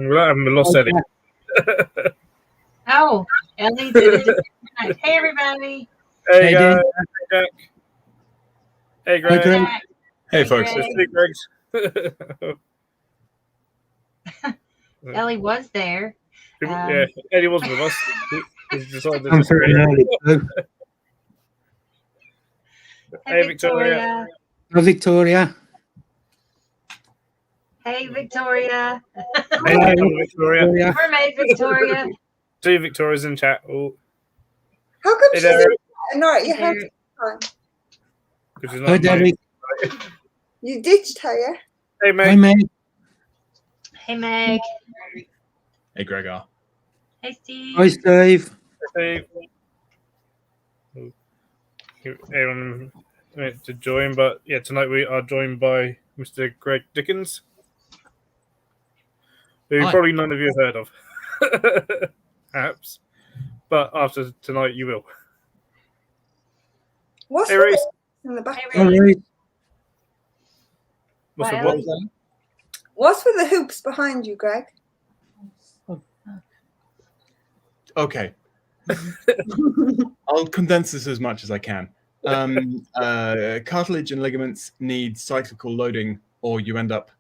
We haven't lost any. Oh, Ellie did it. Hey, everybody. Hey, guys. Dan. Hey, Jack. Hey, Greg. Greg. Jack. Hey, folks. Greg. Hey, Greg. Ellie was there. Yeah, Eddie was with us. He's decided to I'm disappear. very early too. Hey, Victoria. Hi, Victoria. Hey, Victoria. Hey, Victoria. Mermaid Victoria. 2 Victorias in chat. Oh, How come Hey, she's Derek. not? You had Derek. time. because she's Hi, not mate. Derek. You ditched her, yeah? Hey, Hi, mate. mate. Hey, Meg. Hey, Gregor. Hey, Steve. Hi, Steve. Hey. Everyone meant to join, but yeah, tonight we are joined by Mr. Greg Dickens, who Hi. probably none of you have heard of, perhaps, but after tonight you will. What's Hey, with Reese. the in the back? Hey, All right. What's What the else? what? What's with the hoops behind you, Greg? Okay. I'll condense this as much as I can. Cartilage and ligaments need cyclical loading, or you end up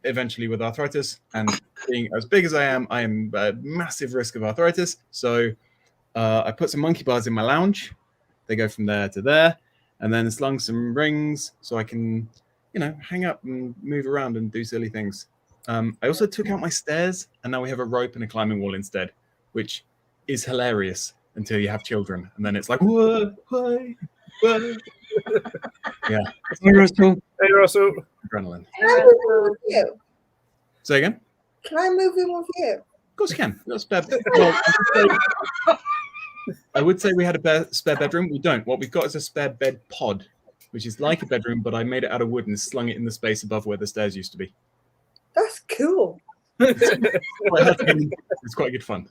eventually with arthritis. And being as big as I am at massive risk of arthritis. So I put some monkey bars in my lounge. They go from there to there, and then slung some rings so I can, hang up and move around and do silly things. I also took out my stairs, and now we have a rope and a climbing wall instead, which is hilarious until you have children, and then it's like, whoa, whoa, whoa. Yeah. Hi, Russell. Hey, Russell. Adrenaline. Can I move in with you? Say again? Can I move in with you? Of course you can. You've got a spare I would say we had a spare bedroom. We don't. What we've got is a spare bed pod, which is like a bedroom, but I made it out of wood and slung it in the space above where the stairs used to be. That's cool. It's quite good fun.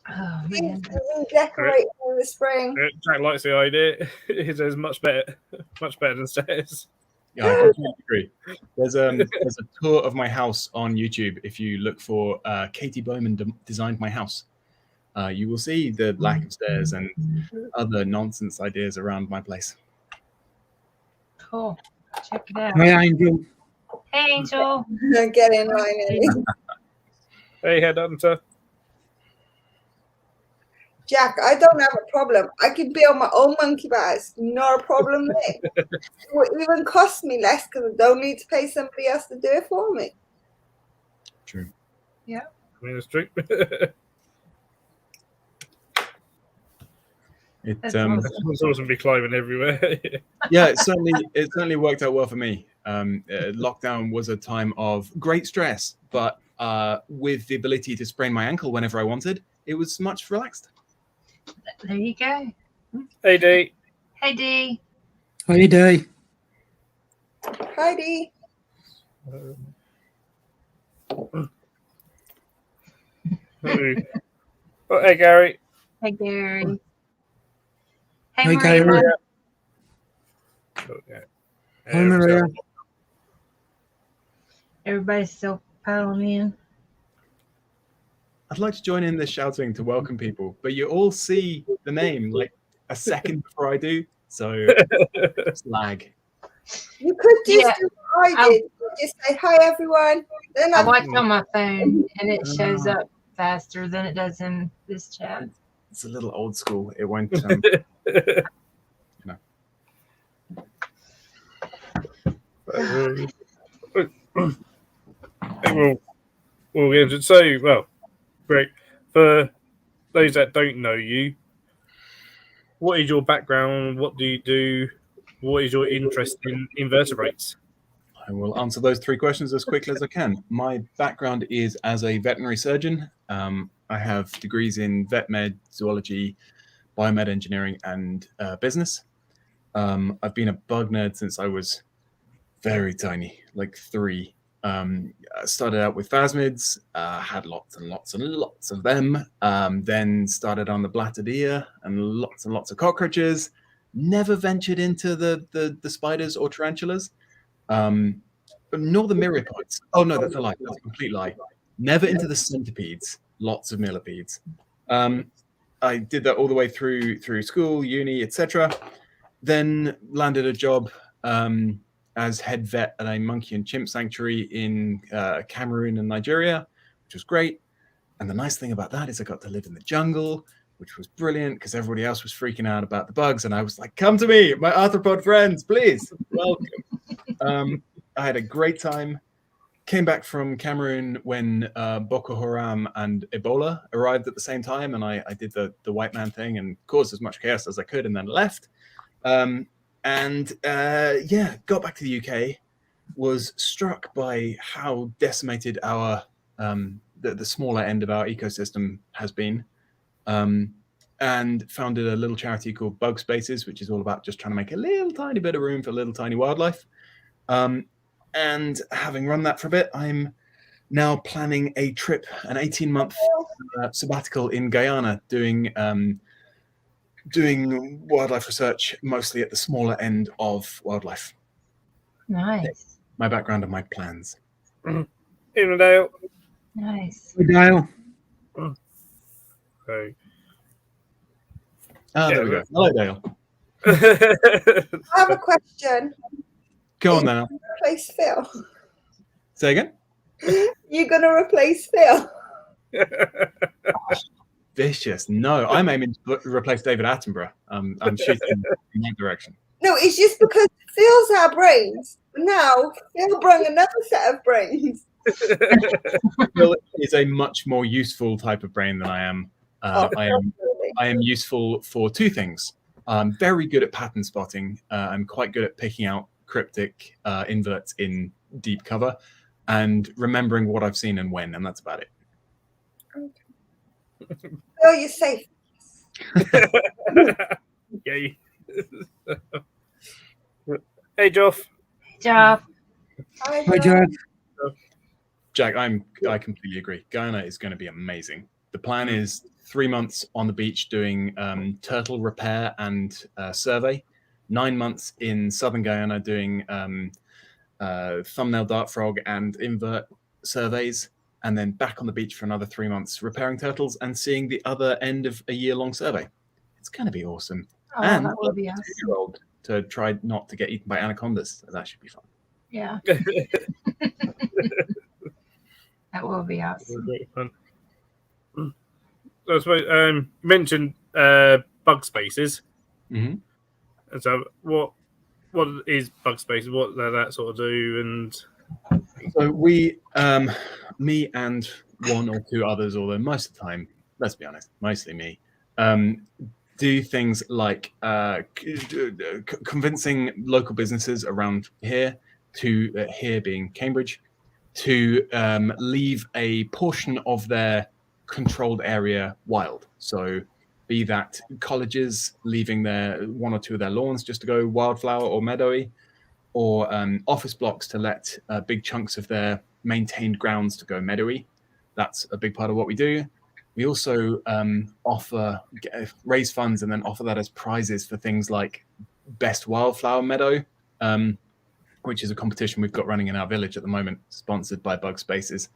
Oh, man. Decorating in the spring. Jack likes the idea. He says much better than stairs. Yeah, I completely agree. There's a tour of my house on YouTube. If you look for Katie Bowman designed my house, you will see the lack of stairs and other nonsense ideas around my place. Cool. Check it out. Hi, Angel. Hey, Angel. Get in line, Ellie. Hey, Headhunter. Jack, I don't have a problem. I can build my own monkey bars. Not a problem there. It will even cost me less because I don't need to pay somebody else to do it for me. True. I mean, it's true. That's awesome. It's awesome to be climbing everywhere. Yeah, it certainly worked out well for me. Lockdown was a time of great stress, but with the ability to sprain my ankle whenever I wanted, it was much relaxed. There you go. Hey, D. Hey, D. Hi, Day. Heidi. Oh, hey, Gary. Hey, Gary. Hey, Hi, Maria. Gary. Oh, yeah. Hi, Maria. Everybody's still piling in. I'd like to join in the shouting to welcome people, but you all see the name like a second before I do, so it's lag. You could just Yeah. do what I did. Just say, hi, everyone. Then I I watch on my phone, and it shows up faster than it does in this chat. It's a little old school. It won't. We'll get into it. So, well, Greg, for those that don't know you, what is your background? What do you do? What is your interest in invertebrates? I will answer those 3 questions as quickly as I can. My background is as a veterinary surgeon. I have degrees in vet med, zoology, biomed engineering, and business. I've been a bug nerd since I was very tiny, like 3. I started out with phasmids, had lots and lots and lots of them. Then started on the blattodea and lots of cockroaches. Never ventured into the spiders or tarantulas. Nor the Millipedes. Oh no, that's a lie. That's a complete lie. Never into the centipedes. Lots of Millipedes. I did that all the way through school, uni, etc. Then landed a job as head vet at a monkey and chimp sanctuary in Cameroon and Nigeria, which was great. And the nice thing about that is I got to live in the jungle, which was brilliant because everybody else was freaking out about the bugs. And I was like, come to me, my arthropod friends, please. Welcome. I had a great time. Came back from Cameroon when Boko Haram and Ebola arrived at the same time. And I did the white man thing and caused as much chaos as I could and then left. Got back to the UK, was struck by how decimated our the smaller end of our ecosystem has been, and founded a little charity called Bug Spaces, which is all about just trying to make a little tiny bit of room for little tiny wildlife. And having run that for a bit, I'm now planning a trip, an 18-month sabbatical in Guyana, doing wildlife research, mostly at the smaller end of wildlife. Nice. My background and my plans. Evening, Dale. Nice. Hi, Dale. Okay. There we go. Hello, Dale. I have a question. Go on then. Replace Phil. Say again? You're gonna replace Phil. Vicious. No, I'm aiming to replace David Attenborough. I'm shooting in that direction. No, it's just because Phil's our brains. Now Phil brought another set of brains. Phil is a much more useful type of brain than I am. I am useful for two things. I'm very good at pattern spotting. I'm quite good at picking out cryptic inverts in deep cover and remembering what I've seen and when, and that's about it. Oh, you're safe. Yay. Hey, Joff. Job. Hi, Jack. Jack, I completely agree. Guyana is going to be amazing. The plan is 3 months on the beach doing turtle repair and survey, 9 months in southern Guyana doing thumbnail dart frog and invert surveys, and then back on the beach for another 3 months repairing turtles and seeing the other end of a year-long survey. It's going to be awesome. Oh, and that would be awesome. 2-year-old to try not to get eaten by anacondas. That should be fun. Yeah. That will be awesome. So I suppose you mentioned bug spaces. Mm-hmm. And so what is bug spaces? What does that sort of do? And So we, me and one or two others, although most of the time, let's be honest, mostly me, do things like convincing local businesses around here, to here being Cambridge, to leave a portion of their controlled area wild. So be that colleges leaving their one or two of their lawns just to go wildflower or meadowy, or office blocks to let big chunks of their maintained grounds to go meadowy. That's a big part of what we do. We also raise funds and then offer that as prizes for things like Best Wildflower Meadow, which is a competition we've got running in our village at the moment, sponsored by Bug Spaces.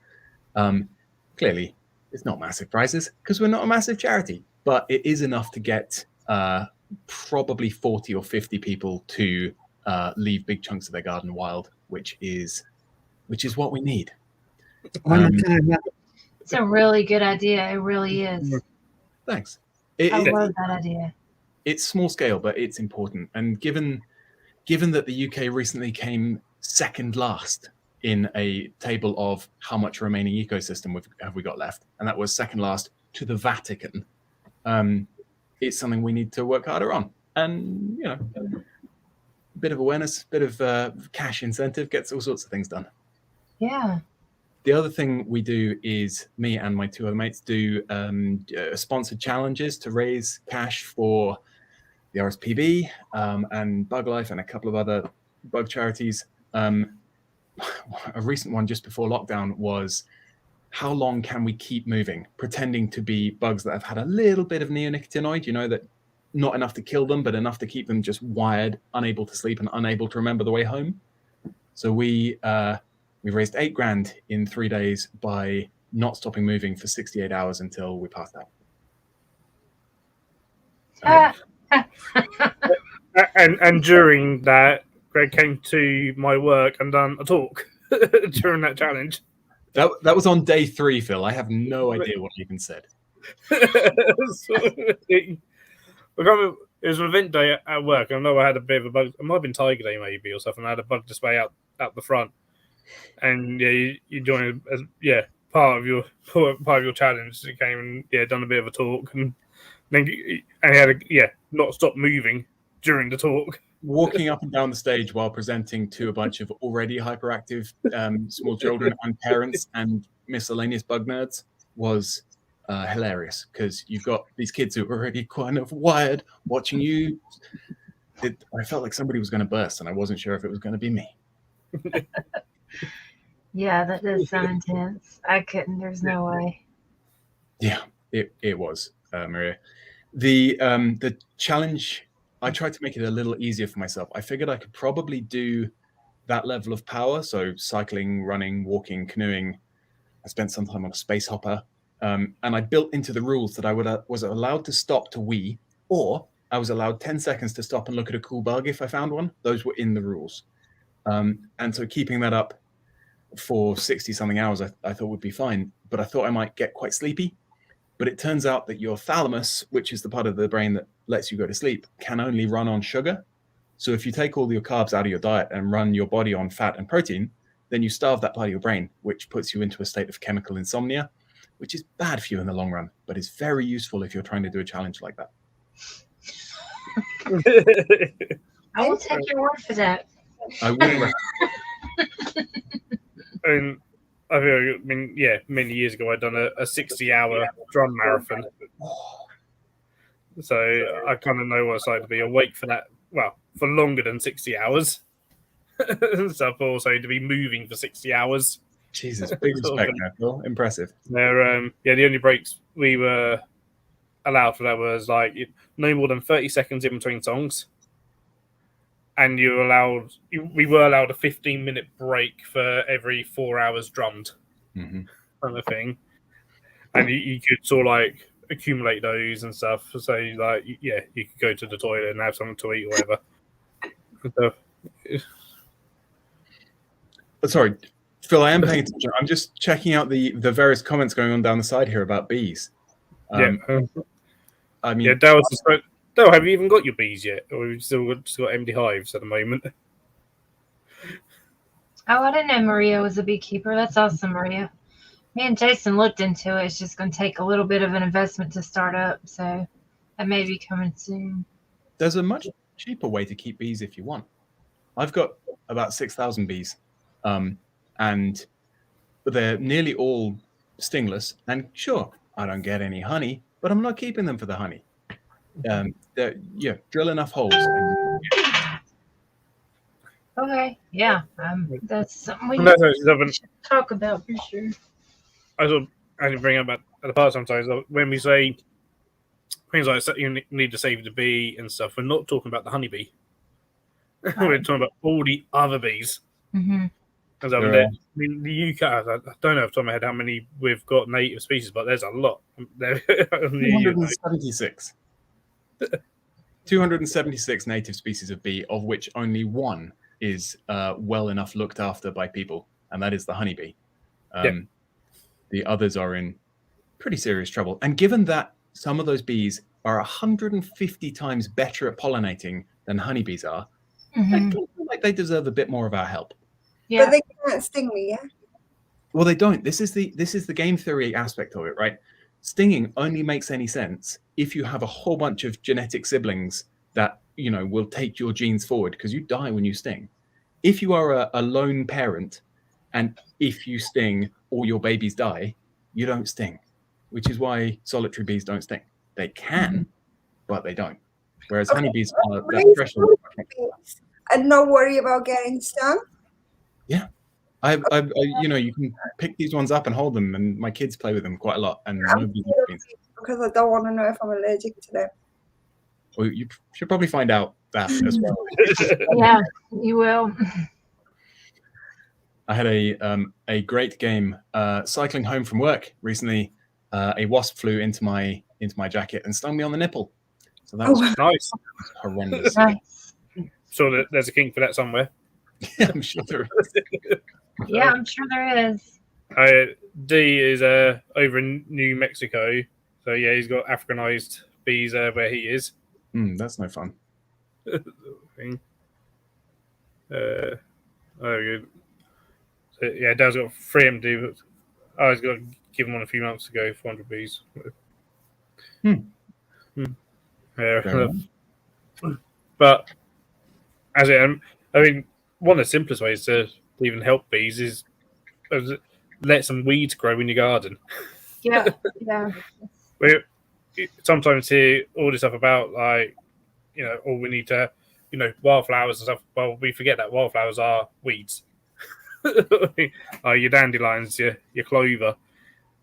Clearly, it's not massive prizes because we're not a massive charity, but it is enough to get probably 40 or 50 people to leave big chunks of their garden wild, which is what we need. It's a really good idea. It really is. Thanks. I love that idea. It's small scale, but it's important. And given that the UK recently came second last in a table of how much remaining ecosystem have we got left, and that was second last to the Vatican, it's something we need to work harder on. And, you know, a bit of awareness, a bit of cash incentive gets all sorts of things done. Yeah. The other thing we do is me and my two other mates do sponsored challenges to raise cash for the RSPB and Bug Life and a couple of other bug charities. A recent one just before lockdown was, how long can we keep moving, pretending to be bugs that have had a little bit of neonicotinoid, you know, that not enough to kill them, but enough to keep them just wired, unable to sleep and unable to remember the way home. So we raised $8,000 in 3 days by not stopping moving for 68 hours until we passed out. And during that, Greg came to my work and done a talk during that challenge. That was on day 3, Phil. I have no idea what I even said. It was an event day at work. I know I had a bit of a bug. It might have been Tiger Day maybe or something. I had a bug display out the front, and yeah, you joined as part of your challenge. You came and done a bit of a talk, and then he had not stopped moving during the talk. Walking up and down the stage while presenting to a bunch of already hyperactive small children and parents and miscellaneous bug nerds was hilarious, because you've got these kids who are already kind of wired watching you. I felt like somebody was going to burst, and I wasn't sure if it was going to be me. Yeah, that does sound intense. I couldn't. There's no way. Yeah, it was, Maria. The challenge, I tried to make it a little easier for myself. I figured I could probably do that level of power. So cycling, running, walking, canoeing. I spent some time on a space hopper. And I built into the rules that I was allowed to stop to wee, or I was allowed 10 seconds to stop and look at a cool bug if I found one. Those were in the rules. And so keeping that up for 60-something hours, I thought would be fine. But I thought I might get quite sleepy. But it turns out that your thalamus, which is the part of the brain that lets you go to sleep, can only run on sugar. So if you take all your carbs out of your diet and run your body on fat and protein, then you starve that part of your brain, which puts you into a state of chemical insomnia, which is bad for you in the long run, but is very useful if you're trying to do a challenge like that. I will take your word for that. I wouldn't And I mean, many years ago I'd done a 60-hour drum marathon, so I kind of know what it's like to be awake for that. Well, for longer than 60 hours. So also to be moving for 60 hours. Jesus, big respect, Phil. Impressive. The only breaks we were allowed for that was like no more than 30 seconds in between songs, and we were allowed a 15-minute break for every 4 hours drummed, kind of thing. And you could sort of like accumulate those and stuff. So like you could go to the toilet and have something to eat or whatever. Sorry, Phil, I am paying attention. I'm just checking out the various comments going on down the side here about bees. I mean, Dale, have you even got your bees yet, or have you still got empty hives at the moment? Oh, I didn't know Maria was a beekeeper. That's awesome, Maria. Me and Jason looked into it. It's just going to take a little bit of an investment to start up, so that may be coming soon. There's a much cheaper way to keep bees if you want. I've got about 6,000 bees, and they're nearly all stingless. And sure, I don't get any honey, but I'm not keeping them for the honey. Drill enough holes. Okay, yeah, that's something we should talk about for sure. I didn't bring up at the part sometimes when we say things like you need to save the bee and stuff. We're not talking about the honeybee. We're talking about all the other bees. Mm-hmm. I mean, the UK, I don't know off the top of my head how many we've got native species, but there's a lot. 276. 276 native species of bee, of which only one is well enough looked after by people, and that is the honeybee. The others are in pretty serious trouble. And given that some of those bees are 150 times better at pollinating than honeybees are, I feel like they deserve a bit more of our help. Yeah. But they can't sting me, yeah? Well, they don't. This is the game theory aspect of it, right? Stinging only makes any sense if you have a whole bunch of genetic siblings that, will take your genes forward, because you die when you sting. If you are a lone parent, and if you sting, all your babies die, you don't sting, which is why solitary bees don't sting. They can, but they don't. Whereas honeybees are that threshold. And not worry about getting stung? Yeah. You can pick these ones up and hold them, and my kids play with them quite a lot. And because I don't want to know if I'm allergic to them. Well, you should probably find out that as well. Yeah, you will. I had a great game cycling home from work recently. A wasp flew into my jacket and stung me on the nipple. So that was Nice. horrendous. Nice. Sure that there's a kink for that somewhere. Yeah, I'm sure there is. Yeah, I'm sure there is. D is over in New Mexico. So yeah, he's got Africanized bees where he is. That's no fun. Oh, good. So, yeah, Dad's got 3 empty. But I was got to give him one a few months ago, 400 bees. Yeah. But as it, I mean, one of the simplest ways to even help bees is let some weeds grow in your garden. Yeah, yeah. We sometimes hear all this stuff about like, we need to, wildflowers and stuff. Well, we forget that wildflowers are weeds. Your dandelions, your clover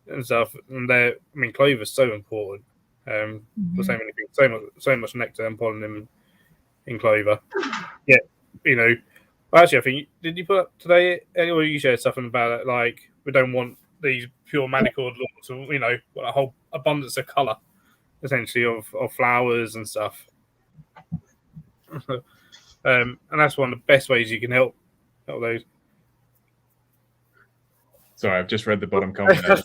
and stuff, and clover's so important. For so many things, so much nectar and pollen in clover. Yeah, actually, I think did you put up today, or you shared something about it? Like we don't want these pure manicured lawns, a whole abundance of color, essentially of flowers and stuff. And that's one of the best ways you can help those. Sorry, I've just read the bottom comment. I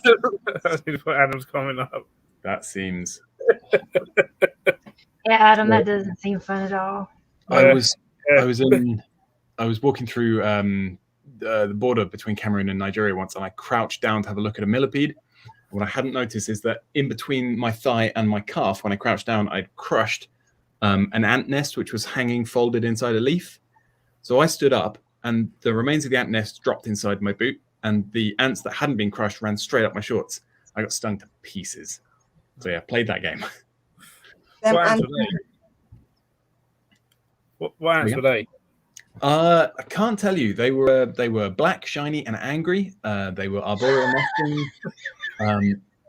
need to put Adam's comment up. That seems. Yeah, Adam, that doesn't seem fun at all. I was walking through the border between Cameroon and Nigeria once, and I crouched down to have a look at a millipede. What I hadn't noticed is that in between my thigh and my calf, when I crouched down, I'd crushed an ant nest which was hanging folded inside a leaf. So I stood up, and the remains of the ant nest dropped inside my boot, and the ants that hadn't been crushed ran straight up my shorts. I got stung to pieces. So yeah, played that game. What ants were they? What ants were they? I can't tell you. They were black, shiny, and angry. They were arboreal nesting.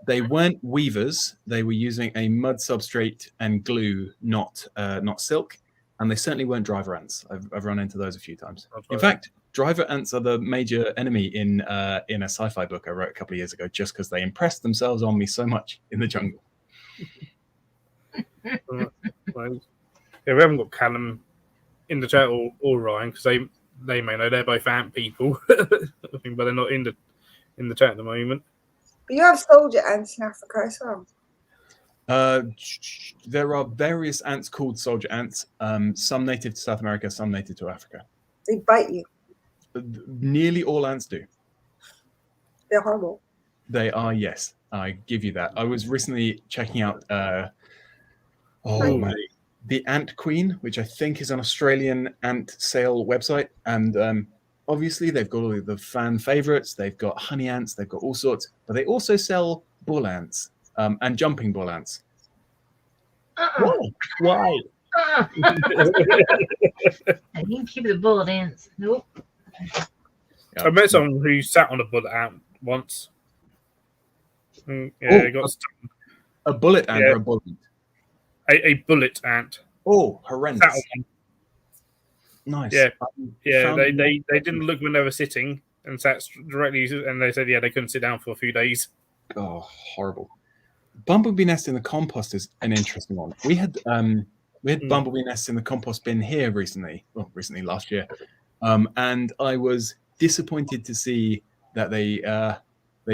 They weren't weavers. They were using a mud substrate and glue, not silk. And they certainly weren't driver ants. I've run into those a few times. In fact, driver ants are the major enemy in a sci-fi book I wrote a couple of years ago, just because they impressed themselves on me so much in the jungle. Yeah, we haven't got Callum in the chat or Ryan, because they may know they're both ant people, but they're not in the chat at the moment. But you have soldier ants in Africa as well. There are various ants called soldier ants. Some native to South America, some native to Africa. They bite you. Nearly all ants do. They're horrible. They are, yes. I give you that. I was recently checking out the Ant Queen, which I think is an Australian ant sale website. And obviously they've got all the fan favorites. They've got honey ants. They've got all sorts. But they also sell bull ants and jumping bull ants. Why? I didn't keep the bullet ants. Nope. I met someone who sat on a bullet ant once. They got stung. A bullet ant or a bullet? A bullet ant. Oh, horrendous. Nice. Yeah. They didn't look when they were sitting and sat directly, and they said they couldn't sit down for a few days. Oh, horrible. Bumblebee nest in the compost is an interesting one. We had bumblebee nests in the compost bin here recently last year, and I was disappointed to see that they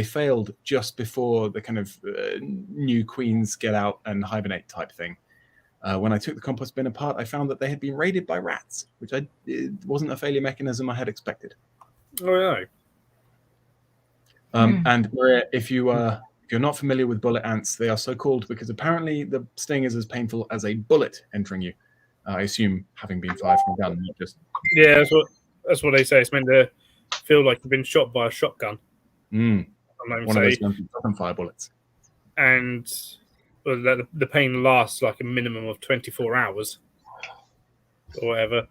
failed just before the kind of new queens get out and hibernate type thing. When I took the compost bin apart, I found that they had been raided by rats, which it wasn't a failure mechanism I had expected. Oh no. And Maria, if you're not familiar with bullet ants, they are so called because apparently the sting is as painful as a bullet entering you. I assume having been fired from a gun, not just. Yeah, that's what they say. It's meant to feel like you've been shot by a shotgun. One of those guns that doesn't fire bullets. And the pain lasts like a minimum of 24 hours or whatever.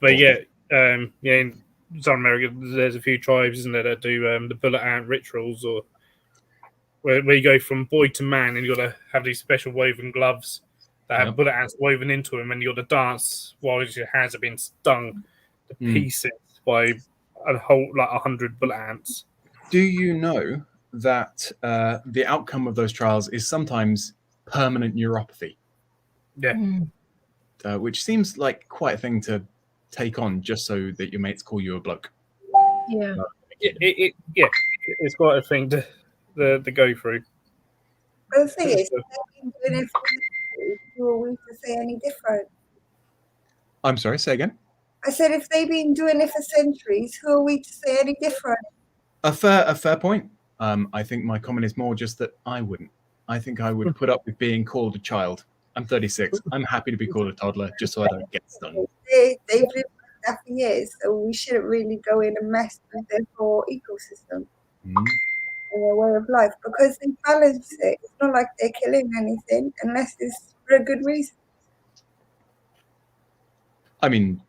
But in South America, there's a few tribes, isn't there, that do the bullet ant rituals, or where you go from boy to man, and you got to have these special woven gloves that have bullet ants woven into them, and you got to dance while your hands have been stung to pieces by a whole 100 bullet ants. Do you know that the outcome of those trials is sometimes permanent neuropathy? Yeah. Mm. Which seems like quite a thing to take on just so that your mates call you a bloke. Yeah. It's quite a thing to go through. But the thing is, they've been doing it for centuries. Who are we to say any different? I'm sorry, say again? I said, if they've been doing it for centuries, who are we to say any different? A fair point. I think my comment is more just that I wouldn't. I think I would put up with being called a child. I'm 36. I'm happy to be called a toddler just so I don't get stung. They've lived like that for years, so we shouldn't really go in and mess with their whole ecosystem and their way of life because they balance it. It's not like they're killing anything unless it's for a good reason. I mean,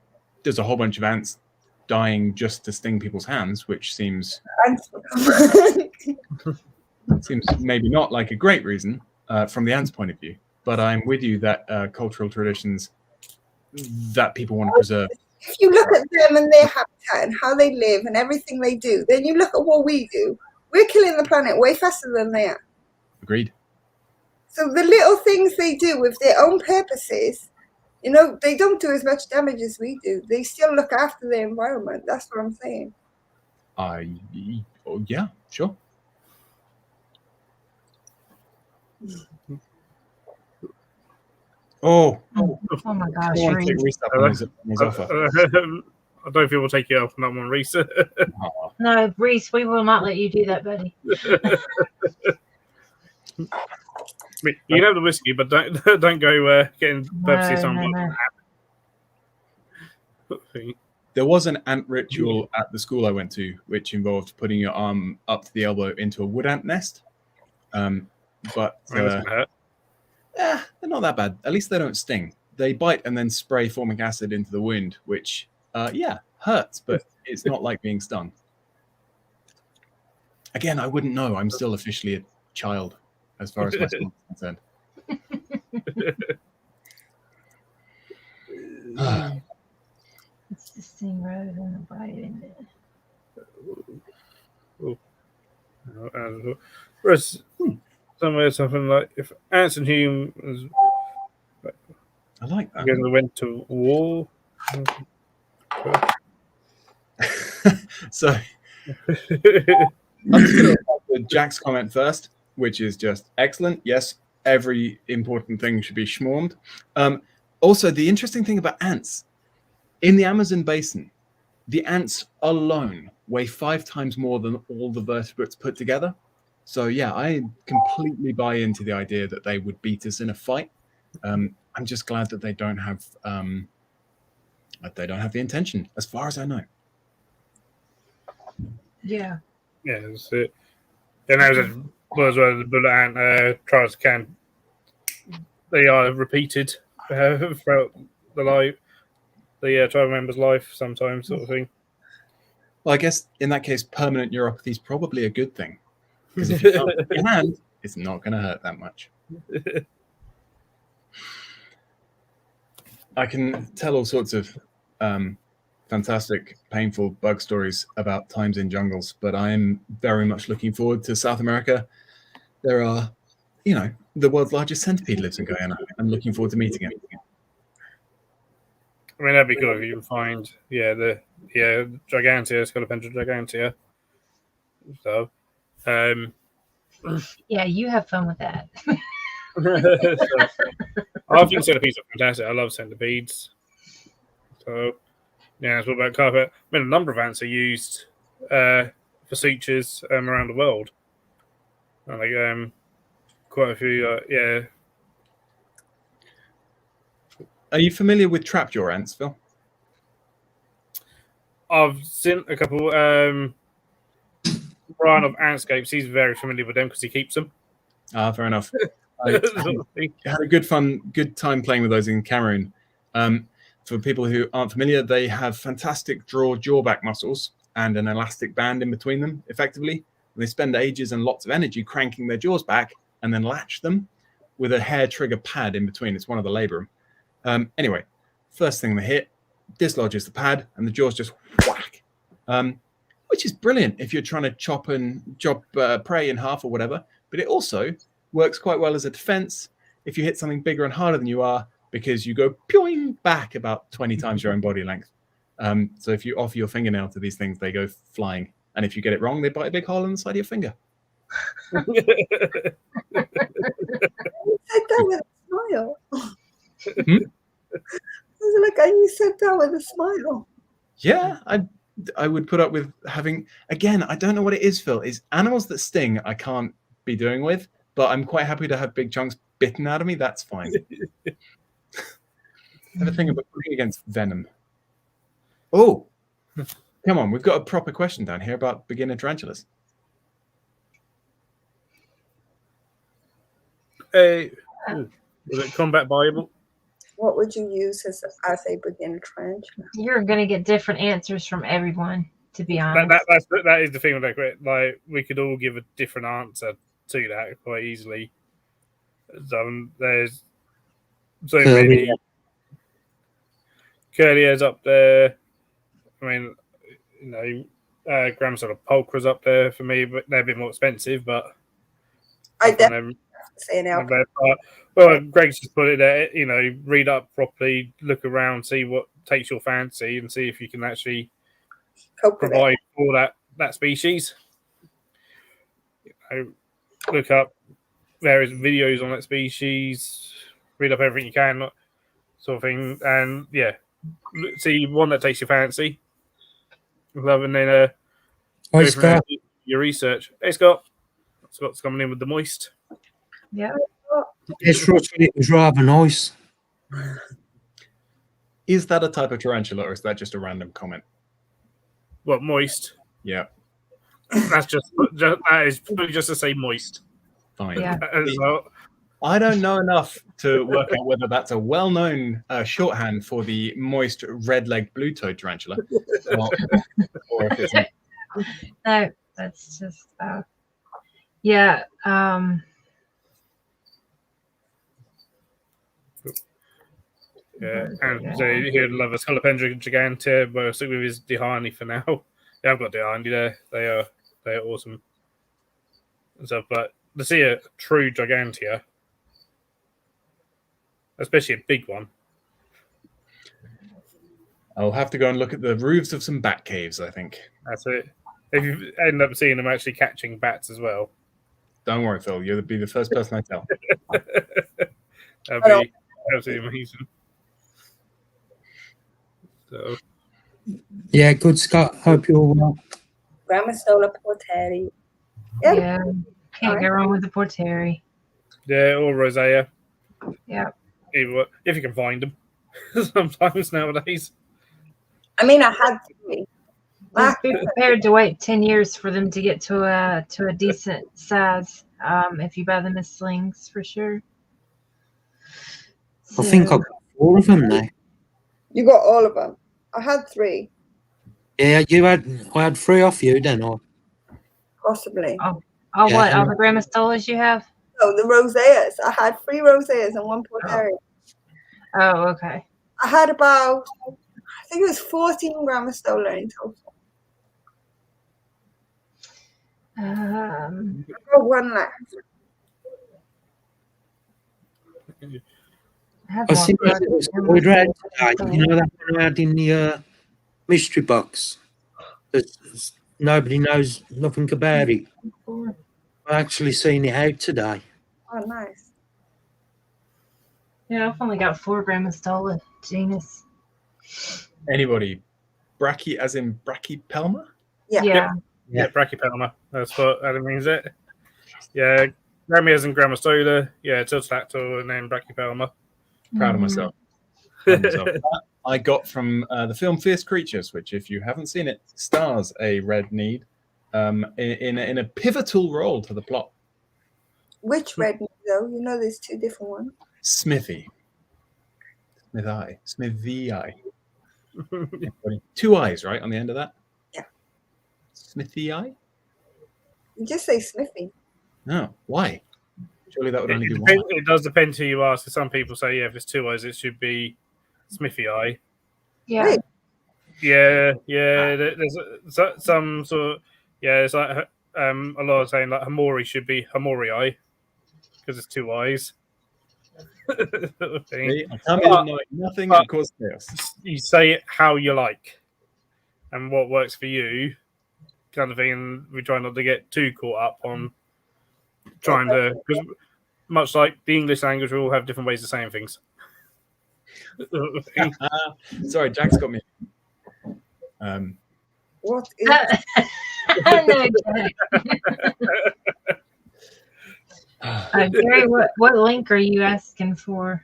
there's a whole bunch of ants dying just to sting people's hands, which seems maybe not like a great reason from the ants' point of view. But I'm with you that cultural traditions that people want to preserve. If you look at them and their habitat and how they live and everything they do, then you look at what we do. We're killing the planet way faster than they are. Agreed. So the little things they do with their own purposes, you know, they don't do as much damage as we do. They still look after their environment. That's what I'm saying. Yeah, sure. Oh my gosh, I want to take Reese. Reese up on his offer. I don't think we'll take you up on that one, Reese. Oh. No, Reese, we will not let you do that, buddy. I mean, you can have the whiskey, but don't go getting purposely someone. There was an ant ritual at the school I went to, which involved putting your arm up to the elbow into a wood ant nest. But they're not that bad. At least they don't sting. They bite and then spray formic acid into the wound, which, hurts, but it's not like being stung. Again, I wouldn't know. I'm still officially a child as far as my school is concerned. It's the sting rather than the bite, isn't it? Whereas somewhere something like if ants and humans I like that. together went to war. So I'm just going to start with Jack's comment first, which is just excellent. Yes, every important thing should be schmormed. Also, the interesting thing about ants, in the Amazon basin, the ants alone weigh 5 times more than all the vertebrates put together. So yeah, I completely buy into the idea that they would beat us in a fight. I'm just glad that they don't have the intention, as far as I know. Yeah. Yeah, that's it. And as well as the bullet ant trials can, they are repeated throughout the trial member's life sometimes, sort of thing. Well, I guess in that case, permanent neuropathy is probably a good thing. Because if you can't put your hand, it's not going to hurt that much. I can tell all sorts of fantastic, painful bug stories about times in jungles, but I am very much looking forward to South America. There are, the world's largest centipede lives in Guyana. I'm looking forward to meeting him. I mean, that'd be cool if you can find, the Gigantea, Scolopendra Gigantea. So, yeah, you have fun with that. I think centipedes are fantastic. I love centipedes. So, yeah, it's all about carpet. I mean, a number of ants are used for sutures around the world. Like, quite a few, Are you familiar with trapjaw ants, Phil? I've seen a couple. Brian of Antscapes, he's very familiar with them because he keeps them. Fair enough. I had a good time playing with those in Cameroon. For people who aren't familiar, they have fantastic jaw-back muscles and an elastic band in between them, effectively. And they spend ages and lots of energy cranking their jaws back and then latch them with a hair trigger pad in between. It's one of the labrum. Anyway, first thing they hit, dislodges the pad, and the jaws just whack. which is brilliant if you're trying to chop prey in half or whatever. But it also works quite well as a defense if you hit something bigger and harder than you are, because you go pew back about 20 times your own body length. So if you offer your fingernail to these things, they go flying. And if you get it wrong, they bite a big hole in the side of your finger. You said that with a smile. I was like, and you said that with a smile. Yeah, I would put up with having, again, I don't know what it is, Phil. Is animals that sting I can't be doing with, but I'm quite happy to have big chunks bitten out of me. That's fine. I have a thing about putting against venom. Oh, come on. We've got a proper question down here about beginner tarantulas. Was it Combat Bible? What would you use as a beginner tarantula? You're going to get different answers from everyone, to be honest. That is the thing with that. Like, we could all give a different answer to that quite easily. There's so many. Curly hair's up there. I mean, you know, Graham sort of Polkra's up there for me, but they're a bit more expensive. But I definitely say an alpaca. Well, Greg's just put it there. You know, read up properly, look around, see what takes your fancy, and see if you can actually provide for that species. You know, look up various videos on that species, read up everything you can, sort of thing, and yeah, see one that takes your fancy. Love, and then Hi, Scott. your research. Hey, Scott. Scott's coming in with the moist. Yeah. This it was rather nice. Is that a type of tarantula, or is that just a random comment? What, moist? Yeah. That is just to say moist. Fine. Yeah. I don't know enough to work out whether that's a well-known shorthand for the moist red-legged blue-toed tarantula, or if it's not. No, that's just yeah. Yeah, and so he'd love a Scolopendra gigantea, but I'll stick with his Dihani for now. Yeah, I've got Dihani there. They are awesome and stuff. But to see a true gigantea, especially a big one, I'll have to go and look at the roofs of some bat caves, I think. that's it. If you end up seeing them actually catching bats as well, don't worry, Phil. You'll be the first person I tell. that'd be absolutely amazing. So, Yeah, good, Scott. Hope you're well. Gramastola porteri. Yeah. Can't go wrong with the porteri. yeah, or rosea. Yeah. If you can find them, sometimes nowadays. I mean, I had three. Just be prepared to wait 10 years for them to get to a decent size. If you buy them as slings, for sure. I think I've got 4 of them now. You got all of them. I had 3. Yeah, I had 3 off you, didn't I? Possibly. Oh, Yeah. what? All the Gramastolas you have? Oh, the roseas. I had 3 roseas and 1 porteri. Oh, okay. I had about, I think it was 14 Gramastola in total. Um, I got 1 left. I have I one see for- that it was red today. You know that one I had in the mystery box? Nobody knows nothing about it. I actually seen it out today. Oh, nice. Yeah, I've only got 4 Gramastola genus. Anybody? As in Brachypelma? Yeah. Yeah. Yeah, Brachypelma. That's what that means. It. Yeah, Gramias and Gramastola. Yeah, Tiltodactyl and then Brachypelma. Proud of myself. That I got from the film Fierce Creatures, which, if you haven't seen it, stars a red need in a pivotal role to the plot. Which red meat, though? You know there's 2 different ones. Smithy. Smithy. 2 eyes, right, on the end of that? Yeah. Smithy eye? You just say Smithy. No. Why? Surely that would only be 1. It does depend who you ask. Some people say, yeah, if it's 2 eyes, it should be Smithy eye. Yeah. Wait. Yeah. There's some sort of it's like a lot of saying like Hamori should be Hamorii because it's 2 eyes. Sort of thing. See, I come in knowing nothing and cause chaos. You say it how you like and what works for you, kind of thing. And we try not to get too caught up on trying to, because much like the English language, we all have different ways of saying things. Sorry, Jack's got me. What is No, Gary, what link are you asking for?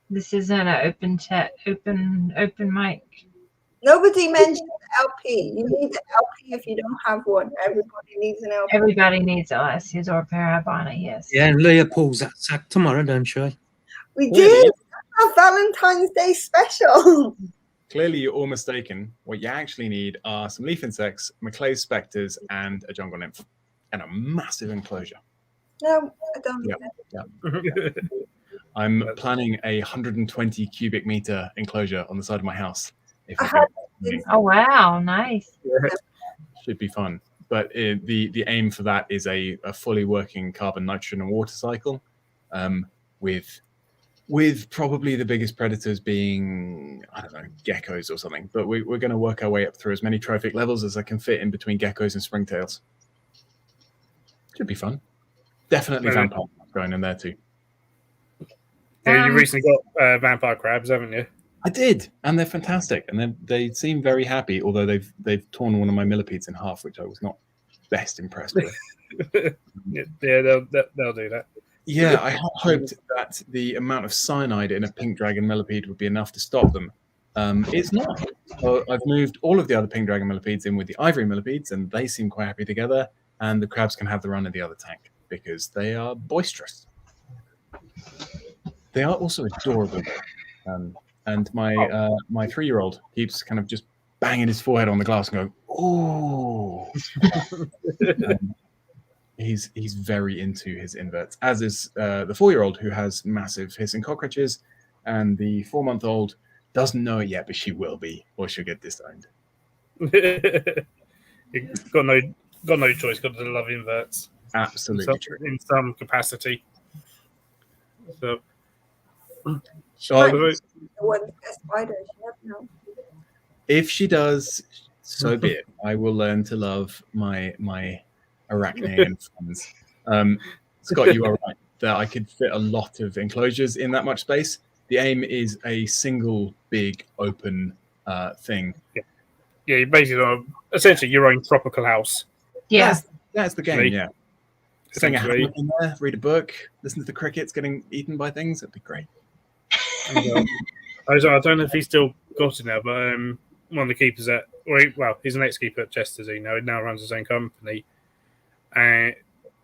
This isn't an open chat, open mic. Nobody mentioned LP. You need an LP if you don't have one. Everybody needs an LP. Everybody needs LSUs or Parabana, yes. Yeah, and Leah pulls that sack tomorrow, don't she? We did. That's our Valentine's Day special. Clearly, you're all mistaken. What you actually need are some leaf insects, Maclay's spectres, and a jungle nymph, and a massive enclosure. No, I don't need Yeah. I'm planning a 120 cubic meter enclosure on the side of my house. If Oh wow, nice. should be fun. But the aim for that is a fully working carbon, nitrogen, and water cycle, with probably the biggest predators being, I don't know, geckos or something. But we're going to work our way up through as many trophic levels as I can fit in between geckos and springtails. Should be fun. Definitely vampire going in there too. Yeah, you recently got vampire crabs, haven't you? I did, and they're fantastic, and they seem very happy. Although they've torn one of my millipedes in half, which I was not best impressed with. Yeah, they'll do that. Yeah, I hoped that the amount of cyanide in a pink dragon millipede would be enough to stop them. It's not. So I've moved all of the other pink dragon millipedes in with the ivory millipedes, and they seem quite happy together. And the crabs can have the run of the other tank because they are boisterous. They are also adorable. And my 3-year-old keeps kind of just banging his forehead on the glass and going, "Oh!" He's very into his inverts, as is the 4-year-old who has massive hissing cockroaches, and the 4-month-old doesn't know it yet, but she will be, or she'll get disowned. got no choice. Got to love inverts. Absolutely true. In some capacity. So. If she does, so be it. I will learn to love my arachnian friends. Scott, you are right that I could fit a lot of enclosures in that much space. The aim is a single big open thing. Yeah, you basically essentially your own tropical house. Yeah, that's the game. Yeah, sing a Essentially. hammock in there, read a book, listen to the crickets getting eaten by things. That'd be great. I don't know if he's still got it now, but one of the keepers he's an ex-keeper at Chester's. He now runs his own company, and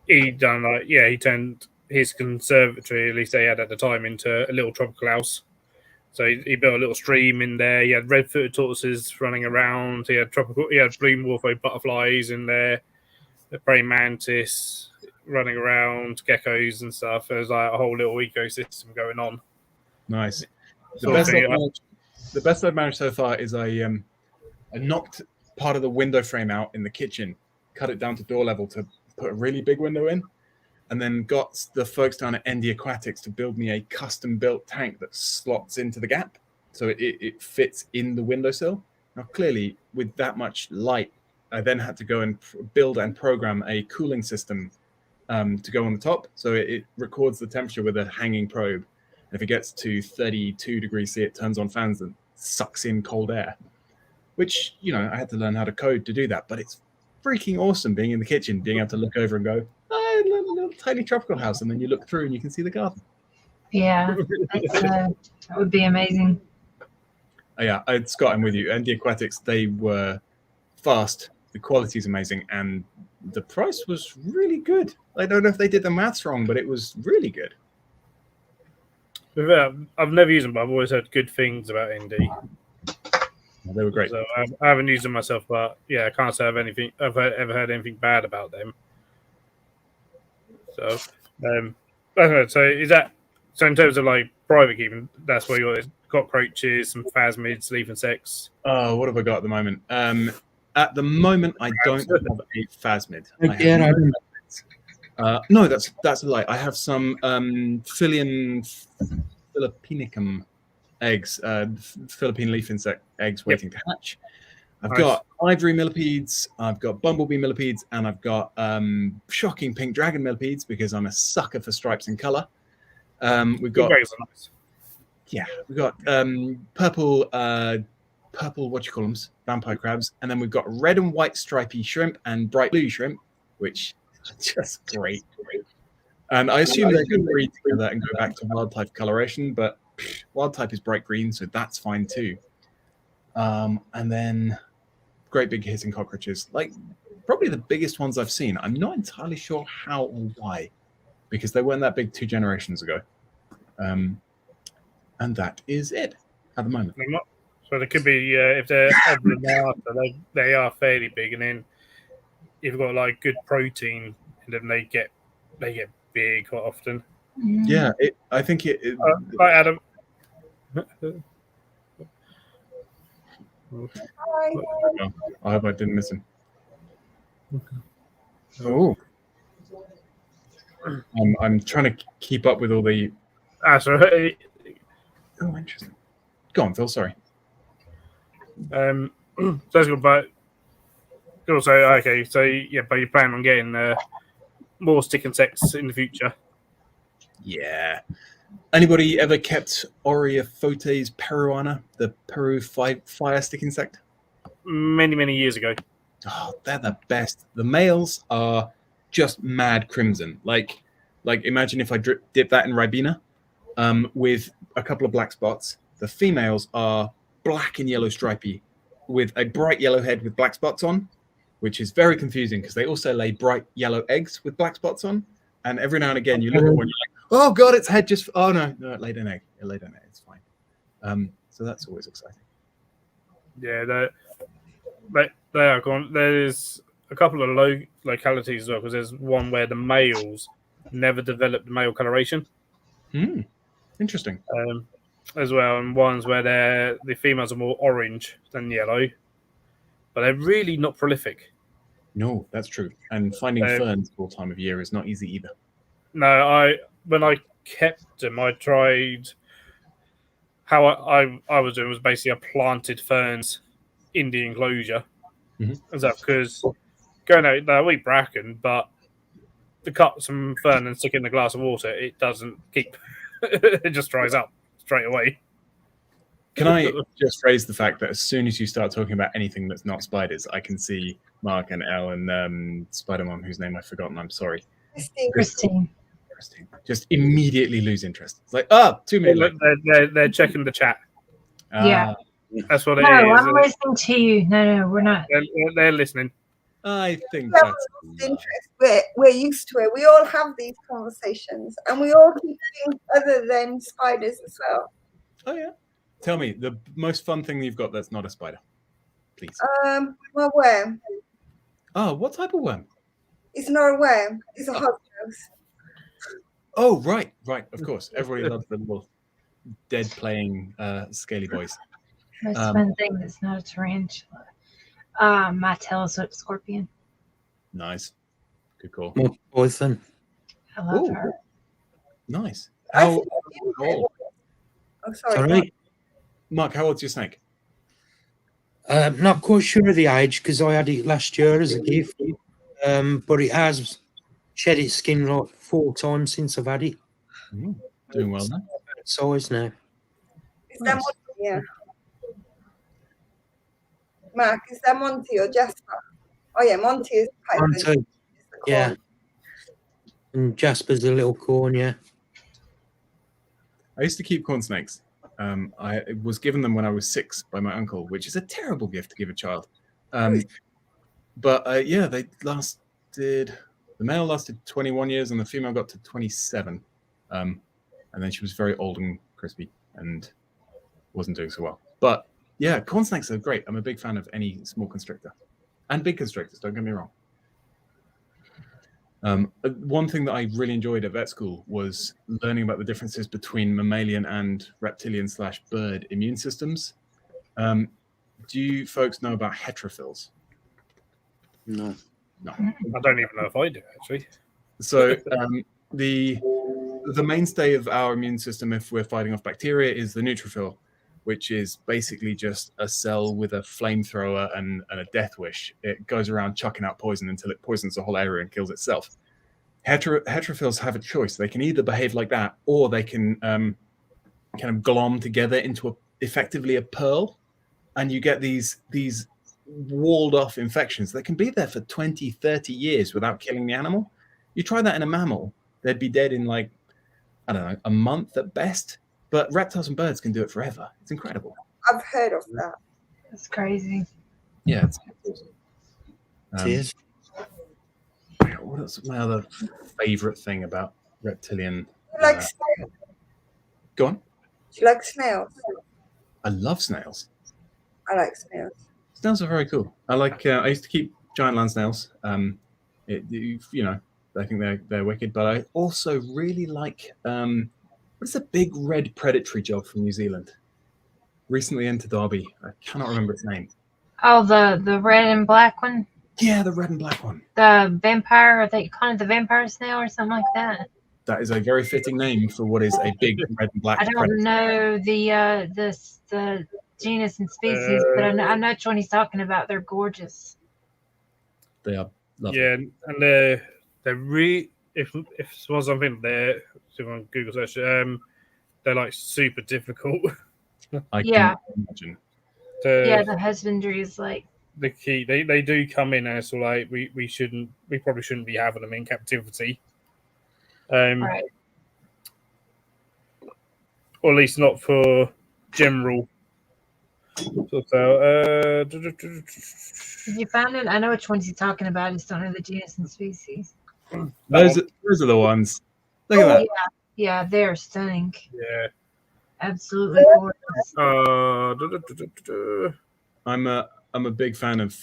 he turned his conservatory, at least they had at the time, into a little tropical house. So he built a little stream in there. He had red-footed tortoises running around. He had blue morpho butterflies in there, the praying mantis running around, geckos and stuff. There's like a whole little ecosystem going on. Nice. The best I've managed so far is I knocked part of the window frame out in the kitchen, cut it down to door level to put a really big window in, and then got the folks down at ND Aquatics to build me a custom-built tank that slots into the gap, so it fits in the windowsill. Now, clearly, with that much light, I then had to go and build and program a cooling system to go on the top, so it records the temperature with a hanging probe. And if it gets to 32 degrees C, it turns on fans and sucks in cold air, which, I had to learn how to code to do that. But it's freaking awesome being in the kitchen, being able to look over and go, "Oh, a little tiny tropical house." And then you look through and you can see the garden. Yeah, that would be amazing. Yeah, Scott, I'm with you. And the Aquatics, they were fast. The quality is amazing. And the price was really good. I don't know if they did the maths wrong, but it was really good. I've never used them, but I've always heard good things about ND. They were great. So I haven't used them myself, but I can't say I've ever heard anything bad about them. So, I don't know. So is that in terms of like private keeping, that's where you got cockroaches, some phasmids, leaf insects. Oh, what have I got at the moment? At the moment, I don't have a phasmid. I have Yeah, no, that's a lie. I have some Philium philippinicum eggs, Philippine leaf insect eggs waiting to hatch. I've got ivory millipedes, I've got bumblebee millipedes, and I've got shocking pink dragon millipedes because I'm a sucker for stripes and color. We've got we've got purple what you call them, vampire crabs, and then we've got red and white stripy shrimp and bright blue shrimp, which are just great. And I assume they're going to breed together and go back to wild type coloration, but wild type is bright green, so that's fine too. And then great big hissing cockroaches, like probably the biggest ones I've seen. I'm not entirely sure how or why, because they weren't that big 2 generations ago. And that is it at the moment. So there could be if they're they are fairly big, and then if you've got like good protein, and then they get big quite often. Yeah, I think it. Hi, Adam. Hi. I hope I didn't miss him. Oh, I'm trying to keep up with all the. Sorry. Oh, interesting. Go on, Phil. Sorry. So let's go back. Also, okay, so yeah, but you plan on getting more stick insects in the future? Yeah. Anybody ever kept Oreophotes peruana, the Peru fire stick insect? Many years ago. Oh, they're the best. The males are just mad crimson. Like imagine if I dip that in Ribena with a couple of black spots. The females are black and yellow stripy with a bright yellow head with black spots on, which is very confusing because they also lay bright yellow eggs with black spots on. And every now and again you look at one, you're like, oh god, its head just, oh no, it laid an egg. It laid an egg, it's fine. So that's always exciting. Yeah, they are gone. There's a couple of localities as well, because there's one where the males never develop the male coloration. Interesting. As well, and ones where the females are more orange than yellow, but they're really not prolific. No, that's true. And finding ferns all time of year is not easy either. No, when I kept them, I tried. How I was doing was basically I planted ferns in the enclosure. Is that because going out, they'll eat bracken, but to cut some fern and stick it in a glass of water, it doesn't keep. It just dries up straight away. Can I just raise the fact that as soon as you start talking about anything that's not spiders, I can see Mark and Elle and Spider-Mom, whose name I've forgotten, I'm sorry. Christine. Just immediately lose interest. It's like, 2 minutes. They're checking the chat. Yeah. That's what it No, is. I'm listening to you. No, we're not. They're listening. I think We have that's lost interest. We're used to it. We all have these conversations, and we all keep things other than spiders as well. Oh yeah. Tell me the most fun thing you've got that's not a spider, please. Well, worm. Oh, what type of worm? It's not a worm. It's a hot house. Oh, right. Of course, everybody loves the little dead playing scaly boys. Most fun thing that's not a tarantula. My telescope scorpion. Nice, good call. More poison. I love her. Nice. How old? Oh, sorry. Sorry. Mark, how old's your snake? Not quite sure of the age because I had it last year as a gift, but it has shed its skin like 4 times since I've had it. Doing well now. Size now. Is that Monty? Yeah. Mark, is that Monty or Jasper? Oh yeah, Monty is the Monty. Yeah. And Jasper's a little corn, yeah. I used to keep corn snakes. I was given them when I was 6 by my uncle, which is a terrible gift to give a child. But yeah, they lasted. The male lasted 21 years, and the female got to 27. And then she was very old and crispy and wasn't doing so well. But yeah, corn snakes are great. I'm a big fan of any small constrictor and big constrictors. Don't get me wrong. One thing that I really enjoyed at vet school was learning about the differences between mammalian and reptilian/bird immune systems. Do you folks know about heterophils? No. No. I don't even know if I do, actually. So the mainstay of our immune system, if we're fighting off bacteria, is the neutrophil, which is basically just a cell with a flamethrower and a death wish. It goes around chucking out poison until it poisons the whole area and kills itself. Heterophils have a choice. They can either behave like that, or they can kind of glom together into effectively a pearl, and you get these walled off infections that can be there for 20, 30 years without killing the animal. You try that in a mammal, they'd be dead in like, I don't know, a month at best. But reptiles and birds can do it forever. It's incredible. I've heard of that. That's crazy. Yeah, it's awesome. Cheers. What else? My other favorite thing about reptilian. You like snails? Go on. Do you like snails? I love snails. I like snails. Snails are very cool. I like. I used to keep giant land snails. I think they're wicked. But I also really like. What's a big red predatory dog from New Zealand? Recently entered Derby. I cannot remember its name. Oh, the red and black one? Yeah, the red and black one. The vampire, I think you call it the vampire snail or something like that. That is a very fitting name for what is a big red and black I don't predator. know the genus and species, but I know which one he's talking about. They're gorgeous. They are lovely. Yeah, and they're really, if it was something there, on Google search, they're like super difficult. I Yeah. can imagine. Yeah, the husbandry is like The key. They do come in as like we probably shouldn't be having them in captivity. right. Or at least not for general. So, Did you find it? I know which ones you're talking about. I just don't know the genus and species. Those are the ones. Look at that. Yeah, they're stunning. yeah. Absolutely gorgeous. I'm a big fan of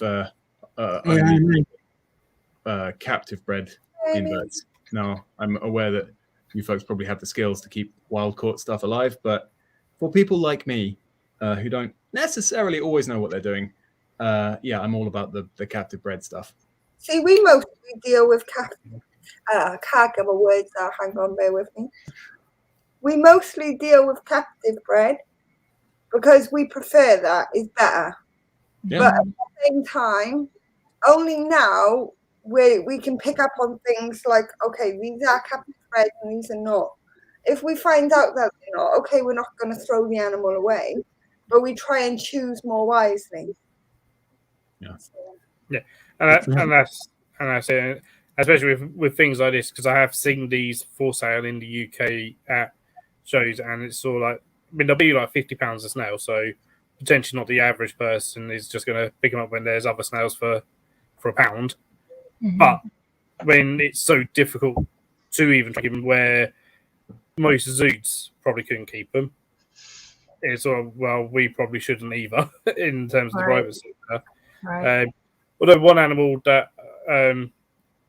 captive bred inverts. Now, I'm aware that you folks probably have the skills to keep wild caught stuff alive, but for people like me who don't necessarily always know what they're doing, I'm all about the captive bred stuff. See, we mostly deal with I can't get my words out. Hang on, bear with me. We mostly deal with captive bred because we prefer that. It's better. Yeah. But at the same time, only now we can pick up on things like, okay, these are captive bred and these are not. If we find out that they're not, okay, we're not going to throw the animal away, but we try and choose more wisely. Yeah. Yeah, and that's it. Especially with things like this, because I have seen these for sale in the UK at shows, and it's all like, I mean, they'll be like £50 a snail, so potentially not the average person is just going to pick them up when there's other snails for £1. Mhm. But when it's so difficult to even keep them, where most zoos probably couldn't keep them, it's sort of, well, we probably shouldn't either in terms of the Right. private sector. Right. Although one animal that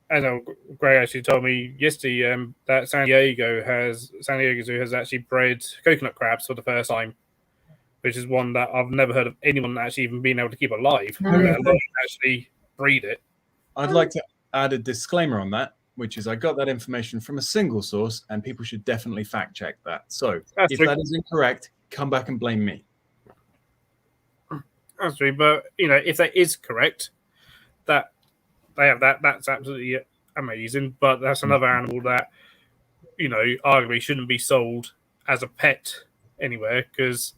I know Gray actually told me yesterday that San Diego Zoo has actually bred coconut crabs for the first time, which is one that I've never heard of anyone actually even being able to keep alive, No. let alone actually breed it. I'd like to add a disclaimer on that, which is I got that information from a single source, and people should definitely fact check that. So That's if true. that is incorrect, come back and blame me. That's true, but if that is correct, that they have that's absolutely amazing. But that's another animal that arguably shouldn't be sold as a pet anywhere, because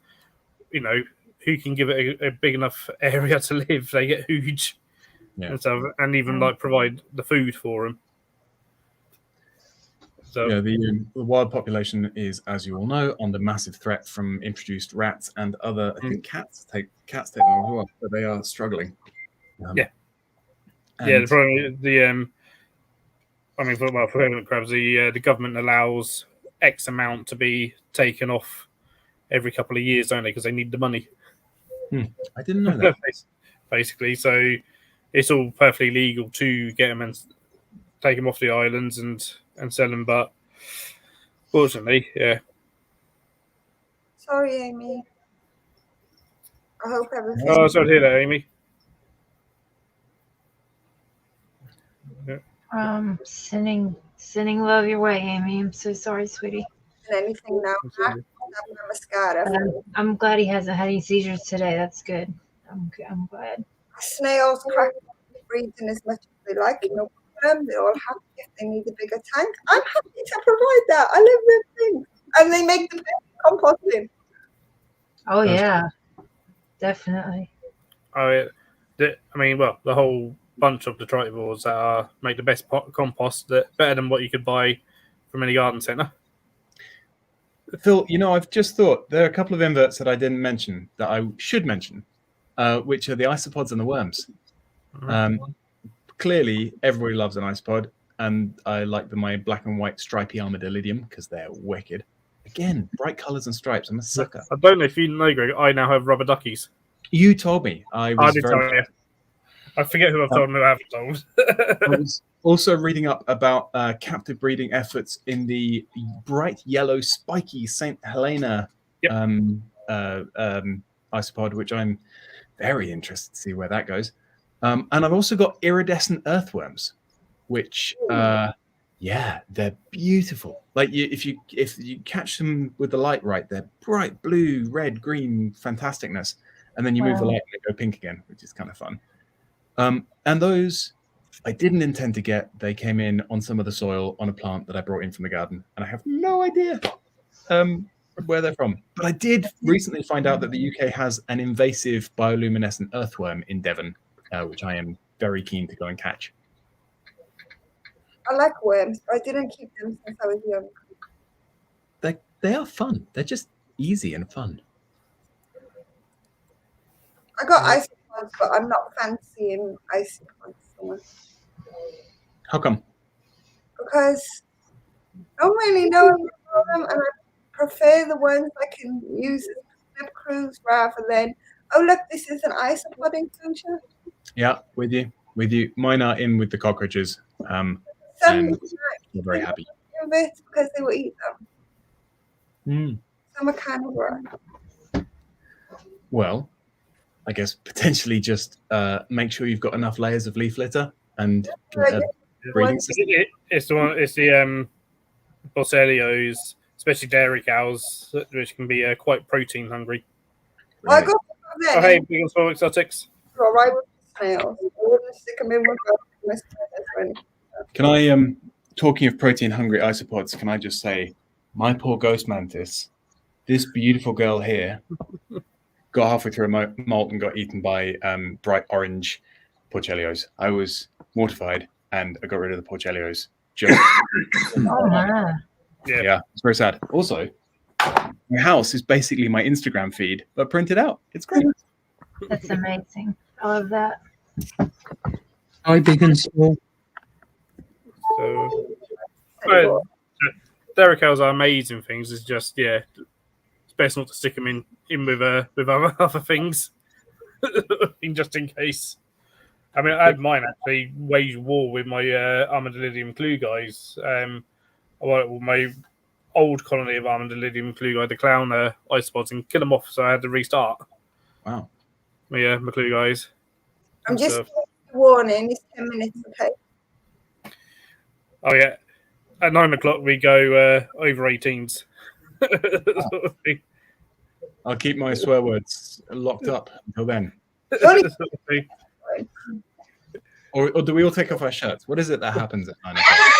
who can give it a big enough area to live? They get huge and stuff, and even like provide the food for them. So Yeah, the wild population is, as you all know, under massive threat from introduced rats and other. I think cats take them as well, but they are struggling. Yeah. The problem is for coconut crabs, the government allows X amount to be taken off every couple of years only, because they need the money. I didn't know that. Basically, so it's all perfectly legal to get them and take them off the islands and sell them. But fortunately, yeah. Sorry, Amy. I hope everything. Oh, sorry to hear that, Amy. Sending love your way, Amy. I'm so sorry, sweetie. Anything now. I have my mascara. I'm glad he hasn't had any seizures today. That's good. I'm glad. Snails crack breathing as much as they like. No problem. They're all happy if they need a bigger tank. I'm happy to provide that. I live with things. And they make the best composting. Oh, yeah. Definitely. I mean, well, the whole bunch of detritivores that make the best compost, that better than what you could buy from any garden centre. Phil, I've just thought there are a couple of inverts that I didn't mention that I should mention, which are the isopods and the worms. Clearly, everybody loves an isopod, and I like my black and white stripy armadillidium because they're wicked. Again, bright colours and stripes. I'm a sucker. I don't know if you know, Greg, I now have rubber duckies. You told me. I did tell you. I forget who I've told and who I haven't told. I was also reading up about captive breeding efforts in the bright yellow, spiky St. Helena isopod, which I'm very interested to see where that goes. And I've also got iridescent earthworms, which, they're beautiful. Like if you catch them with the light right, they're bright blue, red, green, fantasticness. And then you move the light and they go pink again, which is kind of fun. And those I didn't intend to get. They came in on some of the soil on a plant that I brought in from the garden, and I have no idea where they're from. But I did recently find out that the UK has an invasive bioluminescent earthworm in Devon, which I am very keen to go and catch. I like worms, but I didn't keep them since I was young. They are fun. They're just easy and fun. I got isopods, but I'm not fancying isopods so much. How come? Because I don't really know them, and I prefer the ones I can use as flip crews rather than, oh, look, this is an isopod inclusion. Yeah, with you. Mine are in with the cockroaches. Some and we're very happy. Because they will eat them. Some are carnivore. Well, I guess potentially just make sure you've got enough layers of leaf litter and breeding system. It's the Boselios, especially dairy cows, which can be quite protein hungry. Right. I got them. Oh, hey, big and small exotics. Right with snails. I wouldn't stick them in with Can I, talking of protein hungry isopods, can I just say, my poor ghost mantis, this beautiful girl here, got halfway through a molt and got eaten by bright orange porchellios. I was mortified, and I got rid of the porchellios. Just yeah, it's very sad. Also, my house is basically my Instagram feed, but printed out. It's great. That's amazing. I love that. Hi, big and small. So, dairy cows are amazing things. It's just it's best not to stick them in with other things, just in case. I mean, I had mine actually wage war with my Armadillidium clue guys. My old colony of Armadillidium clue guy, the clown isopods, and kill them off, so I had to restart. Wow. My clue guys. I'm just warning, it's 10 minutes, okay? Oh, yeah. At 9 o'clock, we go over 18s. I'll keep my swear words locked up until then. Or do we all take off our shirts? What is it that happens at 9 o'clock?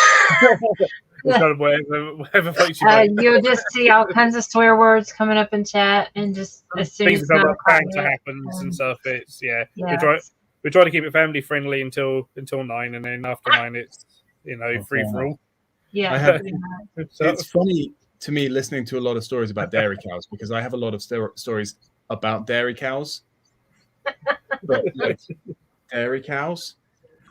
Whatever floats you boat. You'll just see all kinds of swear words coming up in chat, and just as soon things as about banter happens and stuff. It's we try to keep it family friendly until 9, and then after 9, it's free for all. Yeah, it's funny to me listening to a lot of stories about dairy cows, because I have a lot of stories about dairy cows, but like dairy cows,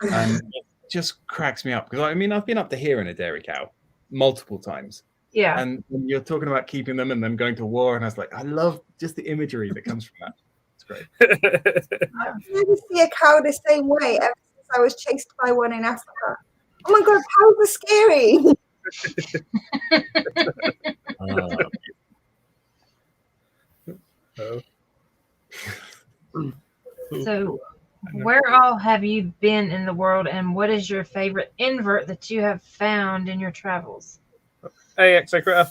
and it just cracks me up, because I mean, I've been up to here in a dairy cow multiple times. Yeah. And when you're talking about keeping them and them going to war, and I was like, I love just the imagery that comes from that. It's great. I've never seen a cow the same way ever since I was chased by one in Africa. Oh my god, powers are scary. So, where all have you been in the world, and what is your favorite invert that you have found in your travels? Critter.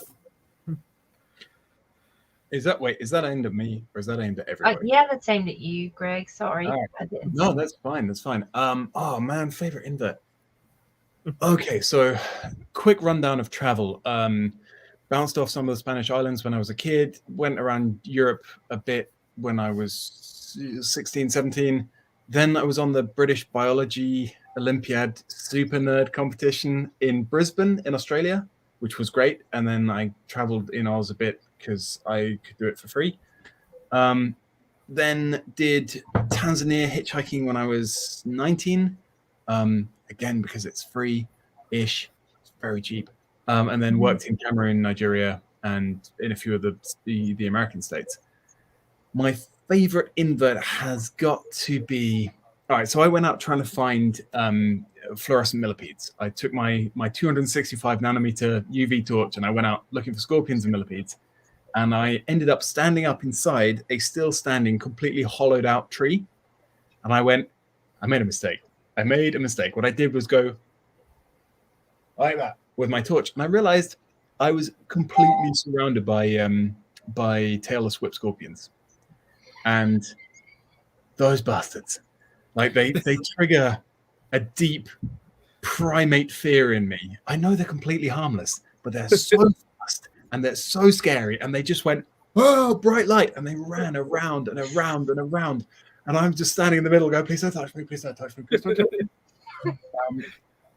Is that aimed at me or is that aimed at everybody? Yeah, that's aimed at you, Greg. Sorry, All right. I didn't. No, that's fine. That's fine. Oh man, favorite invert. Okay, so quick rundown of travel. Bounced off some of the Spanish islands when I was a kid. Went around Europe a bit when I was 16, 17. Then I was on the British Biology Olympiad Super Nerd competition in Brisbane in Australia, which was great. And then I traveled in Oz a bit because I could do it for free. Then did Tanzania hitchhiking when I was 19. Again, because it's free-ish, it's very cheap. And then worked in Cameroon, Nigeria, and in a few of the American states. My favorite invert has got to be... All right, so I went out trying to find fluorescent millipedes. I took my 265 nanometer UV torch and I went out looking for scorpions and millipedes. And I ended up standing up inside a still standing, completely hollowed out tree. And I made a mistake. What I did was go like that with my torch. And I realized I was completely surrounded by tailless whip scorpions. And those bastards, like they trigger a deep primate fear in me. I know they're completely harmless, but they're so fast and they're so scary. And they just went, oh, bright light. And they ran around and around and around. And I'm just standing in the middle going, please don't touch me, please don't touch me, please don't touch me.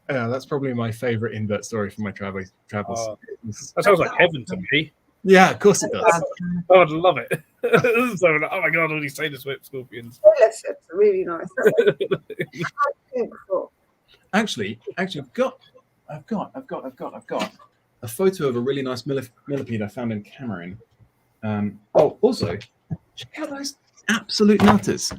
Yeah, that's probably my favorite invert story from my travels. That sounds like heaven to me. Yeah, of course it does. I would love it. So, oh my god, all these tailless whip scorpions. Tailless whips are really nice. Actually, I've got a photo of a really nice millipede I found in Cameroon. Also, check out those absolute nutters.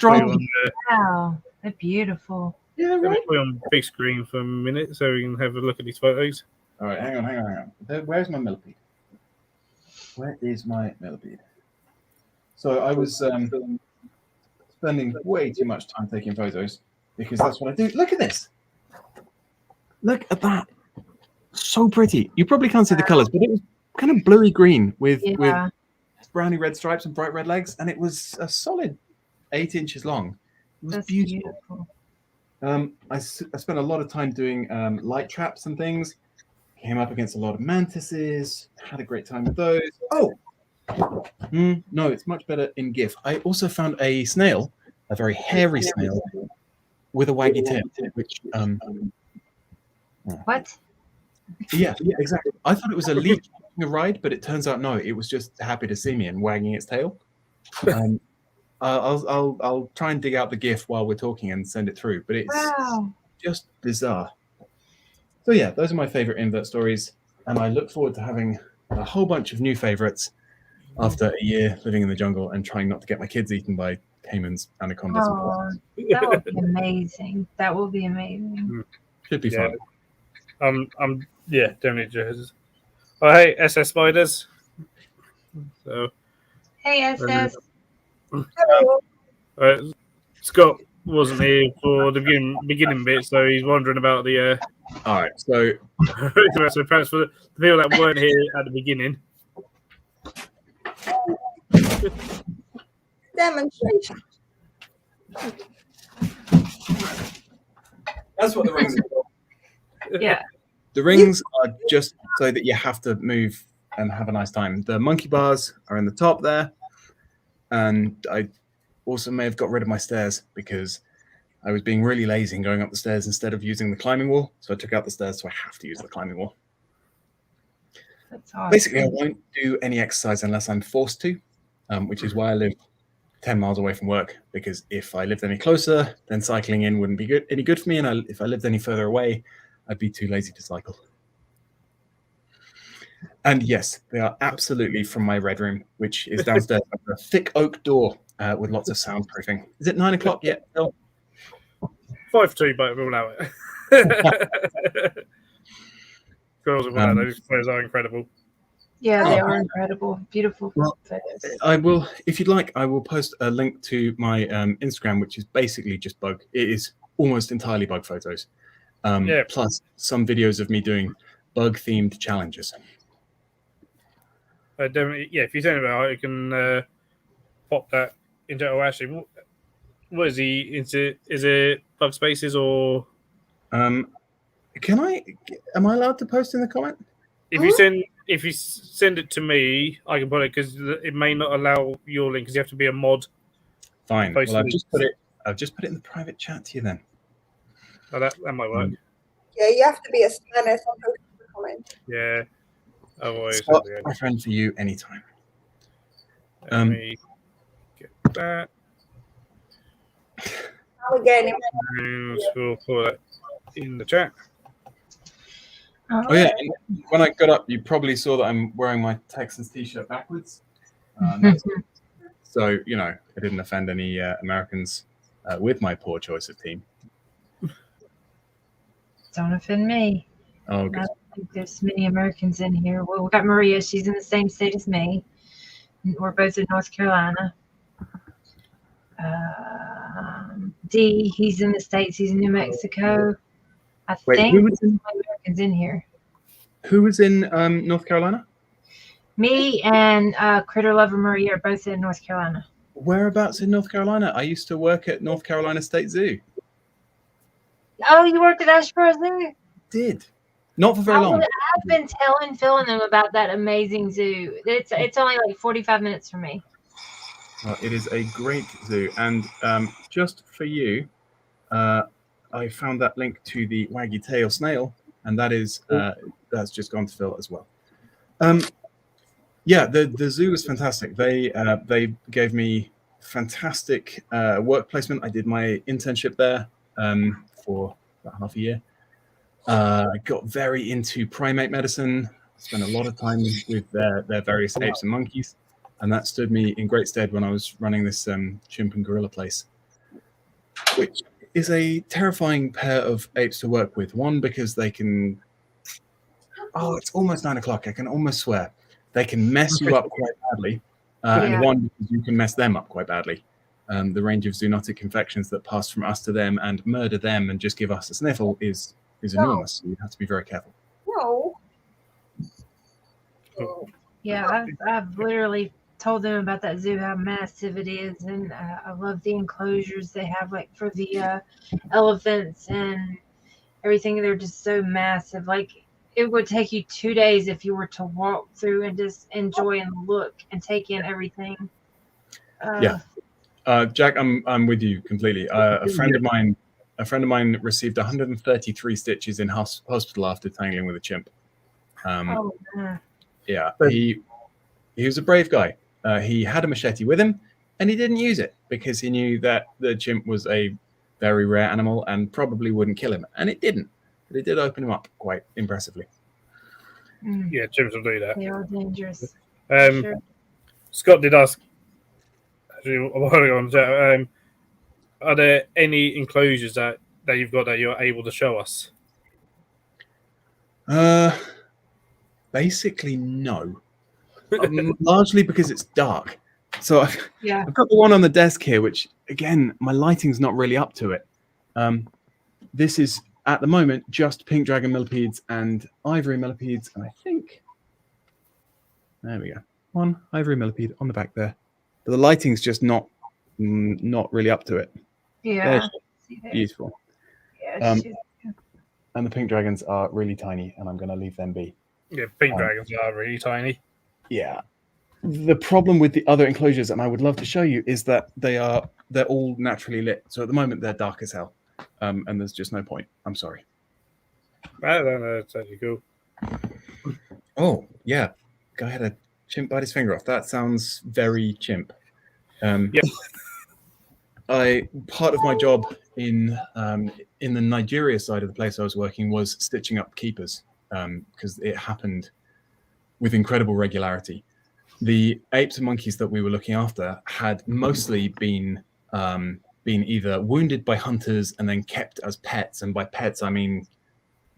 Wow, they're beautiful. Yeah, Let me right. put it on big screen for a minute so we can have a look at these photos. All right, hang on. Where's my millipede? Where is my millipede? So I was spending way too much time taking photos because that's what I do. Look at this. Look at that. So pretty. You probably can't see the colors, but it was kind of bluey green with browny red stripes and bright red legs, and it was a solid 8 inches long. It was That's beautiful. I spent a lot of time doing light traps and things. Came up against a lot of mantises. Had a great time with those. Oh, no, it's much better in GIF. I also found a snail, a very hairy snail, with a waggy tail. Which What? Yeah, exactly. I thought it was a leech a ride, but it turns out no, it was just happy to see me and wagging its tail. I'll try and dig out the GIF while we're talking and send it through, but it's just bizarre. So yeah, those are my favorite invert stories, and I look forward to having a whole bunch of new favorites after a year living in the jungle and trying not to get my kids eaten by caimans, anacondas, and possums. That will be amazing. That will be amazing. Should be fun. I'm definitely jealous. Oh hey, SS spiders. So Hey, SS. Scott wasn't here for the beginning bit, so he's wondering about the. All right, so so perhaps for the people that weren't here at the beginning. Demonstration. That's what the rings are for. Yeah. The rings are just so that you have to move and have a nice time. The monkey bars are in the top there. And I also may have got rid of my stairs because I was being really lazy and going up the stairs instead of using the climbing wall. So I took out the stairs, so I have to use the climbing wall. That's awesome. Basically, I won't do any exercise unless I'm forced to, which is why I live 10 miles away from work, because if I lived any closer, then cycling in wouldn't be any good for me. And if I lived any further away, I'd be too lazy to cycle. And yes, they are absolutely from my red room, which is downstairs under a thick oak door with lots of soundproofing. Is it 9 o'clock yet, Phil? 5-2, but we'll allow it. Girls will those photos are incredible. Yeah, they are incredible. Beautiful photos. I will, if you'd like, I will post a link to my Instagram, which is basically just bug. It is almost entirely bug photos, plus some videos of me doing bug-themed challenges. Definitely, if you send it out, you can pop that into. Oh, actually, what is he? Is it Bug Spaces or? Am I allowed to post in the comment? If you send it to me, I can put it because it may not allow your link because you have to be a mod. Fine. Well, I've just put it in the private chat to you then. Oh, that might work. Yeah, you have to be a scanner to post the comment. Yeah. Otherwise, Scott, my friend for you anytime. Let me get that. Now again, We'll put that in the chat. Oh yeah, and when I got up, you probably saw that I'm wearing my Texans t-shirt backwards. So, it didn't offend any Americans with my poor choice of team. Don't offend me. Oh, good. I don't think there's many Americans in here. Well, we got Maria. She's in the same state as me. We're both in North Carolina. D, he's in the States. He's in New Mexico. I think there's Americans in here. Who was in North Carolina? Me and Critter Lover Maria are both in North Carolina. Whereabouts in North Carolina? I used to work at North Carolina State Zoo. Oh, you worked at Asheboro Zoo? Did. Not for very long. I've been telling Phil and them about that amazing zoo. It's only like 45 minutes from me. Well, it is a great zoo. And just for you, I found that link to the Waggy Tail Snail, and that is that's just gone to Phil as well. The zoo was fantastic. They gave me fantastic work placement. I did my internship there for about half a year. I got very into primate medicine. Spent a lot of time with their various apes and monkeys, and that stood me in great stead when I was running this chimp and gorilla place, which is a terrifying pair of apes to work with. One, because they can... Oh, it's almost 9 o'clock. I can almost swear. They can mess you up quite badly. And one, because you can mess them up quite badly. The range of zoonotic infections that pass from us to them and murder them and just give us a sniffle is enormous. So you have to be very careful. no. Yeah, I've literally told them about that zoo, how massive it is, and I love the enclosures they have, like for the elephants and everything. They're just so massive. Like, it would take you 2 days if you were to walk through and just enjoy and look and take in everything. Jack, I'm with you completely. A friend of mine received 133 stitches in hospital after tangling with a chimp. Yeah, he was a brave guy. He had a machete with him, and he didn't use it because he knew that the chimp was a very rare animal and probably wouldn't kill him. And it didn't. But it did open him up quite impressively. Yeah, chimps will do that. They are dangerous. Sure. Scott did ask, actually, a while ago on chat, are there any enclosures that you've got that you're able to show us? Basically, no. Largely because it's dark. So I've got the one on the desk here, which, again, my lighting's not really up to it. This is, at the moment, just pink dragon millipedes and ivory millipedes, and I think... There we go. One ivory millipede on the back there. But the lighting's just not really up to it. Yeah. Beautiful. Yeah, and the pink dragons are really tiny, and I'm going to leave them be. Yeah, pink dragons are really tiny. Yeah. The problem with the other enclosures, and I would love to show you, is that they're all naturally lit. So at the moment, they're dark as hell. And there's just no point. I'm sorry. That's actually cool. Oh, yeah. Go ahead and chimp bite his finger off. That sounds very chimp. Yep. Part of my job in the Nigeria side of the place I was working was stitching up keepers because it happened with incredible regularity. The apes and monkeys that we were looking after had mostly been been either wounded by hunters and then kept as pets, and by pets I mean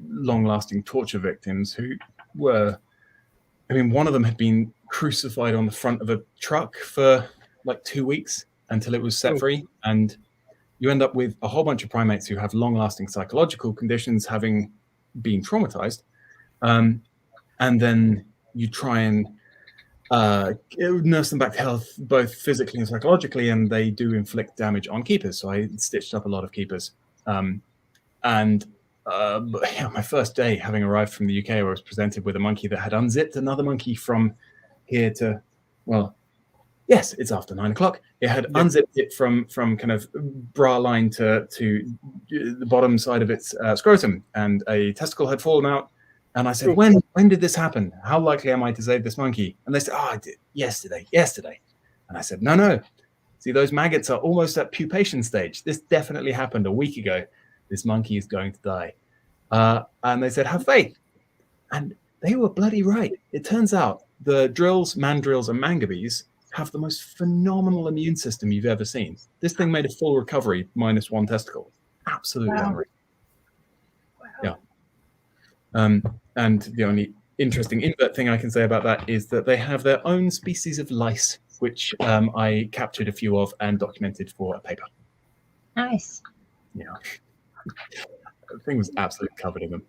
long-lasting torture victims who were, I mean, one of them had been crucified on the front of a truck for like 2 weeks until it was set free. And you end up with a whole bunch of primates who have long-lasting psychological conditions, having been traumatized. And then you try and nurse them back to health, both physically and psychologically, and they do inflict damage on keepers. So I stitched up a lot of keepers. My first day having arrived from the UK, where I was presented with a monkey that had unzipped another monkey from here to, well, yes, it's after 9 o'clock. It had unzipped it from kind of bra line to the bottom side of its scrotum, and a testicle had fallen out. And I said, when did this happen? How likely am I to save this monkey? And they said, oh, I did yesterday. And I said, no. See, those maggots are almost at pupation stage. This definitely happened a week ago. This monkey is going to die. And they said, have faith. And they were bloody right. It turns out the drills, mandrills, and mangabees have the most phenomenal immune system you've ever seen. This thing made a full recovery minus one testicle. Absolutely unreal. Yeah. And the only interesting invert thing I can say about that is that they have their own species of lice, which I captured a few of and documented for a paper. Nice. Yeah. The thing was absolutely covered in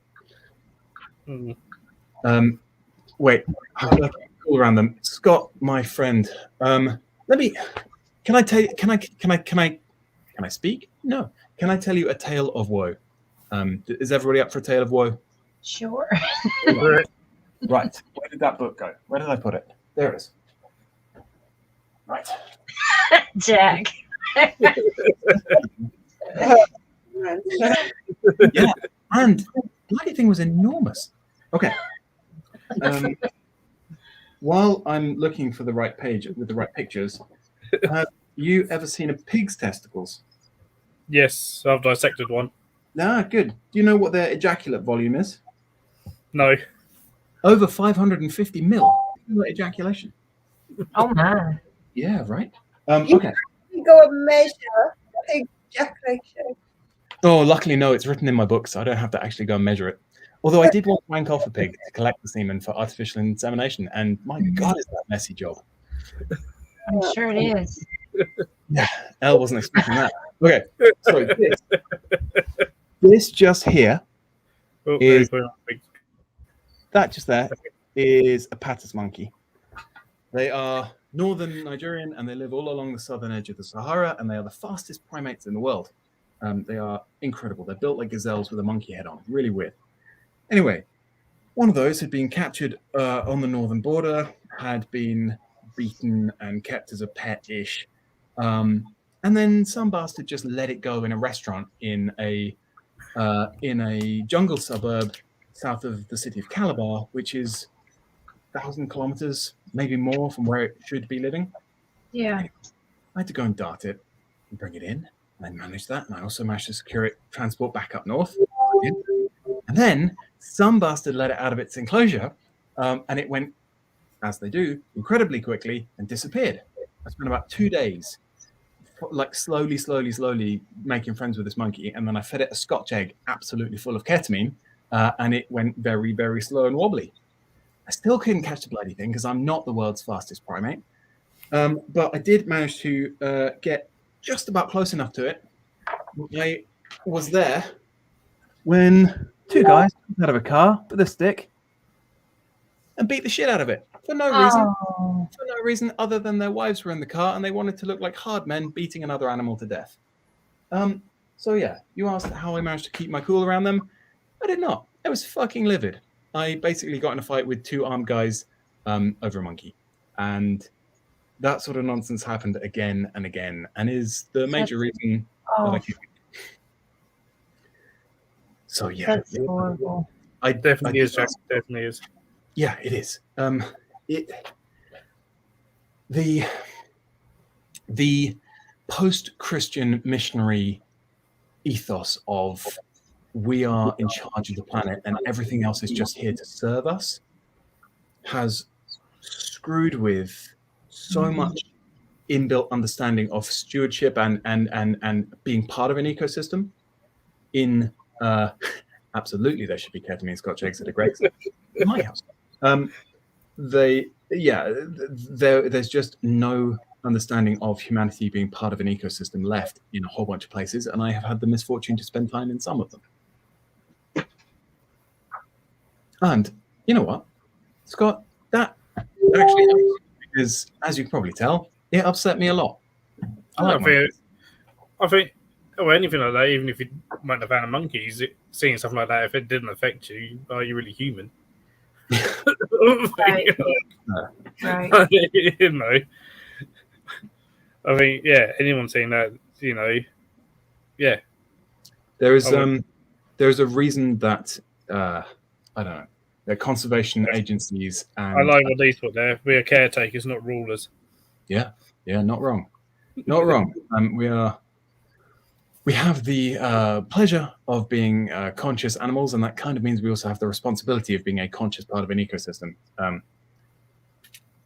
them. Wait, how do I call around them? Scott, my friend. Can I speak? No. Can I tell you a tale of woe? Is everybody up for a tale of woe? Sure. Right. Where did that book go? Where did I put it? There it is. Right. Jack. Yeah, and the bloody thing was enormous. Okay. While I'm looking for the right page with the right pictures, have you ever seen a pig's testicles? Yes, I've dissected one. Ah, good. Do you know what their ejaculate volume is? No. Over 550 mil ejaculation. Oh my. Yeah, right. You Okay. can go and measure pig ejaculation. Oh, luckily, no, it's written in my book, so I don't have to actually go and measure it. Although I did want to wank off a pig to collect the semen for artificial insemination, and my God, is that a messy job. I'm sure it is. Yeah, Elle wasn't expecting that. Okay, so this just here, is that just there is a patas monkey. They are northern Nigerian, and they live all along the southern edge of the Sahara, and they are the fastest primates in the world. They are incredible. They're built like gazelles with a monkey head on. Really weird. Anyway, one of those had been captured on the northern border, had been beaten and kept as a pet-ish. And then some bastard just let it go in a restaurant in a jungle suburb south of the city of Calabar, which is 1,000 kilometers, maybe more, from where it should be living. Yeah. Anyway, I had to go and dart it and bring it in. And I managed that, and I also managed to secure it transport back up north. And then some bastard let it out of its enclosure, and it went, as they do, incredibly quickly and disappeared. I spent about 2 days, like slowly making friends with this monkey, and then I fed it a Scotch egg absolutely full of ketamine, and it went very, very slow and wobbly. I still couldn't catch the bloody thing because I'm not the world's fastest primate, but I did manage to get just about close enough to it. I was there when two guys got out of a car with a stick and beat the shit out of it for no reason. Oh. For no reason other than their wives were in the car and they wanted to look like hard men beating another animal to death. So yeah, you asked how I managed to keep my cool around them. I did not. I was fucking livid. I basically got in a fight with two armed guys over a monkey. And that sort of nonsense happened again and again, and is the major reason that I keep. So yeah, That's horrible. I Definitely is, Jack. Definitely is. Yeah, it is. The post-Christian missionary ethos of we are in charge of the planet and everything else is just here to serve us has screwed with so much inbuilt understanding of stewardship and being part of an ecosystem. In absolutely, there should be ketamine Scotch eggs at a great in my house. There's just no understanding of humanity being part of an ecosystem left in a whole bunch of places, and I have had the misfortune to spend time in some of them. And you know what, Scott, that actually helps, because as you can probably tell, it upset me a lot. I think or anything like that, even if you might have found a monkeys, seeing stuff like that, if it didn't affect you, are you really human? Right. Right. You know, I mean, yeah, anyone saying that, you know, yeah. There is there's a reason that I don't know, the conservation agencies and I like what these put there. We are caretakers, not rulers. Yeah, not wrong, not wrong. We have the pleasure of being conscious animals, and that kind of means we also have the responsibility of being a conscious part of an ecosystem.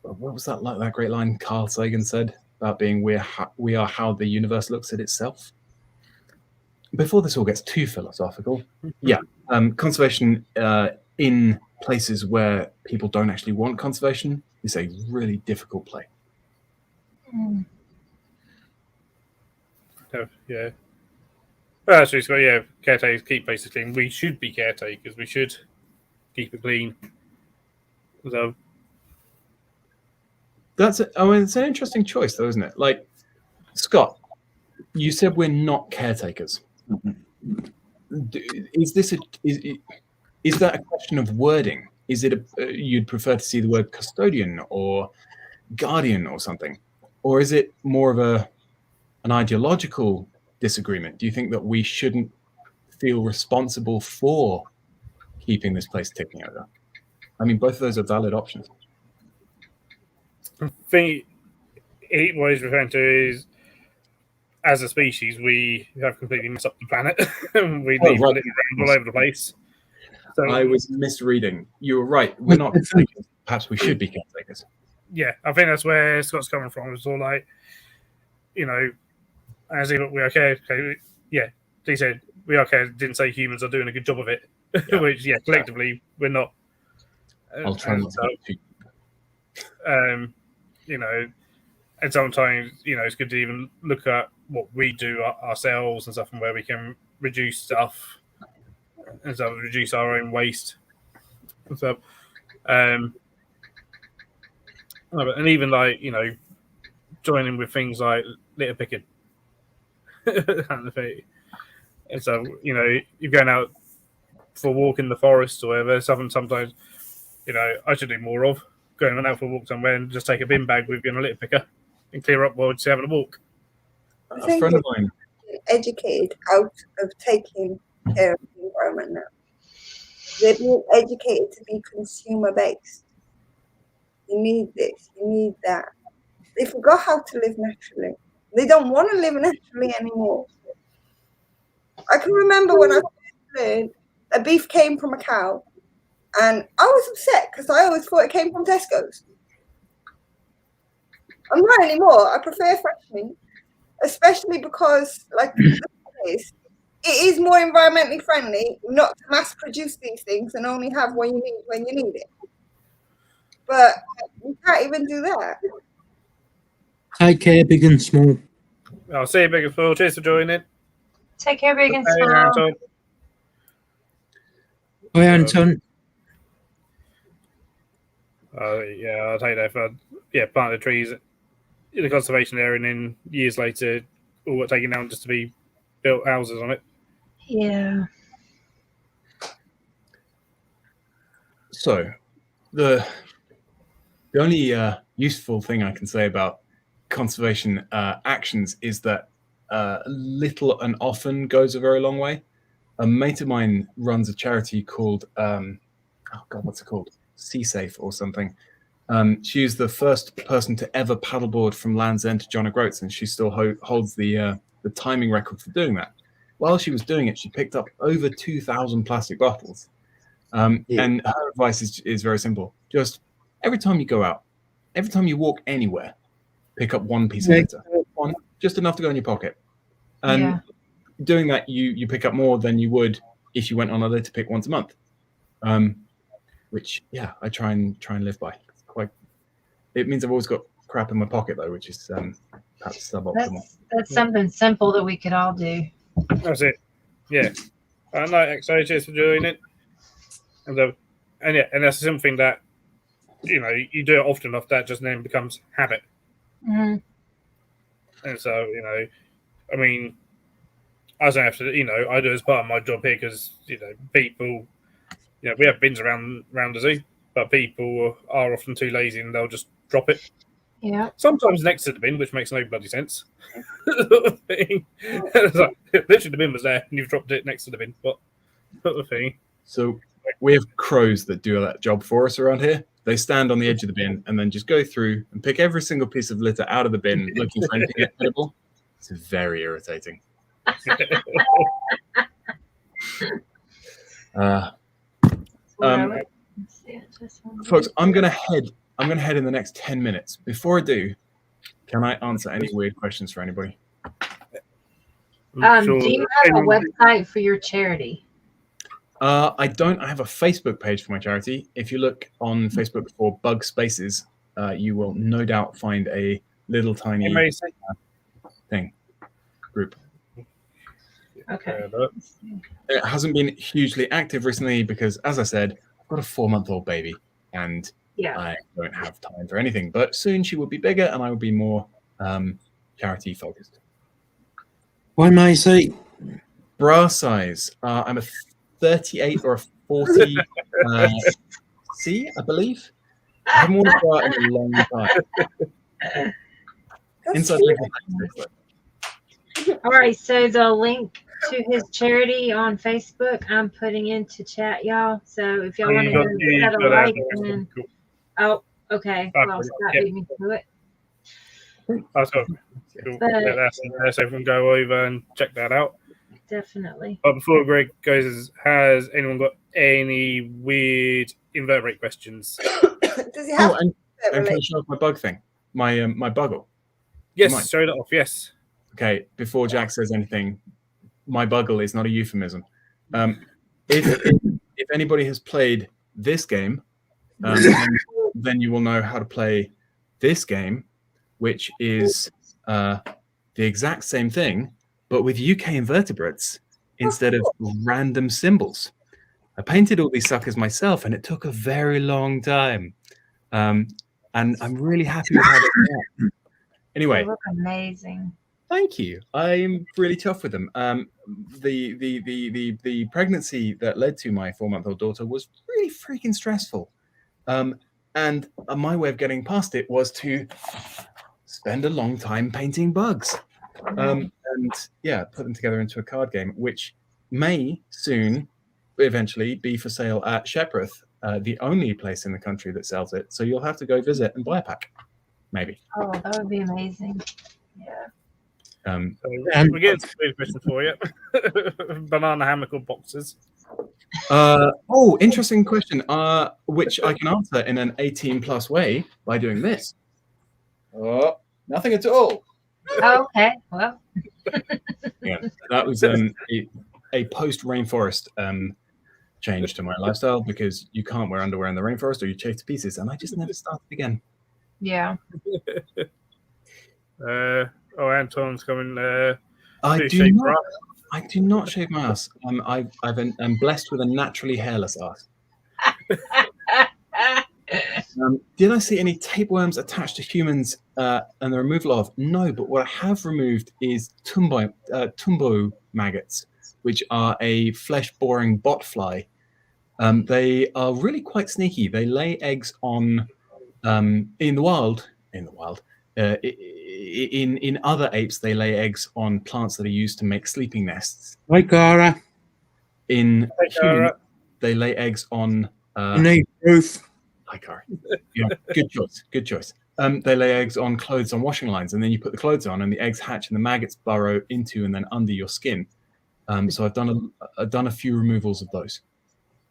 What was that great line Carl Sagan said about being we are how the universe looks at itself? Before this all gets too philosophical, conservation in places where people don't actually want conservation is a really difficult play. Yeah. Well, actually, so yeah, caretakers keep places clean. We should be caretakers. We should keep it clean. So it's an interesting choice, though, isn't it? Like, Scott, you said we're not caretakers. Is that a question of wording? Is it you'd prefer to see the word custodian or guardian or something, or is it more of an ideological disagreement? Do you think that we shouldn't feel responsible for keeping this place ticking over? I mean, both of those are valid options. I think what he's referring to is, as a species, we have completely messed up the planet. We leave it all over the place. So, I was misreading. You were right. We're not caretakers. Perhaps we should be caretakers. Yeah, I think that's where Scott's coming from. It's all like, you know, as if we are caretakers. Yeah, he said we are caretakers. Didn't say humans are doing a good job of it. Yeah. Which, yeah, collectively we're not. I'll try not to. You know, and sometimes, you know, it's good to even look at what we do ourselves and stuff, and where we can reduce stuff and stuff, reduce our own waste and stuff. And even like, you know, joining with things like litter picking. Kind of thing. And so, you know, you're going out for a walk in the forest or whatever, sometimes, you know, I should do more of going out for a walk somewhere and just take a bin bag with you and a litter picker and clear up while just having a walk. A friend of mine educated out of taking care of the environment now. They're being educated to be consumer based. You need this, you need that. They forgot how to live naturally. They don't want to live naturally anymore. I can remember when I first learned that beef came from a cow, and I was upset because I always thought it came from Tesco's. I'm not anymore. I prefer fresh meat, especially because, like, it is more environmentally friendly not to mass produce these things and only have what you need when you need it. But you can't even do that. Take care, big and small. I'll see you, big and small. Cheers for joining. Take care, big and Hey, small. Anton. Hi, Anton. Yeah, I'll take that for plant the trees in the conservation area, and then years later, all got taken down just to be built houses on it. Yeah. So, the only useful thing I can say about conservation actions is that little and often goes a very long way. A mate of mine runs a charity called what's it called? Sea Safe or something. She was the first person to ever paddleboard from Land's End to John O'Groats, and she still holds the timing record for doing that. While she was doing it, she picked up over 2,000 plastic bottles. And her advice is very simple. Just every time you go out, every time you walk anywhere, pick up one piece of litter, one, just enough to go in your pocket. And doing that, you pick up more than you would if you went on a litter pick once a month. Which I try and live by. It means I've always got crap in my pocket though, which is perhaps suboptimal. That's something simple that we could all do. That's it. Yeah. I like exercises for doing it. And that's something that, you do it often enough that just then becomes habit. Mm-hmm. And so, I mean, I don't have to, I do it as part of my job here because, people, we have bins around the zoo, but people are often too lazy and they'll just drop it. Yeah. Sometimes next to the bin, which makes no bloody sense. Literally, the bin was there and you've dropped it next to the bin. What the thing? So we have crows that do that job for us around here. They stand on the edge of the bin and then just go through and pick every single piece of litter out of the bin, looking for anything edible. It's very irritating. Folks, I'm gonna head in the next 10 minutes. Before I do, can I answer any weird questions for anybody? Do you have a website for your charity? I don't. I have a Facebook page for my charity. If you look on Facebook for Bug Spaces, you will no doubt find a little tiny group. Okay. It hasn't been hugely active recently because, as I said, I've got a 4-month-old baby and I don't have time for anything. But soon she will be bigger and I will be more charity focused. Why Macy? Bra size. I'm a 38 or a 40 C, I believe. I haven't worn a bra in a long time. Inside All right, so the link to his charity on Facebook, I'm putting into chat, y'all. So if y'all want to go ahead and like, and okay, well, that beat me to it. That's cool. Let's everyone go over and check that out. Definitely. But before Greg goes, has anyone got any weird invertebrate questions? Does he have? And can you show off my bug thing? My buggle. Yes, show that off. Yes. Okay. Before Jack says anything, my buggle is not a euphemism. If anybody has played this game, then you will know how to play this game, which is the exact same thing, but with UK invertebrates instead of random symbols. I painted all these suckers myself, and it took a very long time. And I'm really happy with how they look. Anyway, they look amazing. Thank you. I'm really tough with them. The pregnancy that led to my 4-month-old daughter was really freaking stressful. And my way of getting past it was to spend a long time painting bugs. And put them together into a card game, which may soon, eventually, be for sale at Shepreth, the only place in the country that sells it. So you'll have to go visit and buy a pack, maybe. Oh, that would be amazing. Yeah. We get a question for you. Banana hammock or boxes? Interesting question. Which I can answer in an 18+ way by doing this. Oh, nothing at all. Okay, well. Yeah, that was a post-rainforest change to my lifestyle because you can't wear underwear in the rainforest or you chase to pieces, and I just never started again. Yeah. Anton's coming. I do not shave my ass. I'm blessed with a naturally hairless ass. Did I see any tapeworms attached to humans and the removal of? No, but what I have removed is tumbo maggots, which are a flesh-boring botfly. They are really quite sneaky. They lay eggs on in the wild. In other apes, they lay eggs on plants that are used to make sleeping nests. Hi, Cara. In humans, they lay eggs on. Roof. Hi, Cara. Yeah, good choice. They lay eggs on clothes on washing lines, and then you put the clothes on, and the eggs hatch, and the maggots burrow into and then under your skin. So I've done a few removals of those.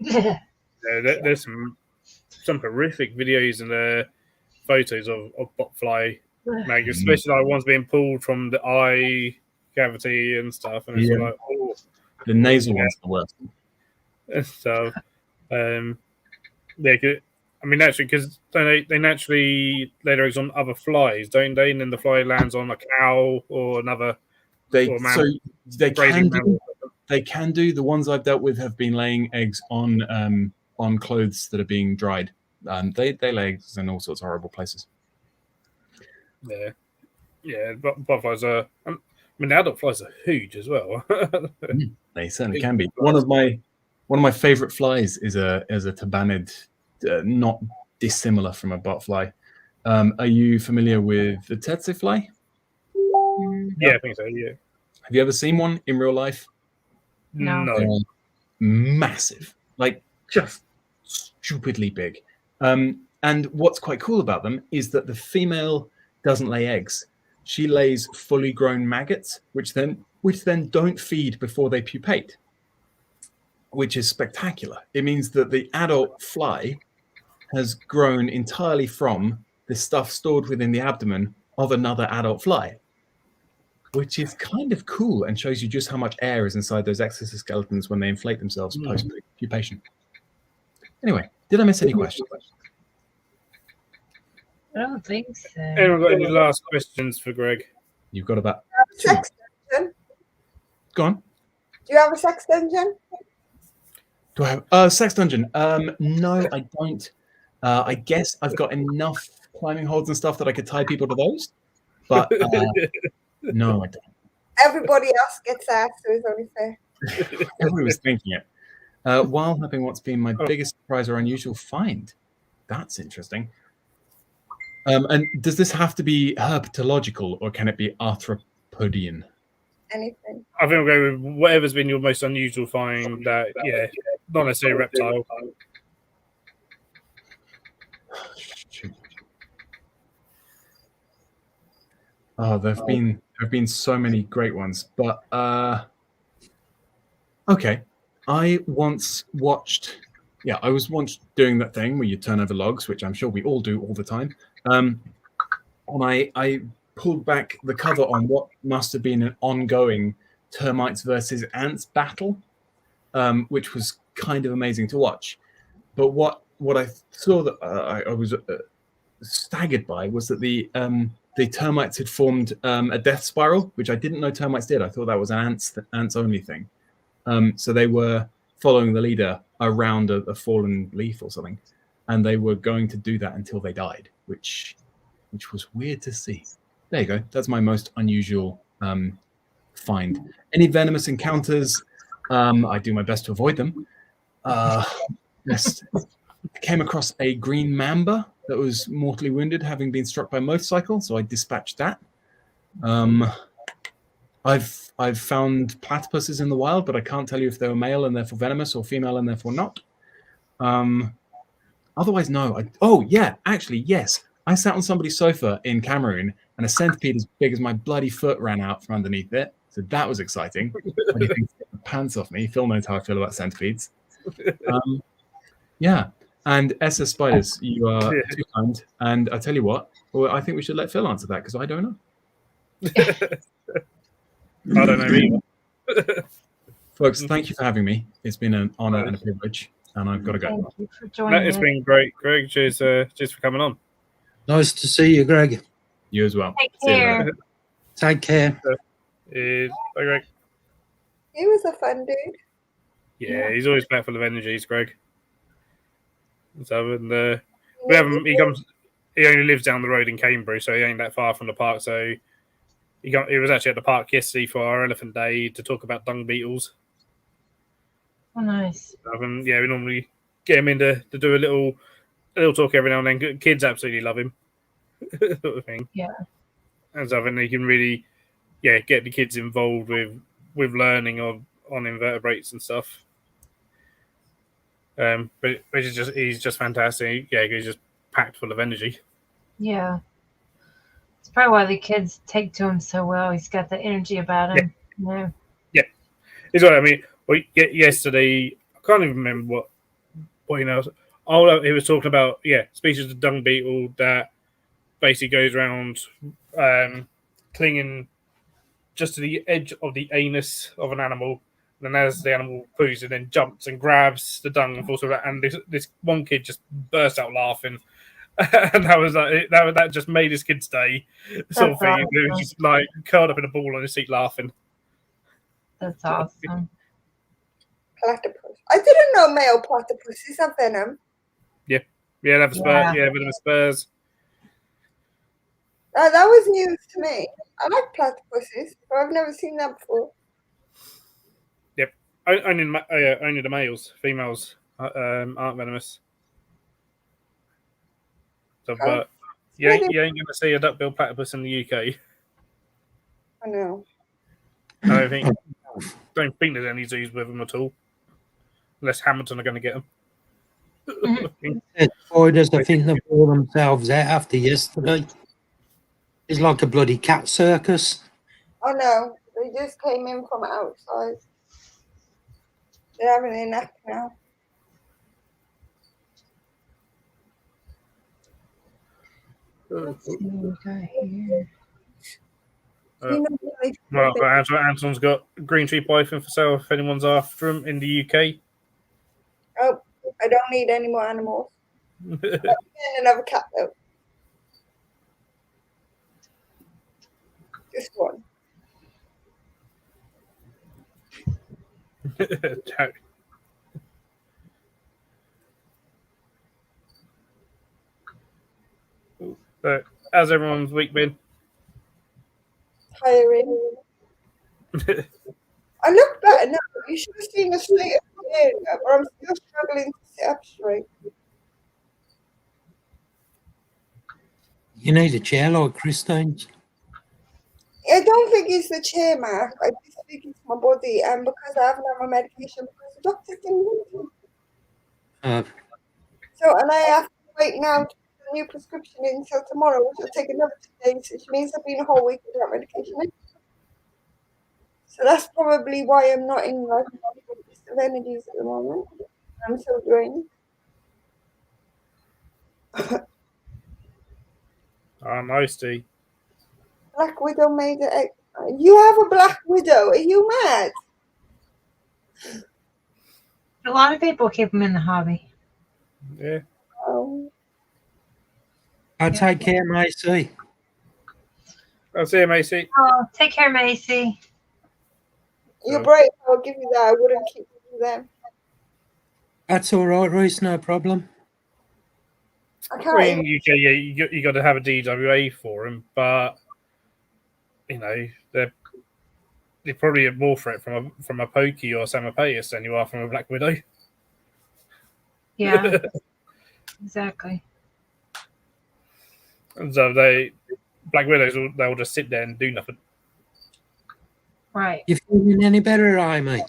There's some horrific videos and photos of botfly like especially like ones being pulled from the eye cavity and stuff, and it's Yeah. like, oh, The nasal one's the worst. and stuff. Yeah, I mean, naturally, because they naturally lay their eggs on other flies, don't they? And then the fly lands on a cow or another. They Or so they grazing can do. mammal. They can do. The ones I've dealt with have been laying eggs on clothes that are being dried. They lay eggs in all sorts of horrible places. Yeah, but butterflies are. I mean, the adult flies are huge as well. They certainly can be. One of my favorite flies is a tabanid, not dissimilar from a butterfly. Are you familiar with the Tatsu Fly? Yeah, I think so. Yeah. Have you ever seen one in real life? No. No. They're massive, like just stupidly big. And what's quite cool about them is that the female doesn't lay eggs. She lays fully grown maggots, which then don't feed before they pupate, which is spectacular. It means that the adult fly has grown entirely from the stuff stored within the abdomen of another adult fly, which is kind of cool and shows you just how much air is inside those exoskeletons when they inflate themselves post-pupation. Anyway, did I miss any questions? I don't think so. Anyone got any last questions for Greg? You've got about Sex dungeon? go on. Do you have a sex dungeon? Do I have a sex dungeon? No, I don't. I guess I've got enough climbing holds and stuff that I could tie people to those, but no, I don't. Everybody else gets asked, so it's only fair. Everybody was thinking it. While having what's been my biggest surprise or unusual find. That's interesting. And does this have to be herpetological or can it be arthropodian? Anything. I think we'll go with whatever's been your most unusual find. Yeah, not necessarily reptile. Oh, there've been so many great ones, but okay. I was once doing that thing where you turn over logs, which I'm sure we all do all the time. And I pulled back the cover on what must have been an ongoing termites versus ants battle, which was kind of amazing to watch. But what I saw that I was staggered by was that the termites had formed a death spiral, which I didn't know termites did. I thought that was an ants only thing. So they were following the leader around a fallen leaf or something, and they were going to do that until they died, which was weird to see. There you go. That's my most unusual find. Any venomous encounters? I do my best to avoid them. Yes, I came across a green mamba that was mortally wounded, having been struck by a motorcycle, so I dispatched that. I've found platypuses in the wild, but I can't tell you if they were male and therefore venomous or female and therefore not. Otherwise, no. Actually, yes. I sat on somebody's sofa in Cameroon, and a centipede as big as my bloody foot ran out from underneath it. So that was exciting. When you think the pants off me, Phil knows how I feel about centipedes. Yeah. And SS spiders, you are too kind. And I tell you what, I think we should let Phil answer that because I don't know. I don't know either. Folks, thank you for having me. It's been an honor and a privilege, and I've got to go. Thank you for joining It's us. been great, Greg. Cheers for coming on. Nice to see you, Greg. You as well. Take See you later. care. Take care. Bye, Greg. He was a fun dude. Yeah, he's always back full of energies, Greg. So, and we haven't. He only lives down the road in Cambridge, so he ain't that far from the park. So he was actually at the park yesterday for our Elephant Day to talk about dung beetles. Oh, nice. And yeah, we normally get him in to do a little talk every now and then. Kids absolutely love him, sort of thing. Yeah. And so then he can really, get the kids involved with learning on invertebrates and stuff. But he's just fantastic. Yeah, he's just packed full of energy. Yeah. It's probably why the kids take to him so well. He's got the energy about him. Yeah. It's what I mean. Well, yesterday, I can't even remember what he knows. He was talking about species of dung beetle that basically goes around clinging just to the edge of the anus of an animal. And then as the animal poos, it then jumps and grabs the dung and falls over. And this one kid just burst out laughing. And that was like that just made his kid's day, sort of thing. Awesome. It was just like curled up in a ball on his seat laughing. That's awesome. Platypus. I didn't know male platypuses have venom. Yeah, they have a spur. Yeah, venomous spurs. That was news to me. I like platypuses, but I've never seen that before. Yep, only the males. Females aren't venomous. So, but you ain't going to see a duck-billed platypus in the UK. I know. I don't think there's any zoos with them at all, unless Hamilton are going to get them. Spiders, I think they wore themselves out after yesterday. It's like a bloody cat circus. Oh no, they just came in from outside. They're having enough now. Let's see what we got here. Well, Anton's got green tree python for sale if anyone's after them in the UK. Oh, I don't need any more animals. I'm getting another cat though. Just one. But how's everyone's week been? Tiring. I look better now. You should have seen the state of the area, but I'm still struggling to sit up straight. You need a chair like Christine's. I don't think it's the chair, Mark. I just think it's my body, and because I haven't had my medication, because the doctor didn't want to. And I have to wait now to get a new prescription until tomorrow, which will take another 2 days, which means I've been a whole week without medication. So that's probably why I'm not in like the best of energies at the moment. I'm so drained. Nice, Dee. Black Widow made it. You have a Black Widow? Are you mad? A lot of people keep them in the hobby. Yeah. I'll take care, Macy. I'll see you, Macy. Oh, take care, Macy. You're brave. I'll give you that. I wouldn't keep them. That's all right, Reese. No problem. I I mean, UK, yeah, you got to have a DWA for them, but you know they're probably a more threat from a Pokey or Samapeus than you are from a Black Widow. Yeah, exactly. And so Black Widows, they'll just sit there and do nothing. Right. You feeling any better, Amy?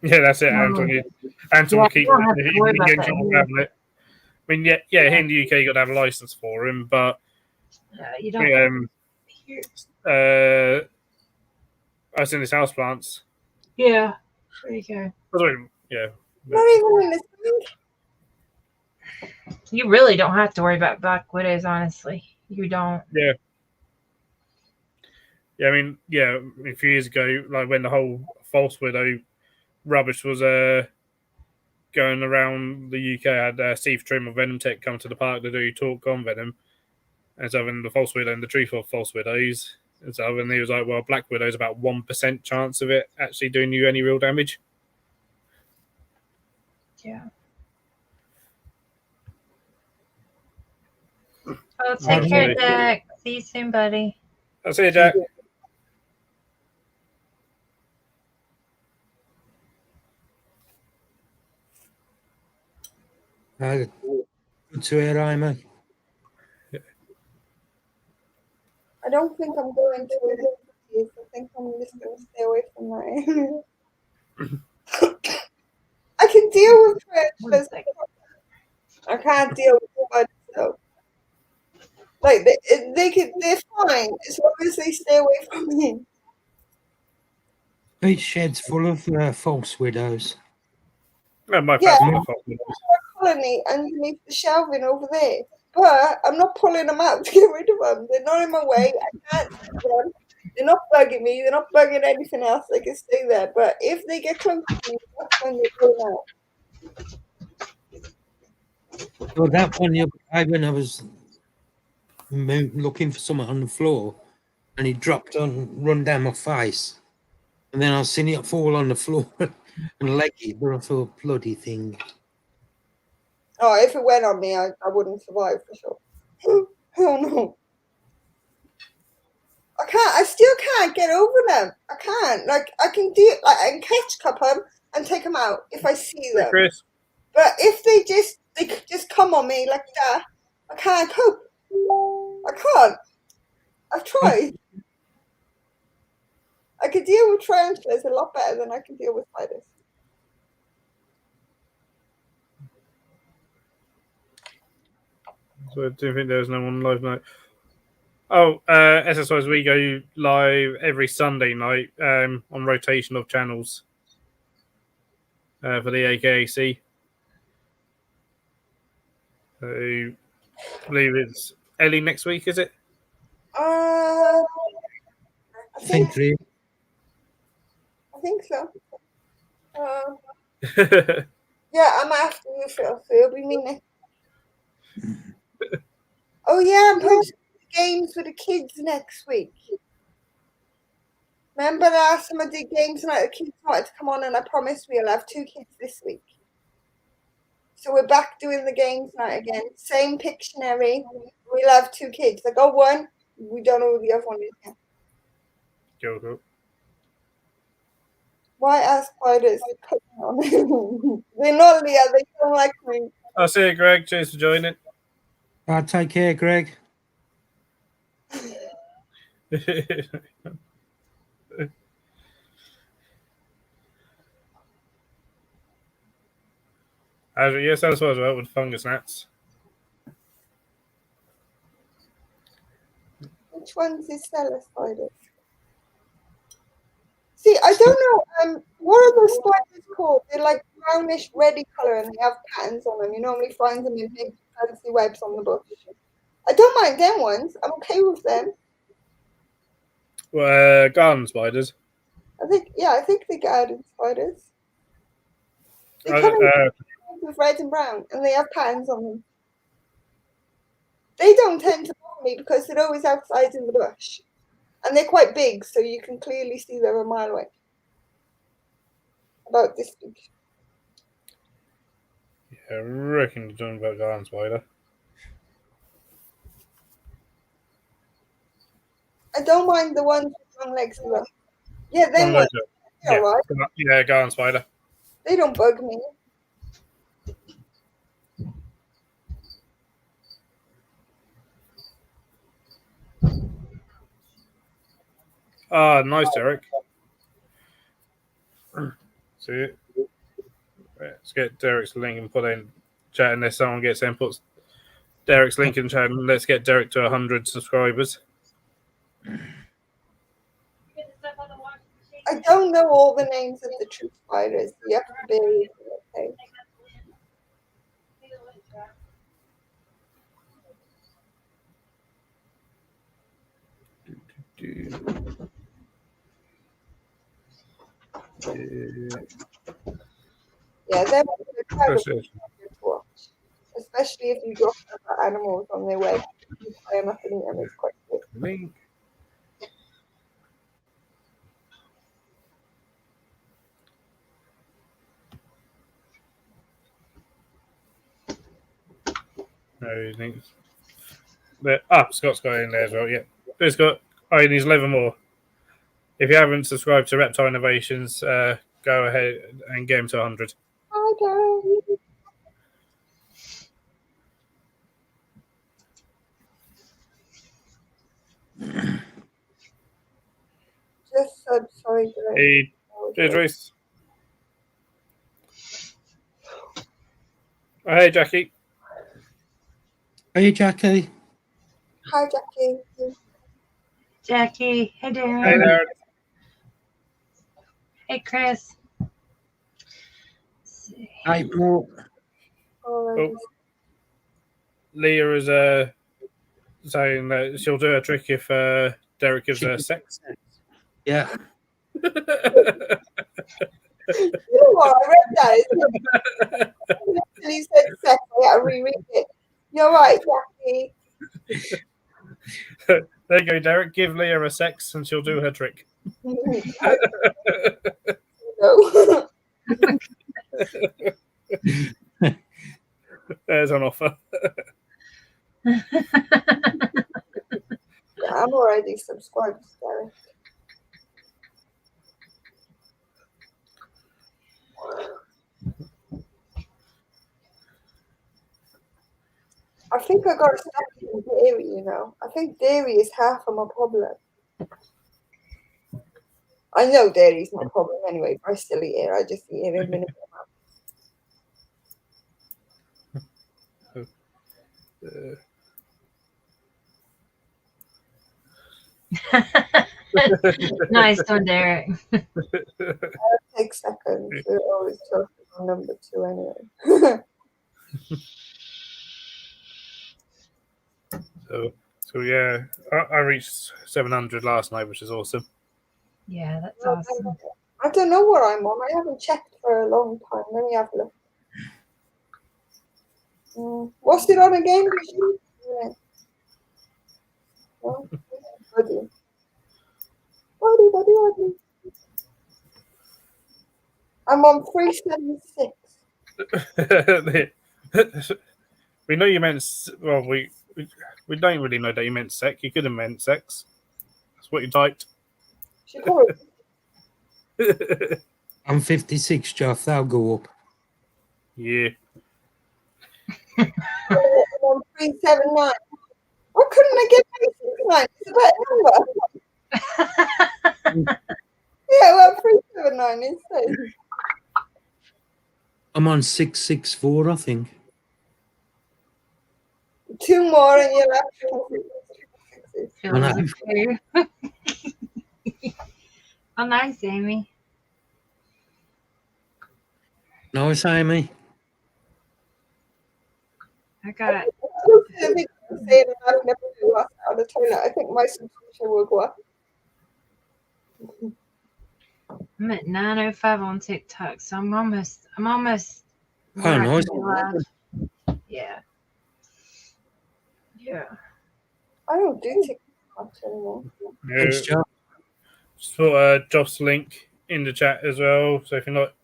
Yeah, that's it, Anton. Anton will keep getting trouble having it. I mean, yeah, here in the UK, you got to have a license for him, but you don't. I've seen his houseplants. Yeah, there you go. Yeah. Not even in this thing. You really don't have to worry about Black Widows, honestly. You don't. Yeah. Yeah, I mean, a few years ago, like when the whole false widow rubbish was going around the UK, I had Steve Trim of Venom Tech come to the park to do talk on Venom, and so then the false widow and the truth of false widows, and so then he was like, "Well, Black Widow's about 1% chance of it actually doing you any real damage." Yeah. Oh, take care, Jack. See you soon, buddy. I'll see you, Jack. Good to hear, Amy. I don't think I'm going to it. I think I'm just going to stay away from that. I can deal with tarantulas. I can't deal with spiders though. Like they're fine as long as they stay away from me. Each shed's full of false widows. My fat's full of false widows. colony underneath the shelving over there. But I'm not pulling them out to get rid of them. They're not in my way. I can't see them. They're not bugging me. They're not bugging anything else. They can stay there. But if they get close to me, that's when they go out. Well, that one the other day when I was looking for something on the floor, and he dropped on, run down my face, and then I seen it fall on the floor and leg it. But I thought, bloody thing. Oh, if it went on me, I wouldn't survive for sure. Oh no. I still can't get over them. I can't. Like, I can catch cup them and take them out if I see them. Chris. But if they just come on me like that, I can't cope. I can't. I've tried. I could deal with tarantulas a lot better than I can deal with spiders. So I do think there's no one live night. Oh, SSIs, we go live every Sunday night on rotation of channels for the AKAC. So, I believe it's Ellie next week, is it? I think Three. so. Yeah, I'm after you, Phil. So it'll be me next. Oh yeah, I'm posting games for the kids next week. Remember last time I did games night, the kids wanted to come on, and I promised we'll have 2 kids this week. So we're back doing the games night again. Same Pictionary. We'll have 2 kids. I got one. We don't know who the other one is yet. Cool. Why are spiders? They're not Leah. They don't like me. I'll see you, Greg. Cheers for joining. Take care, Greg. Yes, that's what I was about with fungus gnats. Which one's his stellar spiders? See, I don't know. What are those spiders called? They're like brownish, reddy color, and they have patterns on them. You normally find them in big, fancy webs on the bush. I don't mind them ones. I'm okay with them. Well, garden spiders. I think they're garden spiders. They come in with red and brown, and they have patterns on them. They don't tend to bother me because they're always outside in the bush. And they're quite big, so you can clearly see they're a mile away. About this big. Yeah, I reckon you're talking about garden spider. I don't mind the ones with long legs as well. Yeah, them ones. Yeah, Alright. Yeah, garden spider. They don't bug me. Ah, nice, Derek. See it? Let's get Derek's link and put in chat unless someone gets in, puts Derek's link in chat, and let's get Derek to 100 subscribers. I don't know all the names of the true spiders. You have to bear with me, Yeah, they're kind of to watch. Especially if you drop animals on their way. You tie them up and eat them. It's quite good. Link. No, links. Scott's got it in there as well. Yeah, it's got. He needs 11 more. If you haven't subscribed to Reptile Innovations, go ahead and get him to 100. Hi, Darren. Just sorry, Darren. Hey, cheers, Reese. Oh, hey, Jackie. Hey, Jackie. Hi, Jackie. Jackie. Hey, Darren. Hey, Darren. Hey, Chris. Hey, more. Alrighty. Leah is saying that she'll do a trick if Derek gives her sex. Yeah. You know what? I read that. He said sex. I gotta reread it. You're right, Jackie. There you go, Derek. Give Leah a sex and she'll do her trick. No. There's an offer. Yeah, I'm already subscribed to Derek. I think I got stuck in dairy, you know. I think dairy is half of my problem. I know dairy's my problem anyway, but I still eat it. I just eat it in minimum Nice one, Derek. It takes seconds. We're always talking on number 2 anyway. So yeah, I reached 700 last night, which is awesome. Yeah, that's awesome. I don't know what I'm on. I haven't checked for a long time. Let me have a look. What's it on again? Yeah. Oh, buddy. I'm on 376. We know you meant, well, we don't really know that you meant sec. You could have meant sex. That's what you typed. She called it. I'm 56, Jeff. That'll go up. Yeah. I'm on 379. Why couldn't I get 369? It's a better number. Yeah, well, 379 instead. I'm on 664, I think. 2 more and you'll have to. I know. Oh, nice, Amy. Nice, Amy. I got I think my subscription will go up. I'm at 9:05 on TikTok, so I'm almost. Oh, where I can nice. go live. Yeah. Yeah. I don't do TikTok anymore. Thanks, Jeff. Just put Joff's link in the chat as well. So if you're not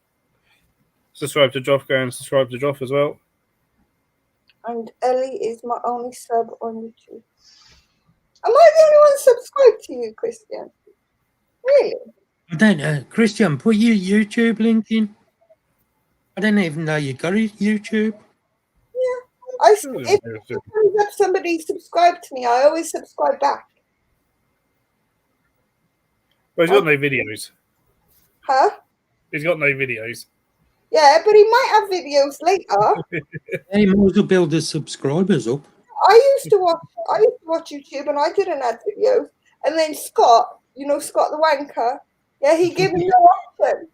subscribed to Joff, go and subscribe to Joff as well. And Ellie is my only sub on YouTube. Am I the only one subscribed to you, Christian? Really? I don't know. Christian, put your YouTube link in. I didn't even know you got a YouTube. If somebody subscribed to me, I always subscribe back. Well, he's got no videos. Huh? He's got no videos. Yeah, but he might have videos later. Hey, might as well build the subscribers up. I used to watch YouTube and I didn't add videos. And then Scott, you know Scott the wanker, yeah, he gave me no option.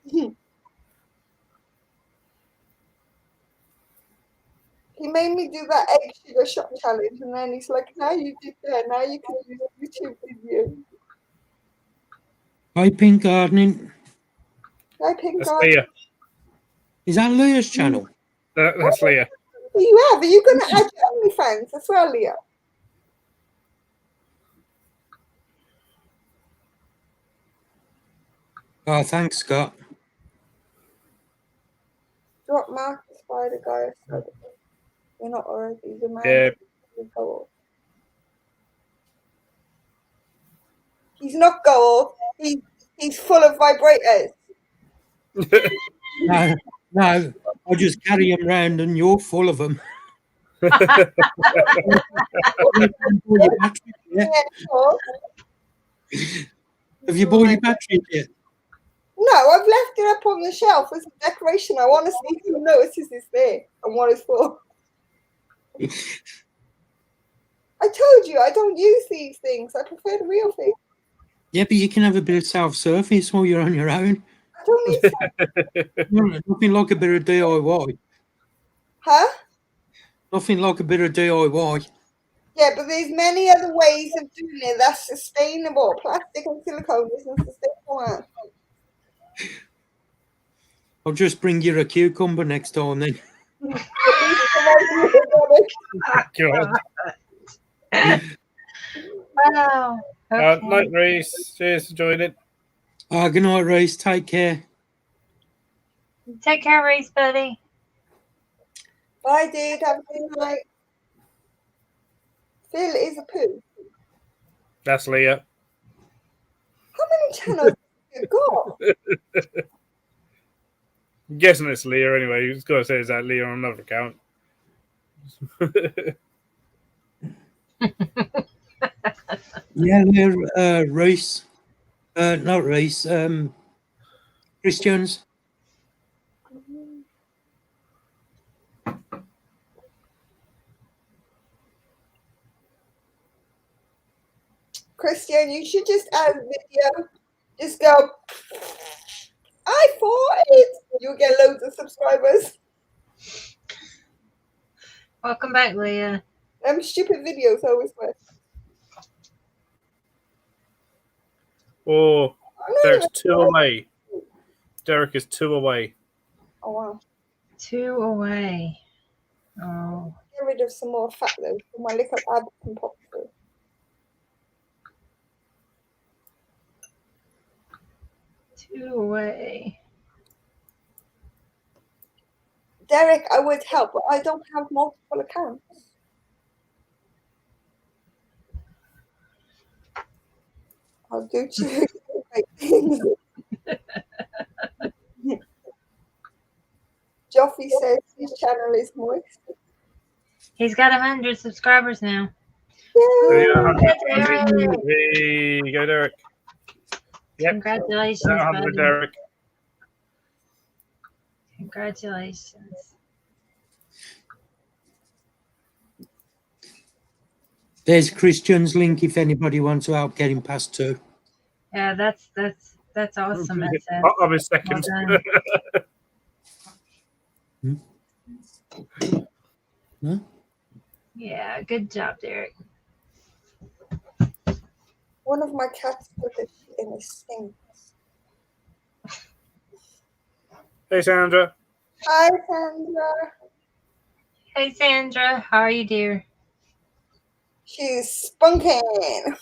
He made me do that egg sugar shot challenge, and then he's like, "Now you did that. Now you can use YouTube video." Hi, Pink Gardening. I think That's Leah. Is that Leah's channel? That's Leah. you have. Are you going to add your OnlyFans as well, Leah? Oh, thanks, Scott. Drop Mark the Spider Guy. You're not already the man. Yeah. He's not gold. He's full of vibrators. No, I just carry them round and you're full of them. Have you bought your battery yet? No, I've left it up on the shelf as a decoration. I want to see who notices it's there and what it's for. I told you I don't use these things. I prefer the real thing. Yeah, but you can have a bit of self-service while you're on your own. I don't need Nothing like a bit of DIY. Huh? Nothing like a bit of DIY. Yeah, but there's many other ways of doing it that's sustainable. Plastic and silicone isn't sustainable. I'll just bring you a cucumber next time then. God. Wow. Okay. Night, Reese. Cheers for joining. Good night, Reese. Take care. Take care, Reese, buddy. Bye, dude. Have a good night. Phil is a poo. That's Leah. How many channels have you got? I'm guessing it's Leah anyway. You've got to say it's that Leah on another account. Yeah, we're Reese. Not Reese. Christians. Christian, you should just add a video. Just go, I fought it. You'll get loads of subscribers. Welcome back, Leah. Stupid videos always work. Oh, Derek's 2 away. Derek is 2 away. Oh, wow. 2 away. Oh. Get rid of some more fat, though, so my little abs can pop through. Two away. Derek, I would help, but I don't have multiple accounts. I'll do two great things. Joffy says his channel is moist. He's got 100 subscribers now. Yeah. Derek. Hey, go Derek. Yep. Congratulations, 100 buddy. Derek. Congratulations. There's Christian's link if anybody wants to help get him past 2. Yeah, that's awesome. SF. I'm in second. Well done. Huh? Yeah, good job, Derek. One of my cats put a shit in his sink. Hey, Sandra. Hi, Sandra. Hey, Sandra. How are you, dear? She's spunking.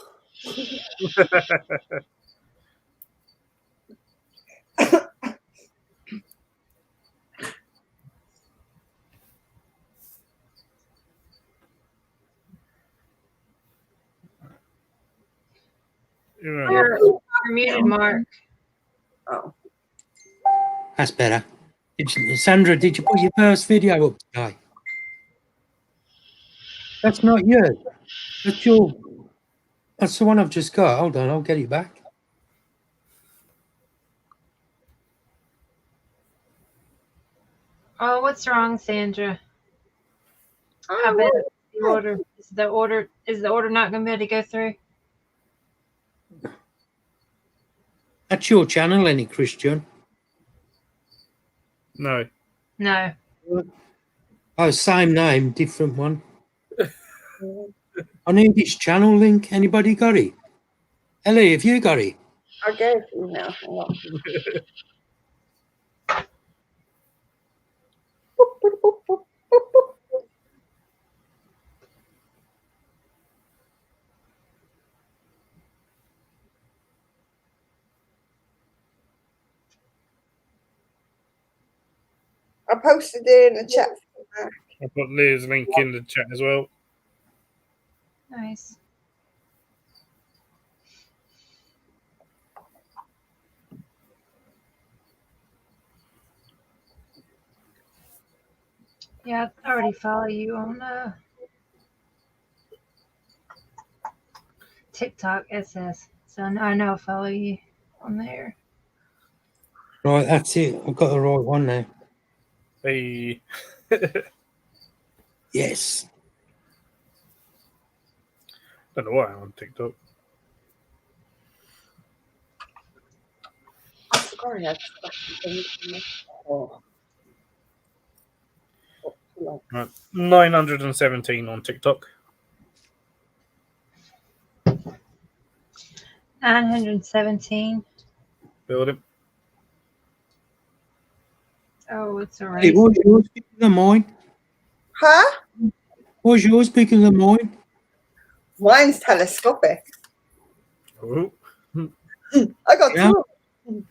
You're muted, Mark. Oh. That's better. Sandra, did you put your first video up today? That's not you. That's the one I've just got. Hold on, I'll get it back. Oh, what's wrong, Sandra? I bet the order is the order not going to be able to go through? That's your channel, any Christian? No. No. Oh, same name, different one. I need his channel link. Anybody got it? Ellie, have you got it? I gave you now. Hang on. I posted it in the chat. I put Leah's link in the chat as well. Nice. Yeah, I already follow you on TikTok SS. So I know I follow you on there. Right, that's it. I've got the right one now. Hey. Yes. Don't know why I'm on TikTok. Sorry, I just oh. Right. 917 on TikTok. 917. Building. Oh, it's a Hey, race. what's yours bigger than mine? Huh? What's yours bigger than mine? Mine's telescopic. Oh. I got Yeah. two.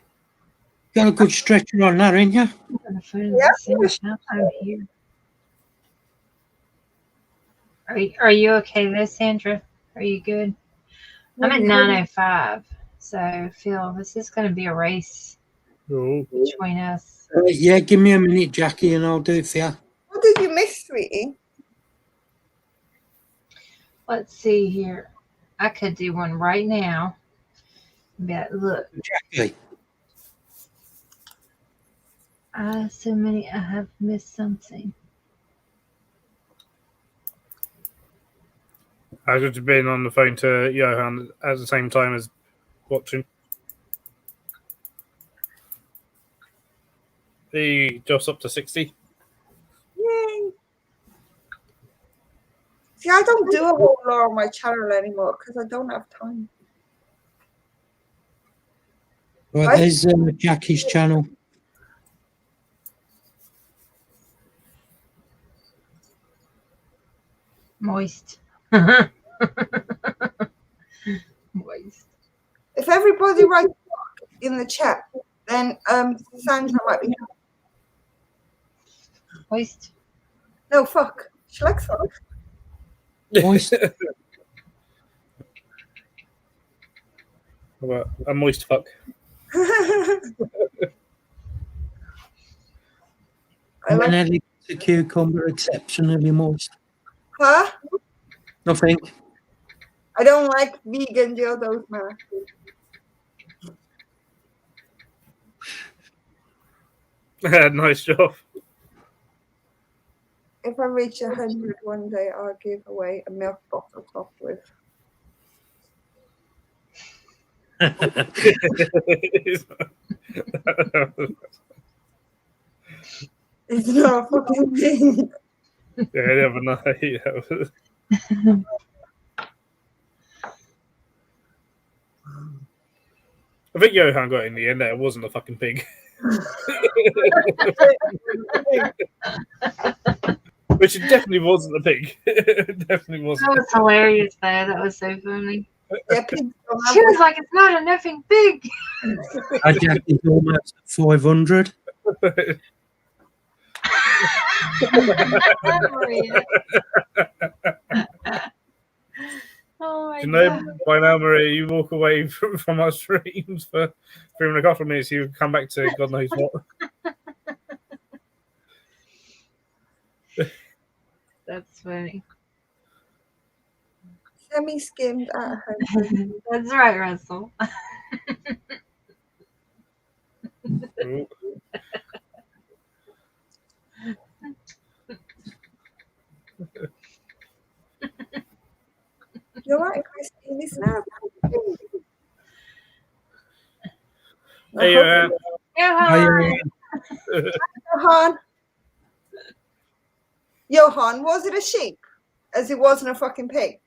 Got a good stretcher on that, ain't you? On the phone at the same time I'm here. Are you okay there, Sandra? Are you good? I'm at 905. So Phil, this is gonna be a race Oh. between us. Yeah, give me a minute, Jackie, and I'll do it for you. What did you miss, sweetie? Let's see here. I could do one right now. But look, Jackie. so many. I have missed something. I've just been on the phone to Johan at the same time as watching. He jumps up to 60. Yay. See, I don't do a whole lot on my channel anymore because I don't have time. Right, there's Jackie's channel. Moist. Moist. If everybody writes in the chat, then Sandra might be happy. Moist. No, fuck. She likes fuck. Moist. Well, a moist fuck. I like, Manelli, a cucumber, exceptionally moist. huh? Nothing. I don't like vegan dildos, man. Nice job. If I reach 100 one day, I'll give away a milk bottle topped with. It's not a fucking thing. Yeah, never know. I think Johan got it in the end. That it wasn't a fucking pig. Which it definitely wasn't a pig. It definitely That wasn't. was hilarious, though. That was so funny. Yeah, pigs don't have She was like, "It's not a nothing big." Jackie's almost at 500. Maria. Oh my Do you know, god. by now, Maria, you walk away from our streams for even a couple of minutes, you come back to God knows what. That's funny. semi-skimmed at 100. That's right, Russell. Ooh. You're right, Christine. Listen up. Hey, Johan. Johan. Johan, was it a sheep? As it wasn't a fucking pig.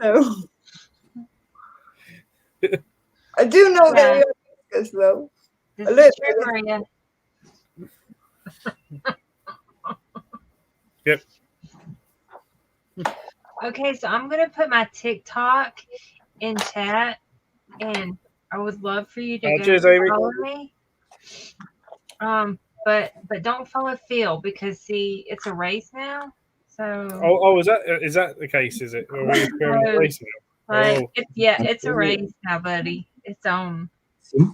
So I do know that you're whiskers, though. This A is little true, bit. Maria. Yep. Okay, so I'm gonna put my TikTok in chat, and I would love for you to go Cheers, Amy. follow me. But don't follow Phil because see, it's a race now. So Oh, is that the case? Is it? Are we going to race now? like, Oh. it's a race now, buddy. It's on. So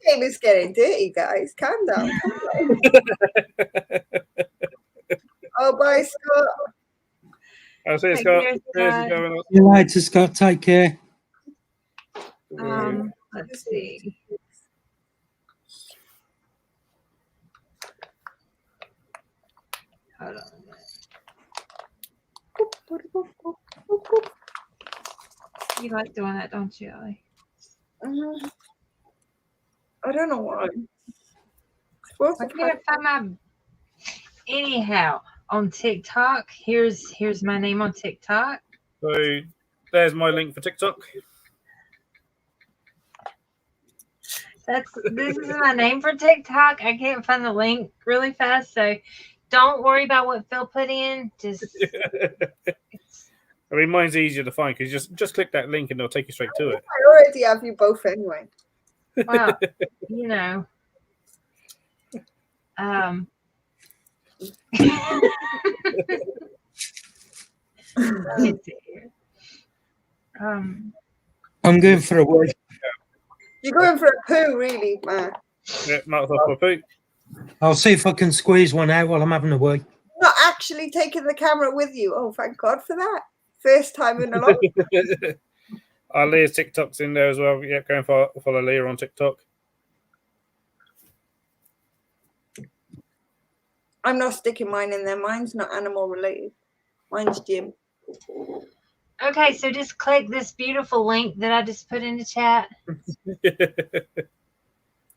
Game is getting dirty, guys. Calm down. Oh, bye, Scott. I'll see you, Take Scott. care, Cheers Scott. for going on. See you later, Scott. Take care. Let's see. Hold on a minute. You like doing that, don't you, Ellie? I don't know why. What's I the can't find my. Anyhow, on TikTok, here's my name on TikTok. So there's my link for TikTok. This is my name for TikTok. I can't find the link really fast, so don't worry about what Phil put in. Just I mean, mine's easier to find because just click that link and it'll take you straight to it. I already have you both anyway. well, you know. Um let me see here. I'm going for a word. You're going for a poo, really, man. Yeah, marks off my poop. I'll see if I can squeeze one out while I'm having a wee. Not actually taking the camera with you. Oh, thank God for that. First time in a long Leah's TikTok's in there as well. Yeah, go and follow Leah on TikTok. I'm not sticking mine in there. Mine's not animal related. Mine's Jim. Okay, so just click this beautiful link that I just put in the chat.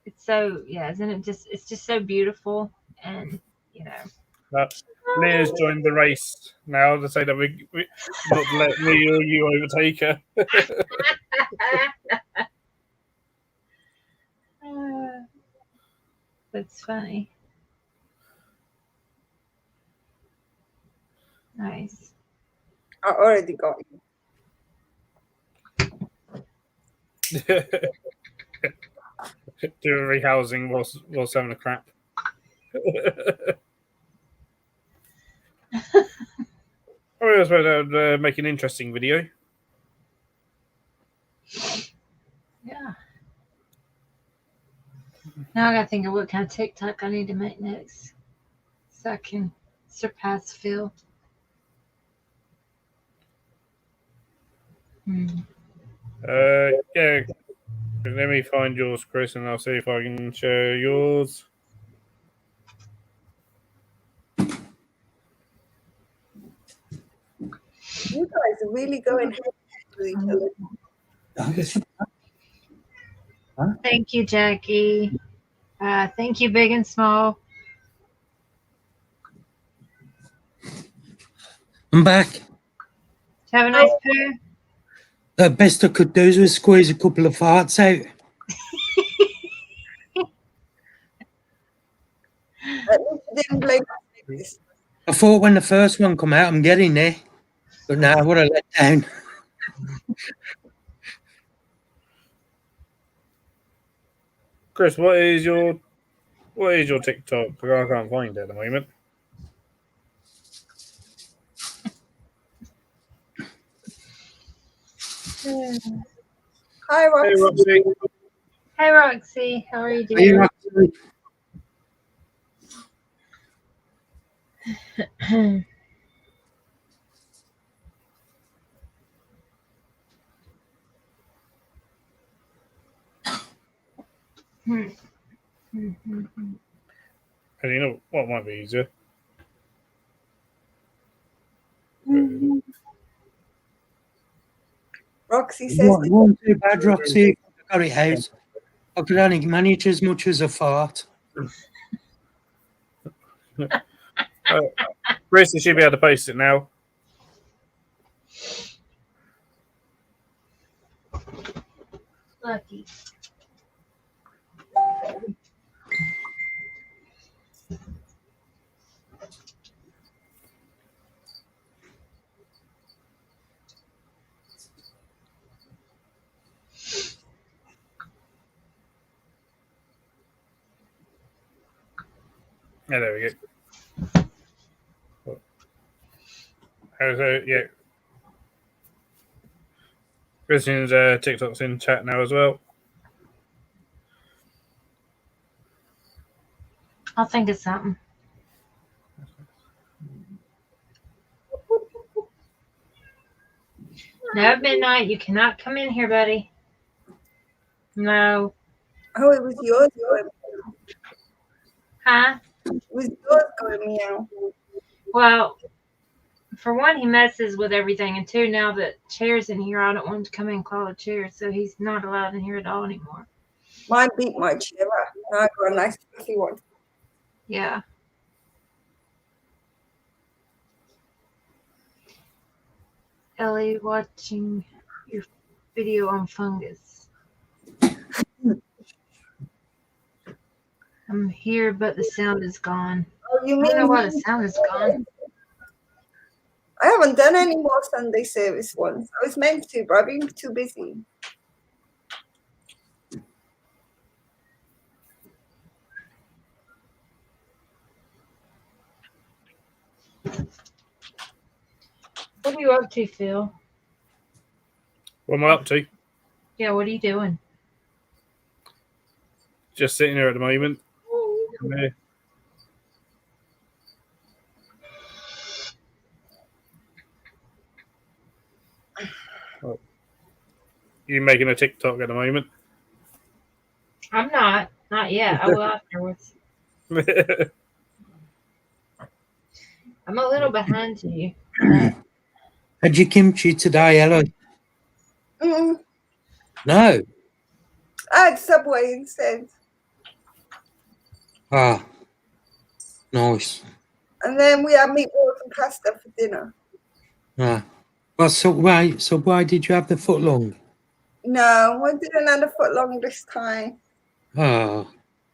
It's so isn't it it's just so beautiful, and you know. Leah's joined the race now to say that we not to let me or you overtake her. That's funny. Nice. I already got you. Do a rehousing whilst having a crap. I was supposed to make an interesting video. Yeah. Now I gotta think of what kind of TikTok I need to make next, so I can surpass Phil. Yeah. Let me find yours, Chris, and I'll see if I can share yours. You guys are really going head to head with each other. Thank you, Jackie. Thank you, Big and Small. I'm back. Have a nice poo. The best I could do was squeeze a couple of farts out. At least you didn't blame us. I thought when the first one come out, I'm getting there. But now what a letdown. Chris, what is your TikTok? Because I can't find it at the moment. Hi, Roxy. Hey, Roxy. Hey, Roxy. How are you Are you doing? actually- And you know what might be easier? Roxy says What, one too bad, Roxy. I got it out. I could only manage as much as a fart. Chris, you should be able to post it now. Lucky. Yeah, there we go. So, yeah. Christian's TikTok's in chat now as well. I'll think of something. No, at midnight. You cannot come in here, buddy. No. Oh, it was yours going. Huh? It was yours going meow. Well, for one, he messes with everything, and two, now that Chair's in here, I don't want him to come in and claw a chair, so he's not allowed in here at all anymore. Mine beat my chair. Now I got a nice fluffy one. Yeah. Ellie watching your video on fungus. I'm here, but the sound is gone. Oh, you I mean don't know why the sound is gone. I haven't done any more Sunday service ones. I was meant to, but I've been too busy. What are you up to, Phil? What am I up to? Yeah, what are you doing? Just sitting here at the moment. Yeah. Oh. You making a TikTok at the moment? I'm not. Not yet. I will afterwards. I'm a little behind you. Had you kimchi today, Ellie? Mm, No. I had Subway instead. Ah, nice. And then we had meatballs and pasta for dinner. Ah. Well, so why did you have the footlong? No, I didn't have a foot long this time. Ah.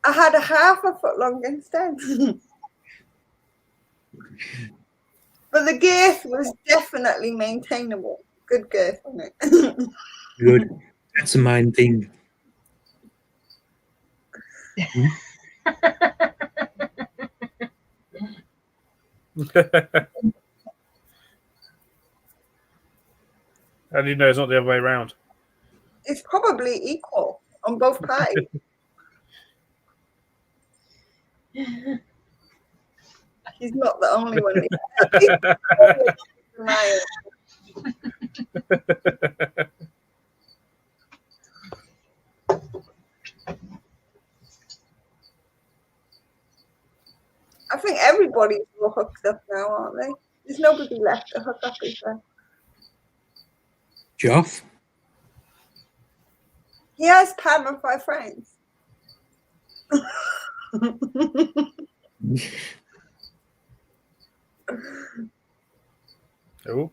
I had a half a foot long instead. But the girth was definitely maintainable. Good girth on it. Good. That's the main thing. How do you know it's not the other way around? It's probably equal on both parties. He's not the only one. I think everybody's all hooked up now, aren't they? There's nobody left to hook up, is there? Joff? He has Pam and 5 friends. Oh.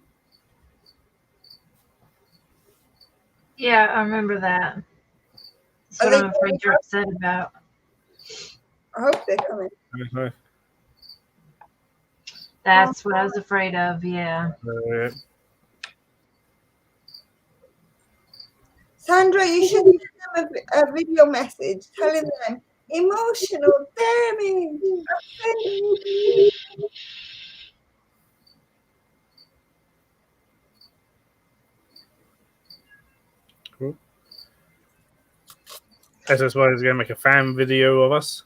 Yeah, I remember that. That's what I'm afraid you're upset about. I hope they're coming. That's what I was afraid of, yeah. Sandra, you should send them a video message telling them emotional damage. Cool. That's why he's going to make a fan video of us.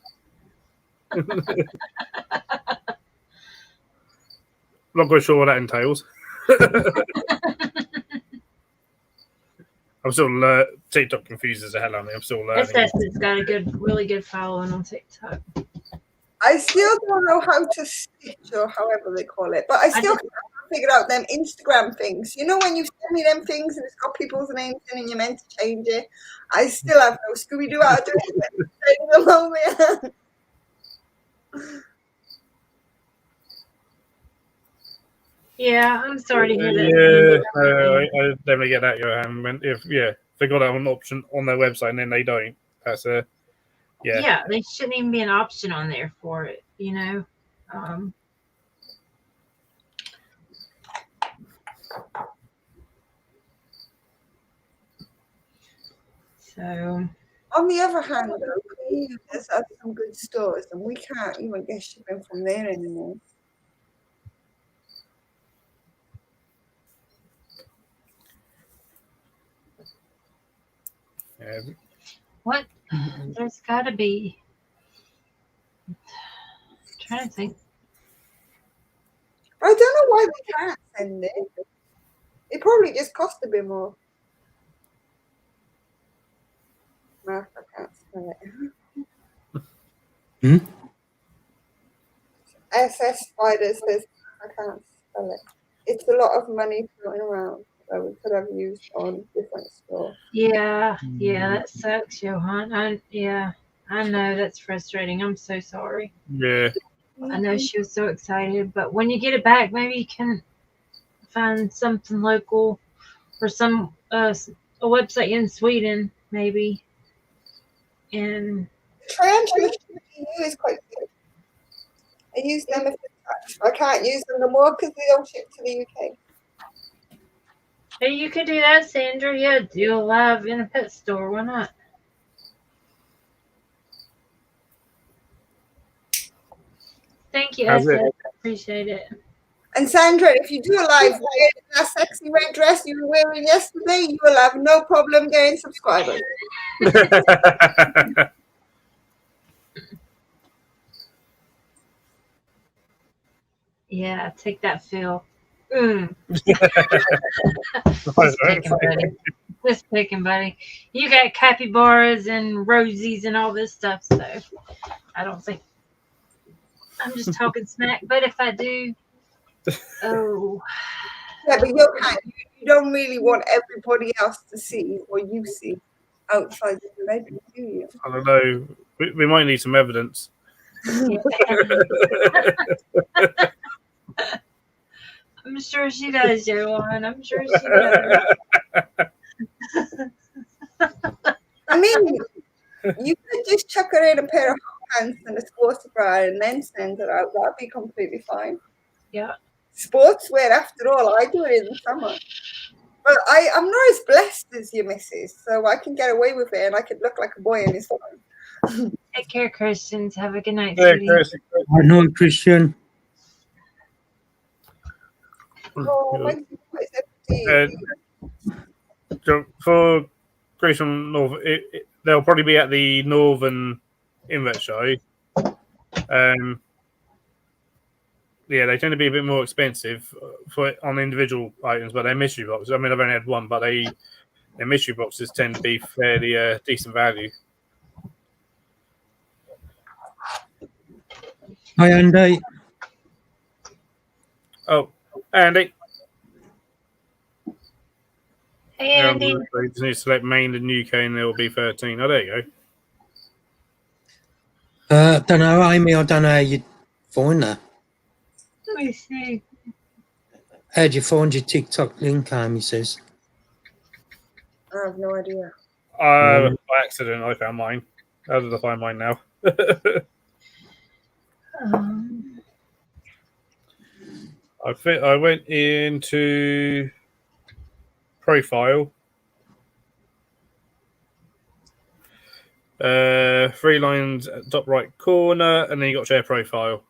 Not quite sure what that entails. I'm still TikTok confuses the hell out of me. I'm still learning. It's got a really good following on TikTok. I still don't know how to stitch or however they call it, but I still can't figure out them Instagram things. You know when you send me them things and it's got people's names in and you're meant to change it? I still have no Scooby-Doo how to do it at the moment. Yeah, I'm sorry to hear that. Yeah, I definitely get that, Johan. If they got an option on their website and then they don't, that's a Yeah, they shouldn't even be an option on there for it, you know. So. On the other hand, though, Cleveland has had some good stores, and we can't even get shipping from there anymore. What? There's got to be. I'm trying to think. I don't know why they can't send it. It probably just cost a bit more. Mark, I can't spell it. SS Spider says I can't spell it. It's a lot of money floating around that we could have used on different stores. Yeah, that sucks, Johan. Yeah. I know that's frustrating. I'm so sorry. Yeah. I know she was so excited, but when you get it back, maybe you can find something local or some a website in Sweden, maybe. And Tarantula EU is quite good. I use them if it's I can't use them no more because they don't ship to the UK. hey, you could do that, Sandra. Yeah, do a live in a pet store. Why not? Thank you, How's Essa. it? I appreciate it. And Sandra, if you do a live wearing that sexy red dress you were wearing yesterday, you will have no problem getting subscribers. Yeah, take that, Phil. Just picking, buddy. Just picking, buddy. You got capybaras and rosies and all this stuff, so I don't think I'm just talking smack. But if I do, oh, Yeah, but you don't really want everybody else to see what you see outside the bedroom, do you? I don't know. We might need some evidence. yeah. I'm sure she does, Joanne. I'm sure she does. I mean, you could just chuck her in a pair of hot pants and a sports bra and then send her out. That'd be completely fine. Yeah. Sportswear, after all, I do it in the summer. But I'm not as blessed as your missus, so I can get away with it and I could look like a boy and it's fine. Take care, Christians. Have a good night, Yeah, sweetie. Chris. I know, Christian. Oh, my So for Grace from North, they'll probably be at the Northern Invert show. Yeah, they tend to be a bit more expensive on individual items, but they're mystery boxes. I mean, I've only had one, but their mystery boxes tend to be fairly decent value. Hi, Andy. Oh, Andy. Hey, Andy. You just need to select Maine and UK, and there will be 13. Oh, there you go. Don't know, Amy. I don't know how you find that. Let me see. How'd you find your TikTok link, Amy says? I have no idea. By accident, I found mine. How did I find mine now? I went into profile. 3 lines at the top right corner, and then you got share profile.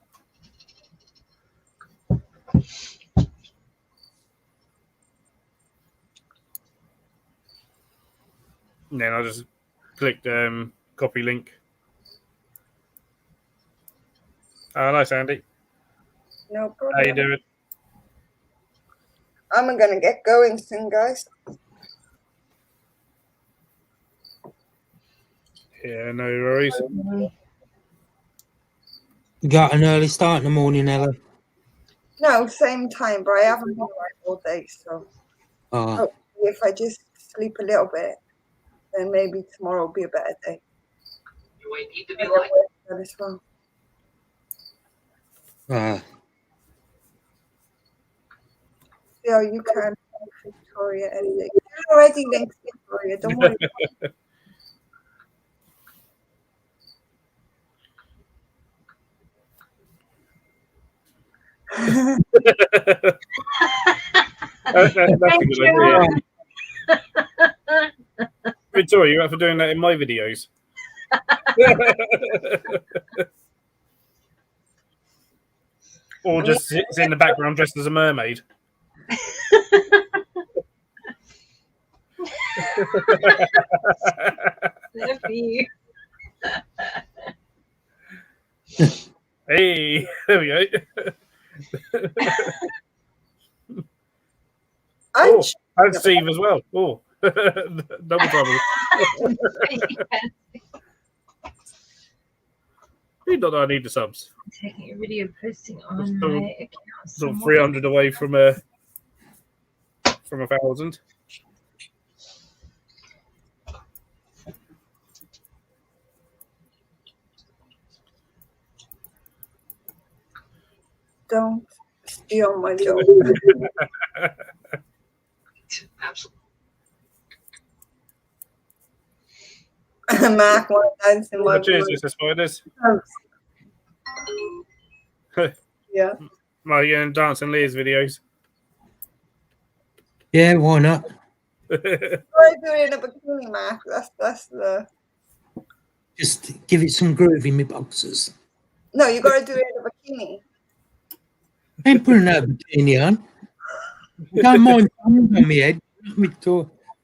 And then I just clicked copy link. Nice, Andy. No problem. How you doing? I'm going to get going soon, guys. Yeah, no worries. You got an early start in the morning, Ella? No, same time, but I haven't been awake all day, so if I just sleep a little bit, then maybe tomorrow will be a better day. You might need to be like that as well. Yeah, you can, Victoria. You're already linked, Victoria. Don't worry. That's a good idea. Victoria, you up for doing that in my videos? Or just sits in the background dressed as a mermaid? Hey, there we go. And Steve as well. Oh, double trouble. Not that I need the subs. I'm taking a video posting on my account. Sort of 300 away from 1,000. don't steal my joke. Absolutely. Mark won't dance in my Cheers, voice. Mr. Spiders. Yeah. Are you going to dance in Leah's videos? Yeah, why not? Try doing a bikini, Mark. That's the. Just give it some groove in my boxes. No, you got to do it in a bikini. I ain't putting that bikini on. I don't mind on my head.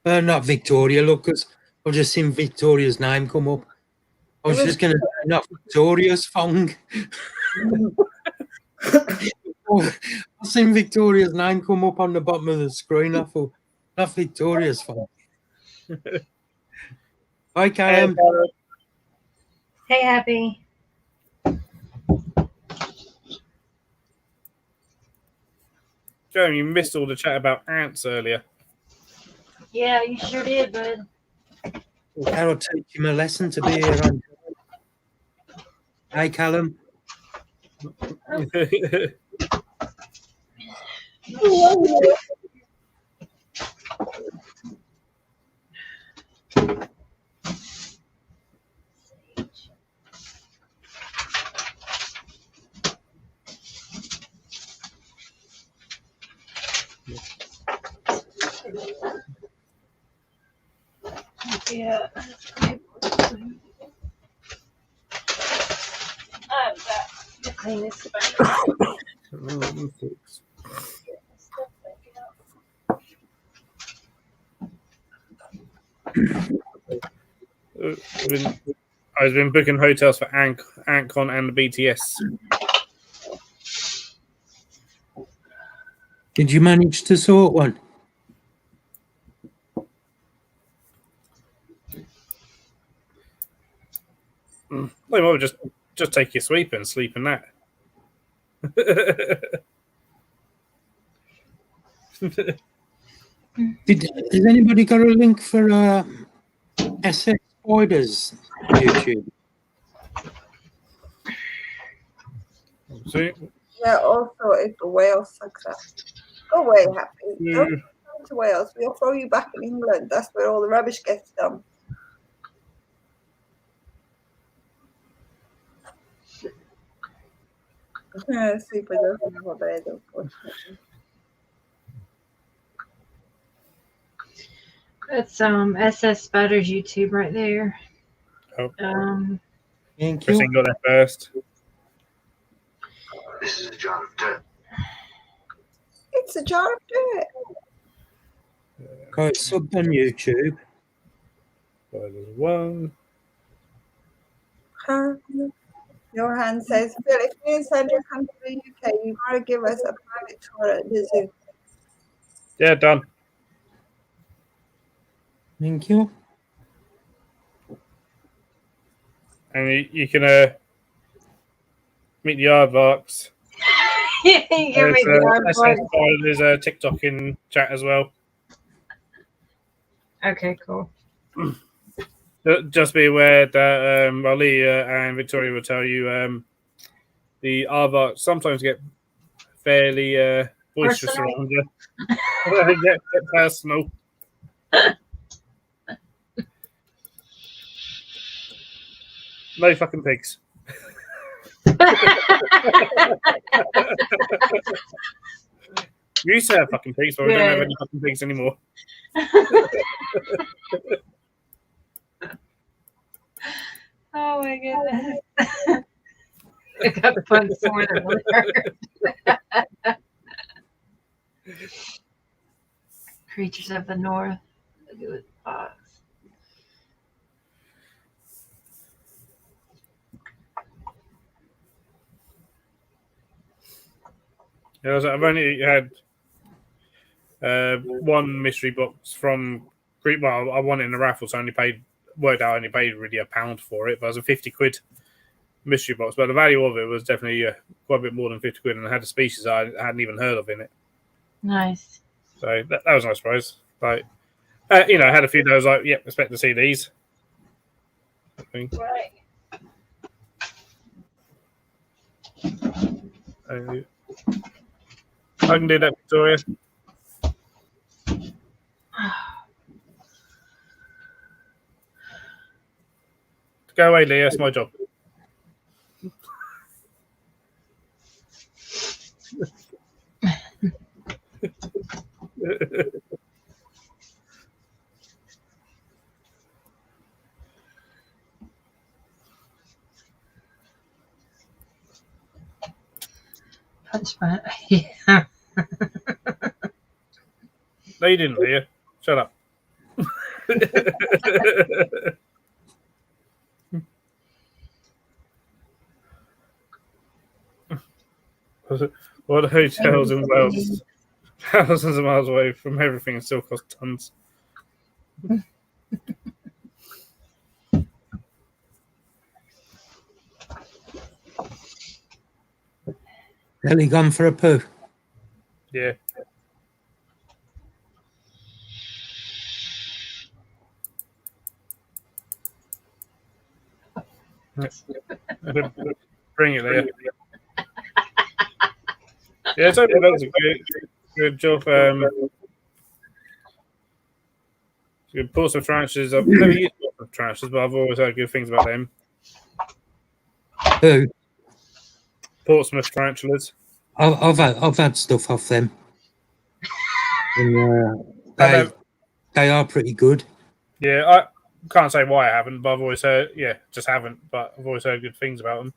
Not Victoria, look, because I've just seen Victoria's name come up. I was just going to say, not Victoria's phone. I've seen Victoria's name come up on the bottom of the screen. I thought, not Victoria's phone. Hi, Cam. Hey, Happy. Joe, you missed all the chat about ants earlier. Yeah, you sure did, bud. Carol teach him a lesson to be here on. Hey, Callum. Yeah. I've got to clean this I've been booking hotels for AntCon and the BTS. Did you manage to sort one? They might just take your sweep and sleep in that. Has anybody got a link for SS Spiders YouTube? See? Yeah, also, if the Wales success. Go away, Happy. Don't come to Wales. We'll throw you back in England. That's where all the rubbish gets dumped. Super doesn't have a bed, unfortunately. That's SS Spiders YouTube right there. Oh. Thank you. Christine got there first. This is a jar of dirt. It's a jar of dirt. Got subbed on YouTube. There's one. Your hand says, Phil, if me and Sandra come to the UK, you got to give us a private tour at the zoo. Yeah, done. Thank you. And you can meet the aardvarks. Yeah, you can make the There's a TikTok in chat as well. Okay, cool. Just be aware that Leah and Victoria will tell you the aardvarks sometimes get fairly boisterous Personal. around you. get personal. No fucking pigs. We used to have fucking pigs, but we don't have any fucking pigs anymore. Oh my goodness. I got the fun sworn Creatures of the North. Look at the box. Yeah, I've only had one mystery box from Greek. Well, I won it in a raffle, so I only paid really £1 for it. But it was a 50 quid mystery box. But the value of it was definitely quite a bit more than 50 quid, and it had a species I hadn't even heard of in it. Nice. So that was a nice surprise. Like, I had a few days like, yep, expect to see these. Right. I can do that, Victoria. Go away, Leah. That's my job. Punch my yeah. No, you didn't, Leah. Shut up. What hotels in Wales, thousands of miles away from everything, and still cost tons. Ellie gone for a poo. Yeah. Bring it, Leah. Yeah, it's okay. That was a good job. Good Portsmouth tarantulas. I've never used Portsmouth tarantulas, but I've always heard good things about them. Who? Portsmouth tarantulas. I've had stuff off them. And, they are pretty good. Yeah, I can't say why I haven't, but I've always heard. Yeah, just haven't, but I've always heard good things about them.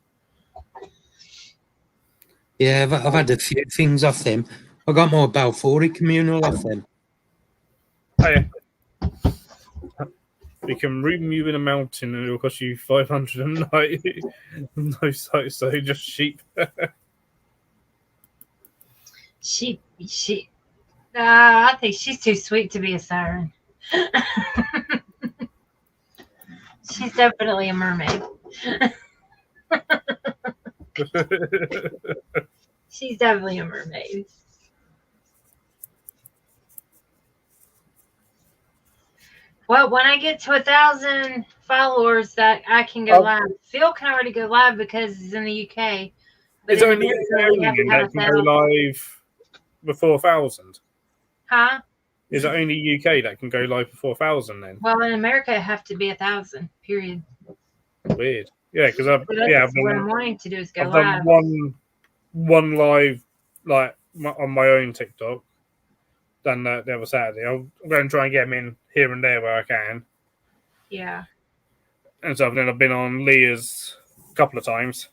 Yeah, I've had a few things off them. I got more Balfour communal off them. Oh yeah. We can room you in a mountain and it'll cost you 500 a night. No sight, so just sheep. Sheep. I think she's too sweet to be a siren. She's definitely a mermaid. She's definitely a mermaid. Well, when I get to 1,000 followers, that I can go live. Phil can already go live because he's in the UK. But It's only that can go live before 1,000. Huh? Is it only UK that can go live before 1,000 then? Well, in America, it have to be 1,000. Period. Weird. Yeah, because what I'm wanting to do is go I've live. done one live like on my own TikTok. Done that the other Saturday. I'm going to try and get them in here and there where I can. Yeah. And so then I've been on Leah's a couple of times.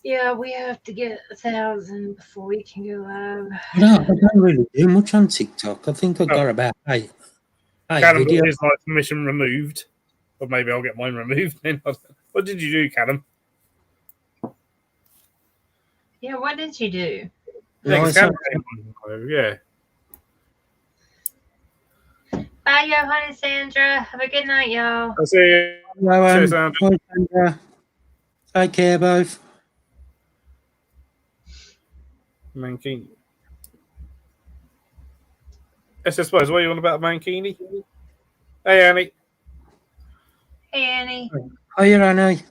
Yeah, we have to get 1,000 before we can go live. I don't really do much on TikTok. I think I got about eight Callum videos. got his like permission removed. Or maybe I'll get mine removed then. What did you do, Callum? Yeah, what did you do? Yeah. Bye, Johan and Sandra. Have a good night, y'all. I'll see you. Hello, Sandra. bye, Sandra. Take care, both. Mankini. I suppose, what are you on about Mankini? Hey, Annie. Hey, Annie. Hiya, Annie.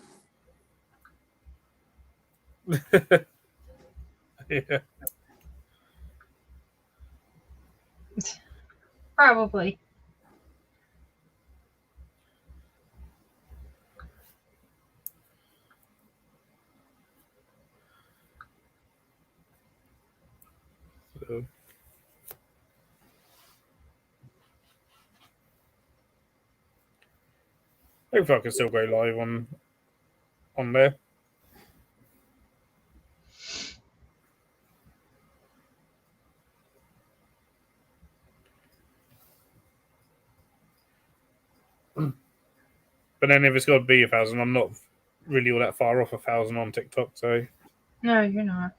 Yeah. Probably. So. Hopefully I can still go live on there. But then if it's got to be 1,000, I'm not really all that far off 1,000 on TikTok. So No, you're not.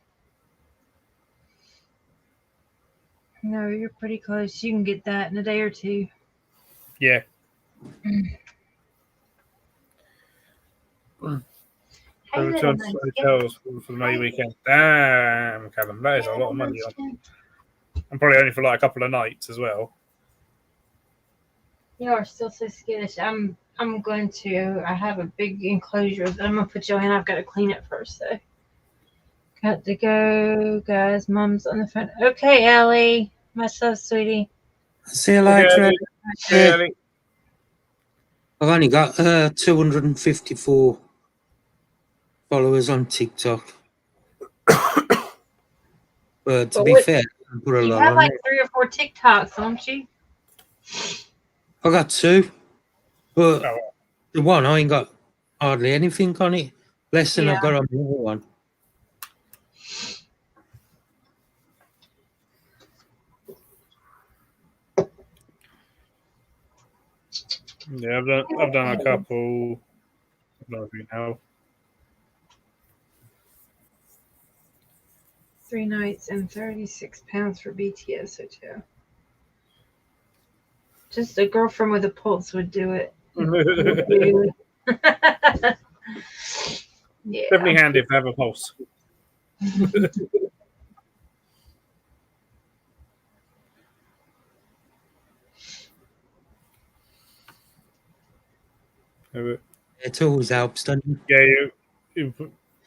No, you're pretty close. You can get that in a day or two. yeah. Hey, Return to hotels for the May weekend. Damn, Callum, that is a lot of money. And probably only for like a couple of nights as well. You are still so skittish. I'm going to. I have a big enclosure that I'm gonna put you in. I've got to clean it first, though, Got to go, guys. Mom's on the phone. Okay, Ellie. Myself, sweetie. See you later. Okay, Yeah. Ellie. I've only got 254 followers on TikTok. But to But be what- fair, I put a You lot have on like it. 3 or 4 TikToks, don't you? I got 2, but Oh, the one I ain't got hardly anything on it. Less than Yeah. I've got on the other one. yeah, I've done a couple. I've done a few now. 3 nights and 36 pounds for BTS hotel. Just a girlfriend with a pulse would do it. Yeah. Definitely handy if they have a pulse. It always helps, doesn't it? Yeah,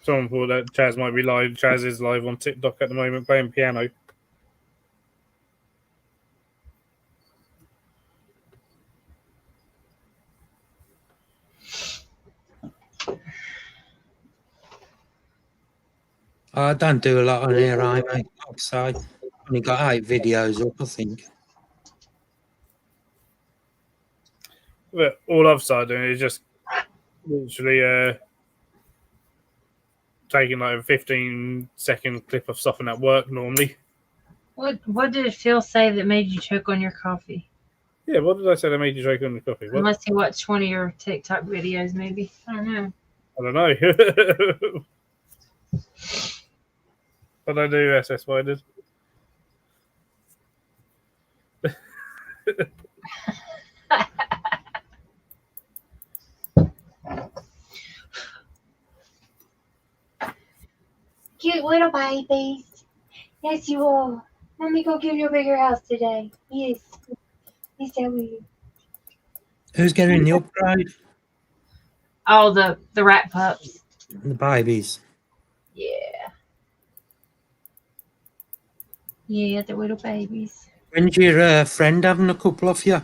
someone thought that Chaz might be live. Chaz is live on TikTok at the moment playing piano. I don't do a lot on here, I mate. Like I say, only got 8 videos up, I think. But all I've started doing is just literally taking like a 15-second clip of something at work normally. What did Phil say that made you choke on your coffee? Yeah, what did I say that made you choke on the coffee? What? Unless he watched one of your TikTok videos, maybe. I don't know. I don't know. What did I do, SS Spiders? Cute little babies. Yes, you are. Let me go give you a bigger house today. Yes. Yes, I will. Who's getting the upgrade? Oh, the rat pups. The babies. Yeah. Yeah, the little babies. When's your friend having a couple of you?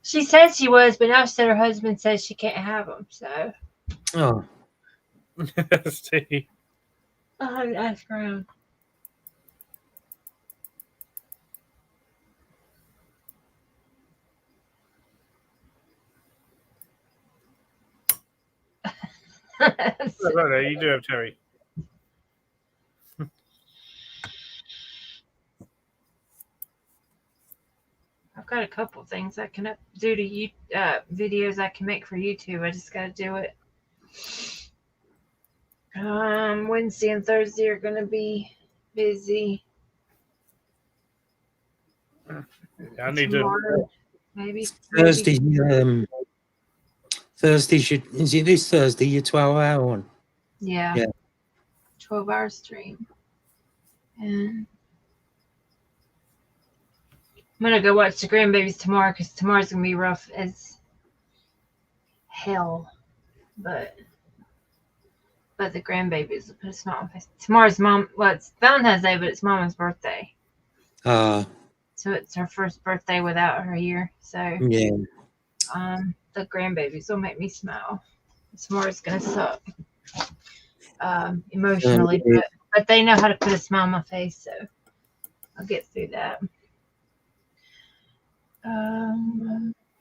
She said she was, but now she said her husband says she can't have them. So Oh, See, I'll have to ask around. right, you do have Terry. I've got a couple things I can do to you, videos I can make for YouTube. I just got to do it. Wednesday and Thursday are gonna be busy. Yeah, I need to. Tomorrow, maybe Thursday. Thursday is it this Thursday? Your 12-hour one. Yeah. Yeah. 12-hour stream. And I'm gonna go watch the grandbabies tomorrow because tomorrow's gonna be rough as hell. But the grandbabies will put a smile on my face. Tomorrow's it's Valentine's Day, but it's Mama's birthday. Ah, So it's her first birthday without her here. So yeah. the grandbabies will make me smile. Tomorrow's gonna suck. Emotionally, but they know how to put a smile on my face, so I'll get through that.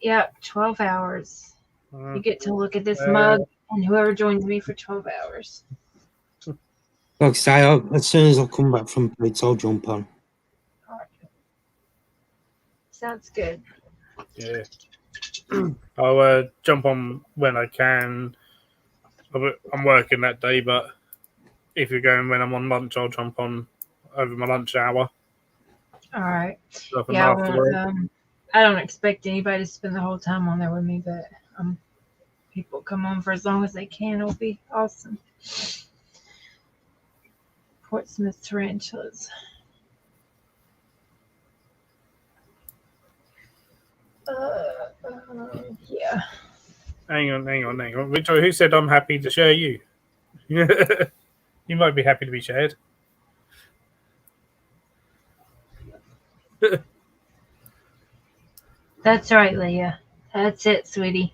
Yeah, 12 hours. You get to look at this mug and whoever joins me for 12 hours. Like I say, as soon as I come back from Blitz, I'll jump on. Sounds good. Yeah. I'll jump on when I can. I'm working that day, but if you're going when I'm on lunch, I'll jump on over my lunch hour. All right. Nothing Yeah, afterwards. I don't expect anybody to spend the whole time on there with me, but people come on for as long as they can. It'll be awesome. Portsmouth tarantulas. Yeah. Hang on. Victoria, who said I'm happy to share you? You might be happy to be shared. That's right, Leah. That's it, sweetie.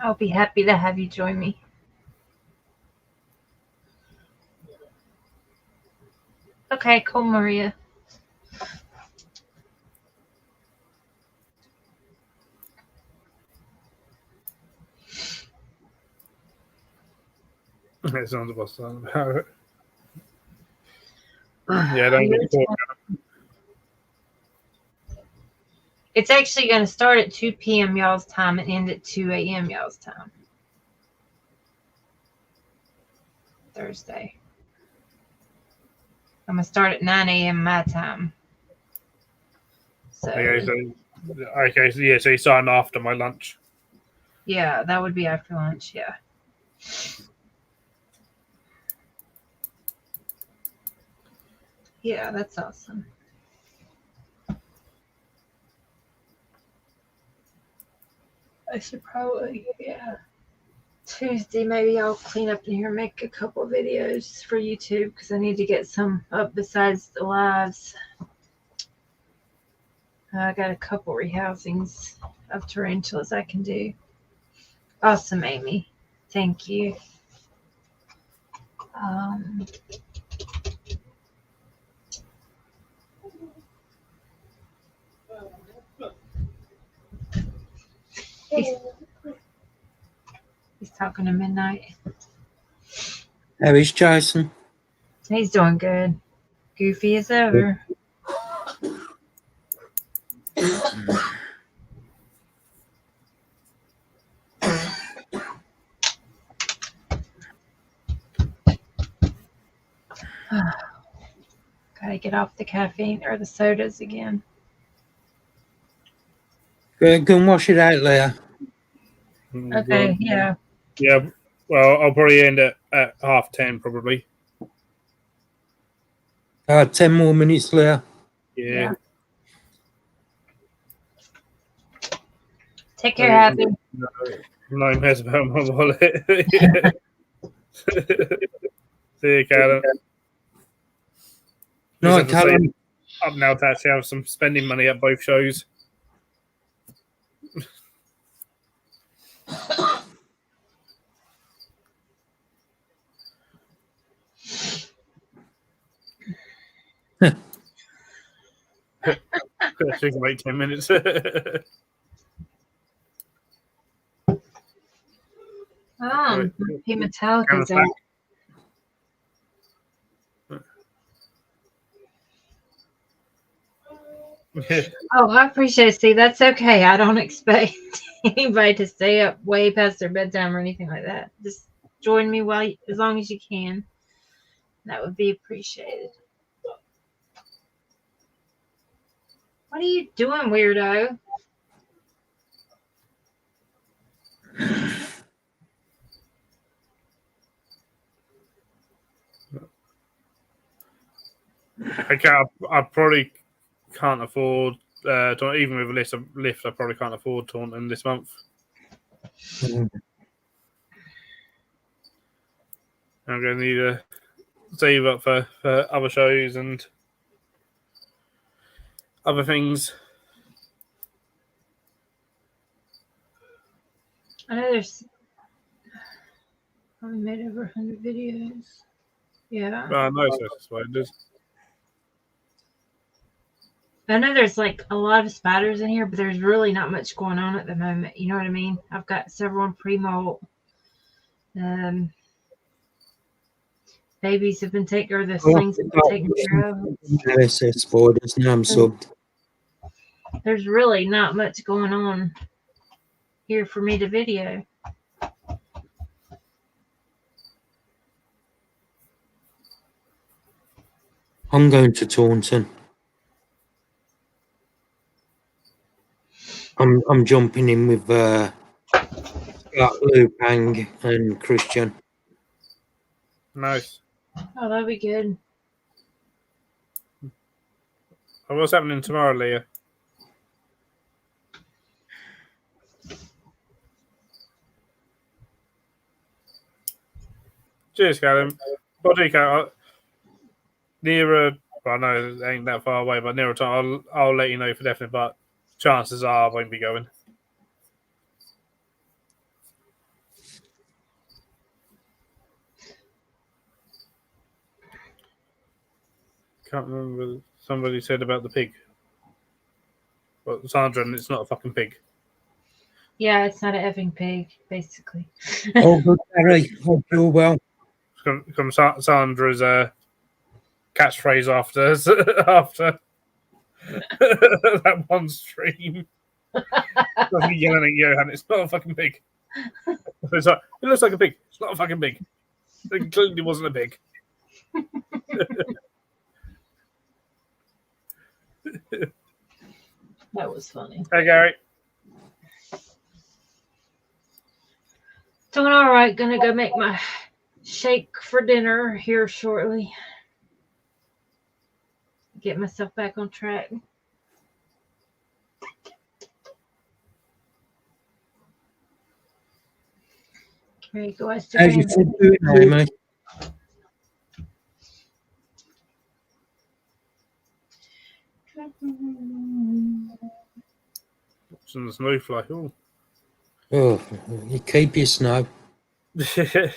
I'll be happy to have you join me. Okay, cool, Maria. It sounds about it. Yeah, don't get caught. It's actually going to start at 2 p.m. y'all's time and end at 2 a.m. y'all's time. Thursday. I'm going to start at 9 a.m. my time. So, Okay, so you starting after my lunch. yeah, that would be after lunch, yeah. Yeah, that's awesome. I should probably, yeah. Tuesday, maybe I'll clean up in here, make a couple of videos for YouTube because I need to get some up besides the lives. I got a couple rehousings of tarantulas I can do. Awesome, Amy. Thank you. He's talking to Midnight. How is Jason? He's doing good. Goofy as ever. Gotta get off the caffeine or the sodas again. Go and wash it out, Leah. Okay, yeah. Yeah, well, I'll probably end at 10:30, probably. 10 more minutes, Leah. Yeah. Take care, Happy. No mess about my wallet. Yeah. See you, Callum. No, Callum. Up now to actually have some spending money at both shows. She can wait 10 minutes. Metallica's out. Oh, I appreciate it. See, that's okay. I don't expect anybody to stay up way past their bedtime or anything like that. Just join me as long as you can. That would be appreciated. What are you doing, weirdo? I probably can't afford even with a lift. I probably can't afford Taunton this month. I'm going to need to save up for other shows and other things. I know there's probably made over 100 videos. Yeah. I know that's what it is. I know there's like a lot of spiders in here, but there's really not much going on at the moment. You know what I mean? I've got several in pre-molt. Babies have been taken, or the slings have been taken care of. Spiders, now I'm subbed. There's really not much going on here for me to video. I'm going to Taunton. I'm jumping in with Lou Pang and Christian. Nice. Oh, that'd be good. What's happening tomorrow, Leah? Cheers, Callum. What do you count? Nearer, well, I know it ain't that far away, but nearer time, I'll let you know for definite. But chances are I won't be going. Can't remember. Somebody said about the pig. Well, Sandra, and it's not a fucking pig. Yeah, it's not an effing pig, basically. Oh, good, Harry. Hope you're well. From Sandra's catchphrase after that one stream. That's me yelling at Johan. It's not a fucking pig. It's like, it looks like a pig. It's not a fucking pig. It clearly wasn't a pig. That was funny. Hey, Gary. Doing all right. Gonna go make my shake for dinner here shortly. Get myself back on track. There you go. I still How's your food doing, Amy? Watching the snowflake. Oh. Oh, you keep your snow. Yeah.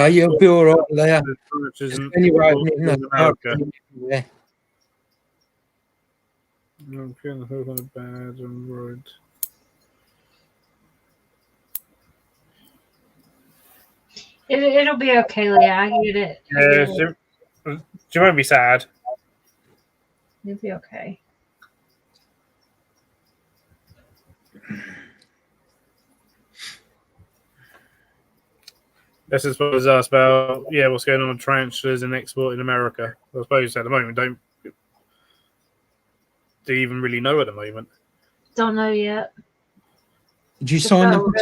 You'll be all right there. Which isn't Anyway, America. yeah. I'm feeling the hook on a bad road. It'll be okay, Leah. I get it. Yeah, she won't be sad. It'll be okay. This is what was asked about. Yeah, what's going on with tarantulas and export in America? I suppose at the moment do you even really know at the moment? Don't know yet. Did you sign So, up?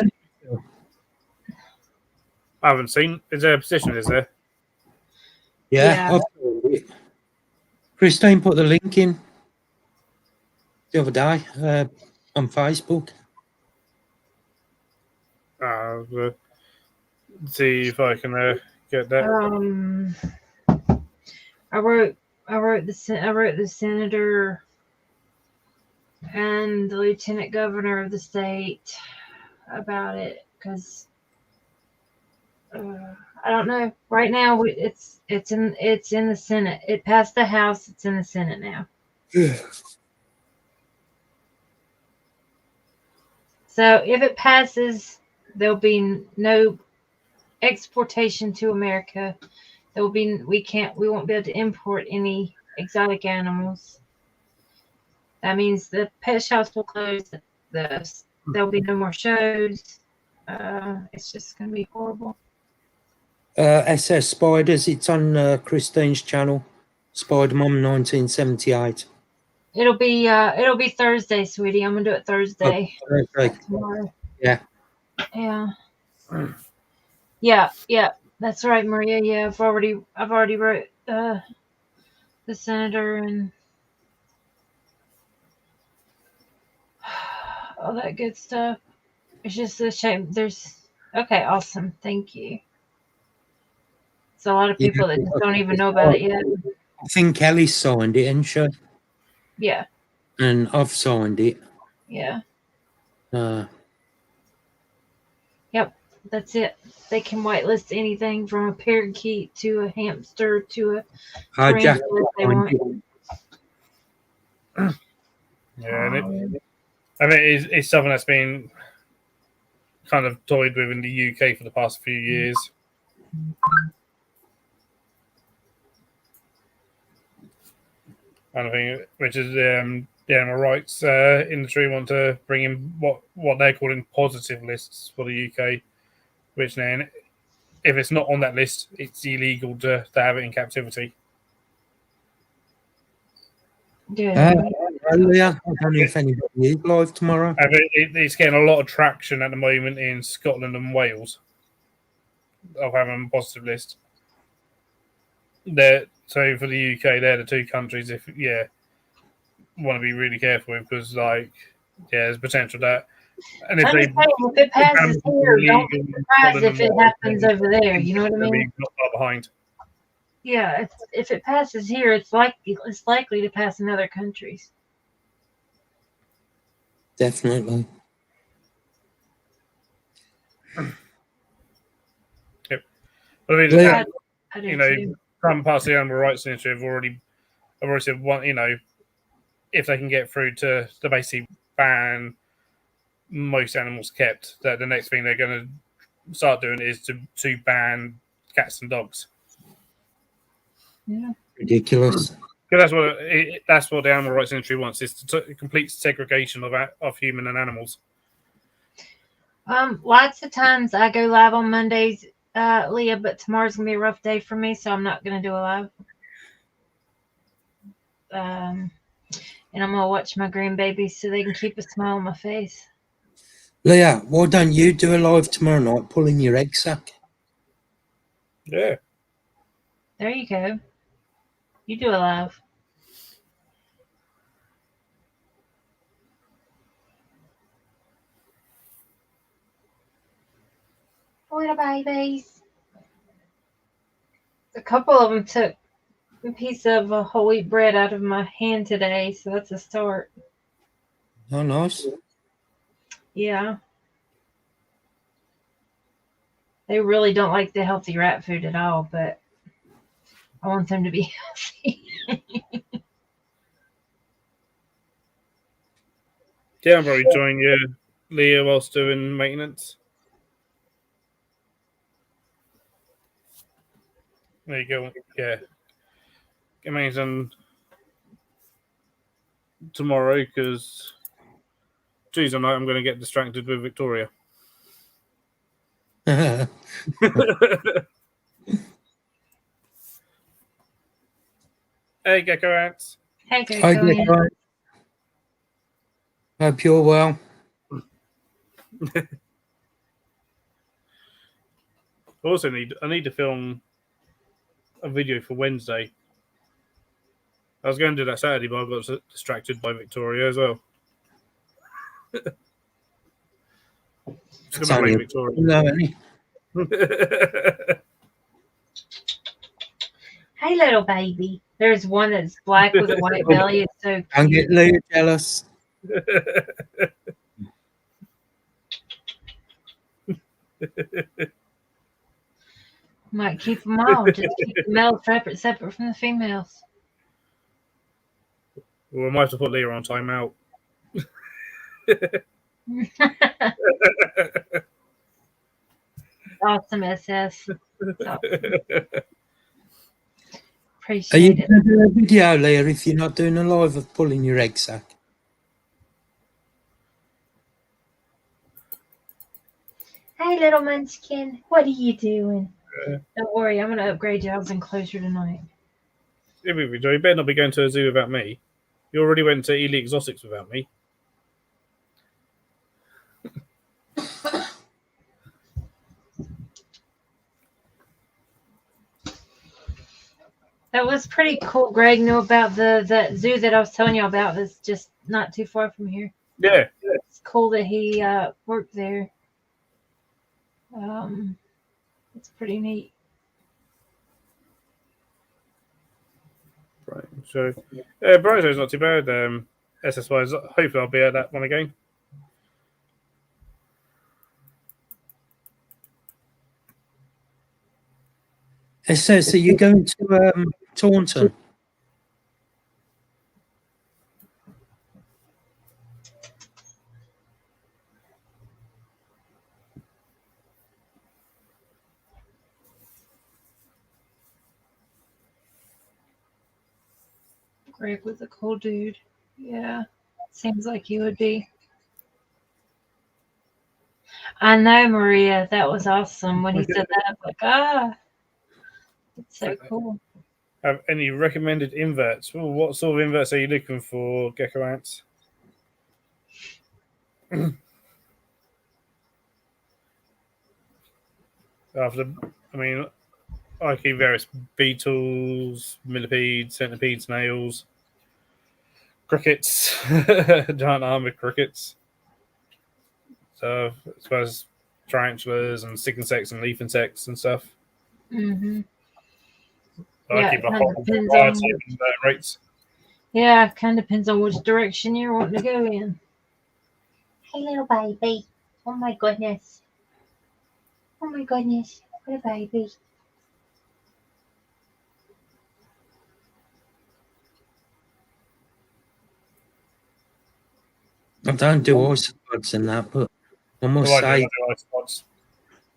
I haven't seen. Is there a position? Is there? Yeah. Yeah. Christine put the link in the other day on Facebook. See if I can get that. I wrote the senator and the lieutenant governor of the state about it because I don't know. Right now, it's in the Senate. It passed the House. It's in the Senate now. So if it passes, there'll be no exportation to America. There will be we won't be able to import any exotic animals. That means the pet shops will close. There'll be no more shows. It's just going to be horrible. SS Spiders, it's on Christine's channel. Spider-Man 1978. It'll be Thursday, sweetie. I'm gonna do it Thursday. Oh, Thursday. Tomorrow. Yeah. Yeah. That's right, Maria. Yeah, I've already wrote the senator and all that good stuff. It's just a shame. Okay, awesome. Thank you. It's a lot of people that just don't even know about it yet. I think Kelly signed it, hasn't she? Yeah. And I've signed it. Yeah. Yep, that's it. They can whitelist anything from a parakeet to a hamster to a tarantula if they want. Yeah, and it's something that's been kind of toyed with in the UK for the past few years. Kind of thing, which is the animal rights industry want to bring in what they're calling positive lists for the UK, which then, if it's not on that list, it's illegal to have it in captivity. Yeah. I don't know if anybody is live tomorrow. It's getting a lot of traction at the moment in Scotland and Wales of having a positive list. So for the UK, they're the two countries. If want to be really careful with, because there's potential that, and if I'm they just saying, if it passes here, don't be illegal surprised if it Holland, happens over there. You know what I they'll mean? be not far behind. Yeah, if it passes here, it's likely to pass in other countries. Definitely. Yep. But I mean, Yeah. I do too. some parts of the animal rights industry have already said, if they can get through to basically ban most animals kept, that the next thing they're going to start doing is to ban cats and dogs. Yeah. Ridiculous. Because that's what the animal rights industry wants, is complete segregation of human and animals. Lots of times I go live on Mondays, Leah, but tomorrow's gonna be a rough day for me, so I'm not gonna do a live. And I'm gonna watch my grandbabies so they can keep a smile on my face. Leah, why don't you do a live tomorrow night pulling your egg sack? Yeah. There you go. You do a live. Little babies. A couple of them took a piece of whole wheat bread out of my hand today, so that's a start. Oh, nice. Yeah. They really don't like the healthy rat food at all, but I want them to be healthy. Yeah, I'm probably join you, Leah, whilst doing maintenance. There you go. Yeah. Amazing. Tomorrow, because Tuesday night I'm going to get distracted with Victoria. Hey, Hey, Gecko Ants. Hey, Gecko. Gecko. Hope you're well. I need to film a video for Wednesday. I was going to do that Saturday, but I got distracted by Victoria as well. Just going to blame Victoria. No, any. Hey, little baby. There's one that's black with a white belly. It's so cute. Don't get Leah jealous. Might keep them all. Just keep the males separate from the females. Well, we might have to put Leah on timeout. Awesome, SS. Awesome. Appreciate Are you it. going to do a video, Leah, if you're not doing a live of pulling your egg sack? Hey, little munchkin. What are you doing? Don't worry, I'm going to upgrade y'all's enclosure tonight. You better not be going to a zoo without me. You already went to Ely Exotics without me. That was pretty cool. Greg knew about that zoo that I was telling you about. That's just not too far from here. Yeah. It's cool that he worked there. It's pretty neat. Right. So, Brizo's not too bad. SSY, hopefully I'll be at that one again. It says, so you're going to Taunton? Greg was a cool dude. Yeah, seems like he would be. I know, Maria. That was awesome when he said that. I was like, it's so cool. Have any recommended inverts? Well, what sort of inverts are you looking for, Gecko Ants? I keep various beetles, millipedes, centipedes, snails, crickets, giant armored crickets. So as well as tarantulas and stick insects and leaf insects and stuff. Mm-hmm. So Yeah, I keep a it whole kinda depends variety on of rates. Yeah, kind of depends on which direction you're wanting to go in. Hey, little baby. Oh my goodness. Oh my goodness. What a baby. I don't do isopods and that, but I must Well, I say, do ice pods.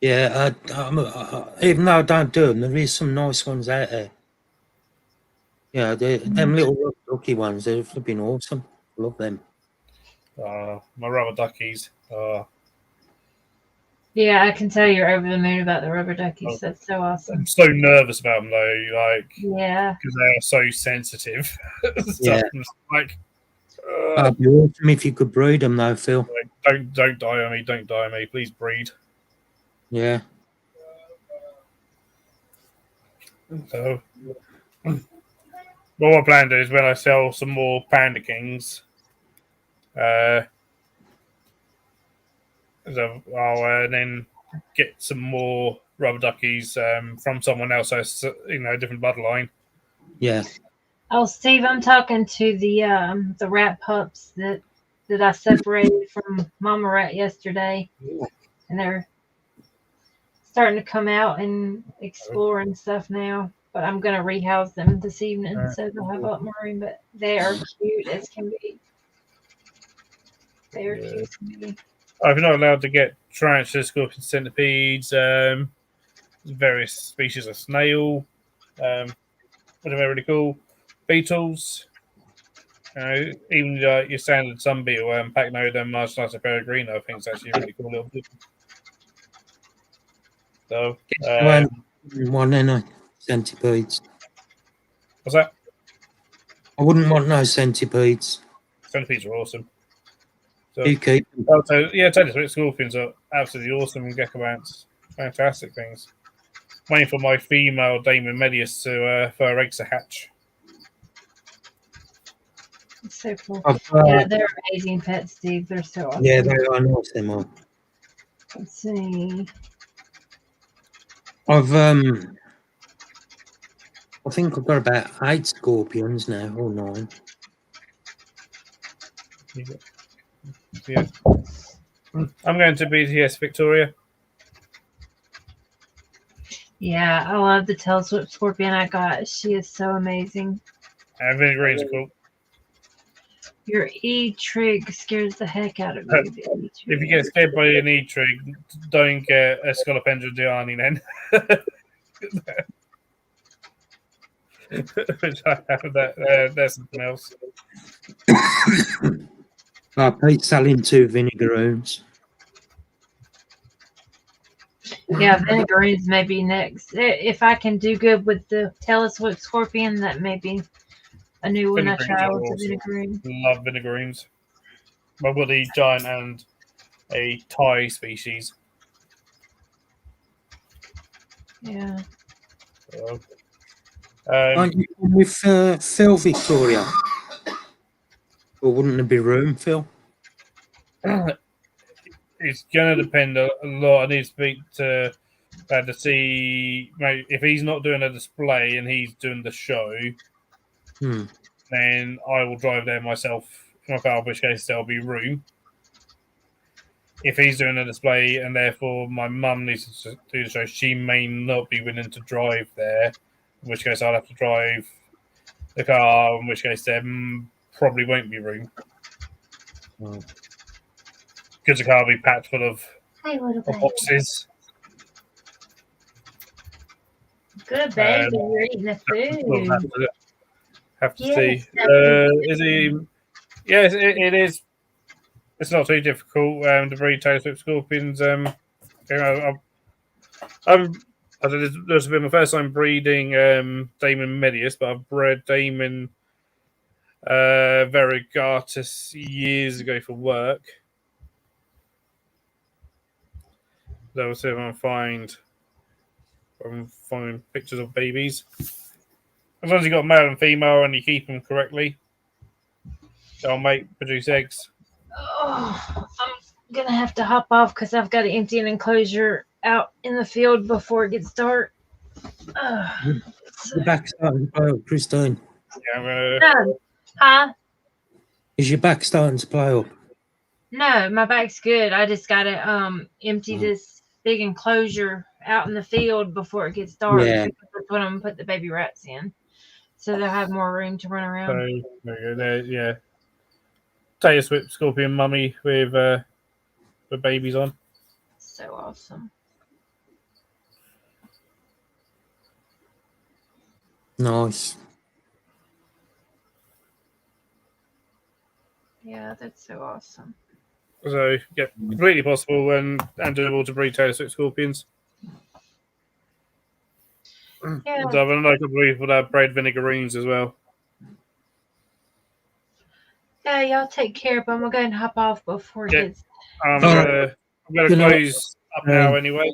yeah, even though I don't do them, there is some nice ones out there. Yeah, them little rubber ducky ones, they've been awesome. Love them. My rubber duckies. Yeah, I can tell you're over the moon about the rubber duckies. Oh. That's so awesome. I'm so nervous about them though, like Yeah. because they are so sensitive. Yeah. Like, It'd be awesome if you could breed them though, Phil. don't die on me, don't die on me, please breed. Yeah. So, what I plan to do is when I sell some more Panda Kings, so I'll then get some more rubber duckies from someone else, so a different bloodline. Yeah. Oh, Steve, I'm talking to the rat pups that I separated from Mama Rat yesterday, and they're starting to come out and explore and stuff now. But I'm gonna rehouse them this evening, so they'll have a lot more room. But they are cute as can be. They are cute as can be. I'm not allowed to get tarantulas, scorpions, centipedes, various species of snail, which are really cool. Beetles, even your standard sun beetle, Pachnodon marginata peregrina, I think it's actually a really cool little beetle. So, one in centipedes. what's that? I wouldn't want no centipedes. Centipedes are awesome. So, You keep them. Taylor scorpions are absolutely awesome, and gecko ants, fantastic things. Waiting for my female Damon Medius for her eggs to hatch. It's so cool. I've, Yeah, they're amazing pets, Steve. They're so awesome. yeah, they are nice, them are. Let's see. I think I've got about 8 scorpions now, or 9. Yeah. I'm going to BTS Victoria. Yeah, I love the tail whip scorpion I got. She is so amazing. And Vinegreens are cool. Your E-trig scares the heck out of me. If you get scared by an E-trig, don't get a Scolopendra Diani then. Which I have there's something else. Pete's selling 2 vinegaroons. Yeah, vinegarines may be next. If I can do good with the telescope scorpion, that may be a new one I try with the vinegarine. Love vinegarines. I've got the giant and a Thai species. Yeah. So, Aren't you with Phil Victoria? Or wouldn't there be room, Phil? it's going to depend a lot. I need to speak to see if he's not doing a display and he's doing the show, then I will drive there myself in my car, in which case there'll be room. If he's doing a display and therefore my mum needs to do the show, she may not be willing to drive there, in which case I'll have to drive the car, in which case there probably won't be room. Because the car will be packed full of boxes. Good baby, you're eating the food. We'll have to see. Is he? Yes, it is. It's not too difficult to breed tail-sweep scorpions. This has been my first time breeding Damon Medius, but I've bred Damon variegatus years ago for work. So we'll see if I can find find pictures of babies. As long as you got male and female and you keep them correctly, they'll produce eggs. Oh, I'm gonna have to hop off because I've got to empty an enclosure out in the field before it gets dark. Your back starting to play up, Christine. Yeah, I'm gonna. No. Huh? Is your back starting to play up? No, my back's good. I just gotta empty this big enclosure out in the field before it gets dark. Yeah. Because that's what I'm gonna put the baby rats in, so they'll have more room to run around. So yeah, Taylor Swift Scorpion mummy with the babies on. So awesome. Nice. Yeah, that's so awesome. So yeah, completely possible and doable to breed Taylor Swift Scorpions. Yeah. So I know a couple of people that have bred vinegaroons as well. Yeah, y'all take care, but I'm gonna go ahead and hop off before it Yeah. gets. I'm gonna close up now anyway.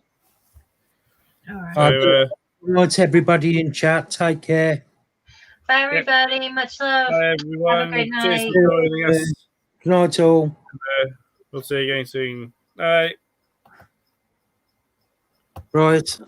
All right. So Right, everybody in chat, take care. Bye, everybody. Much love. bye everyone. Have a great Cheers night. for joining us. Good night, all. We'll see you again soon. Bye. Right.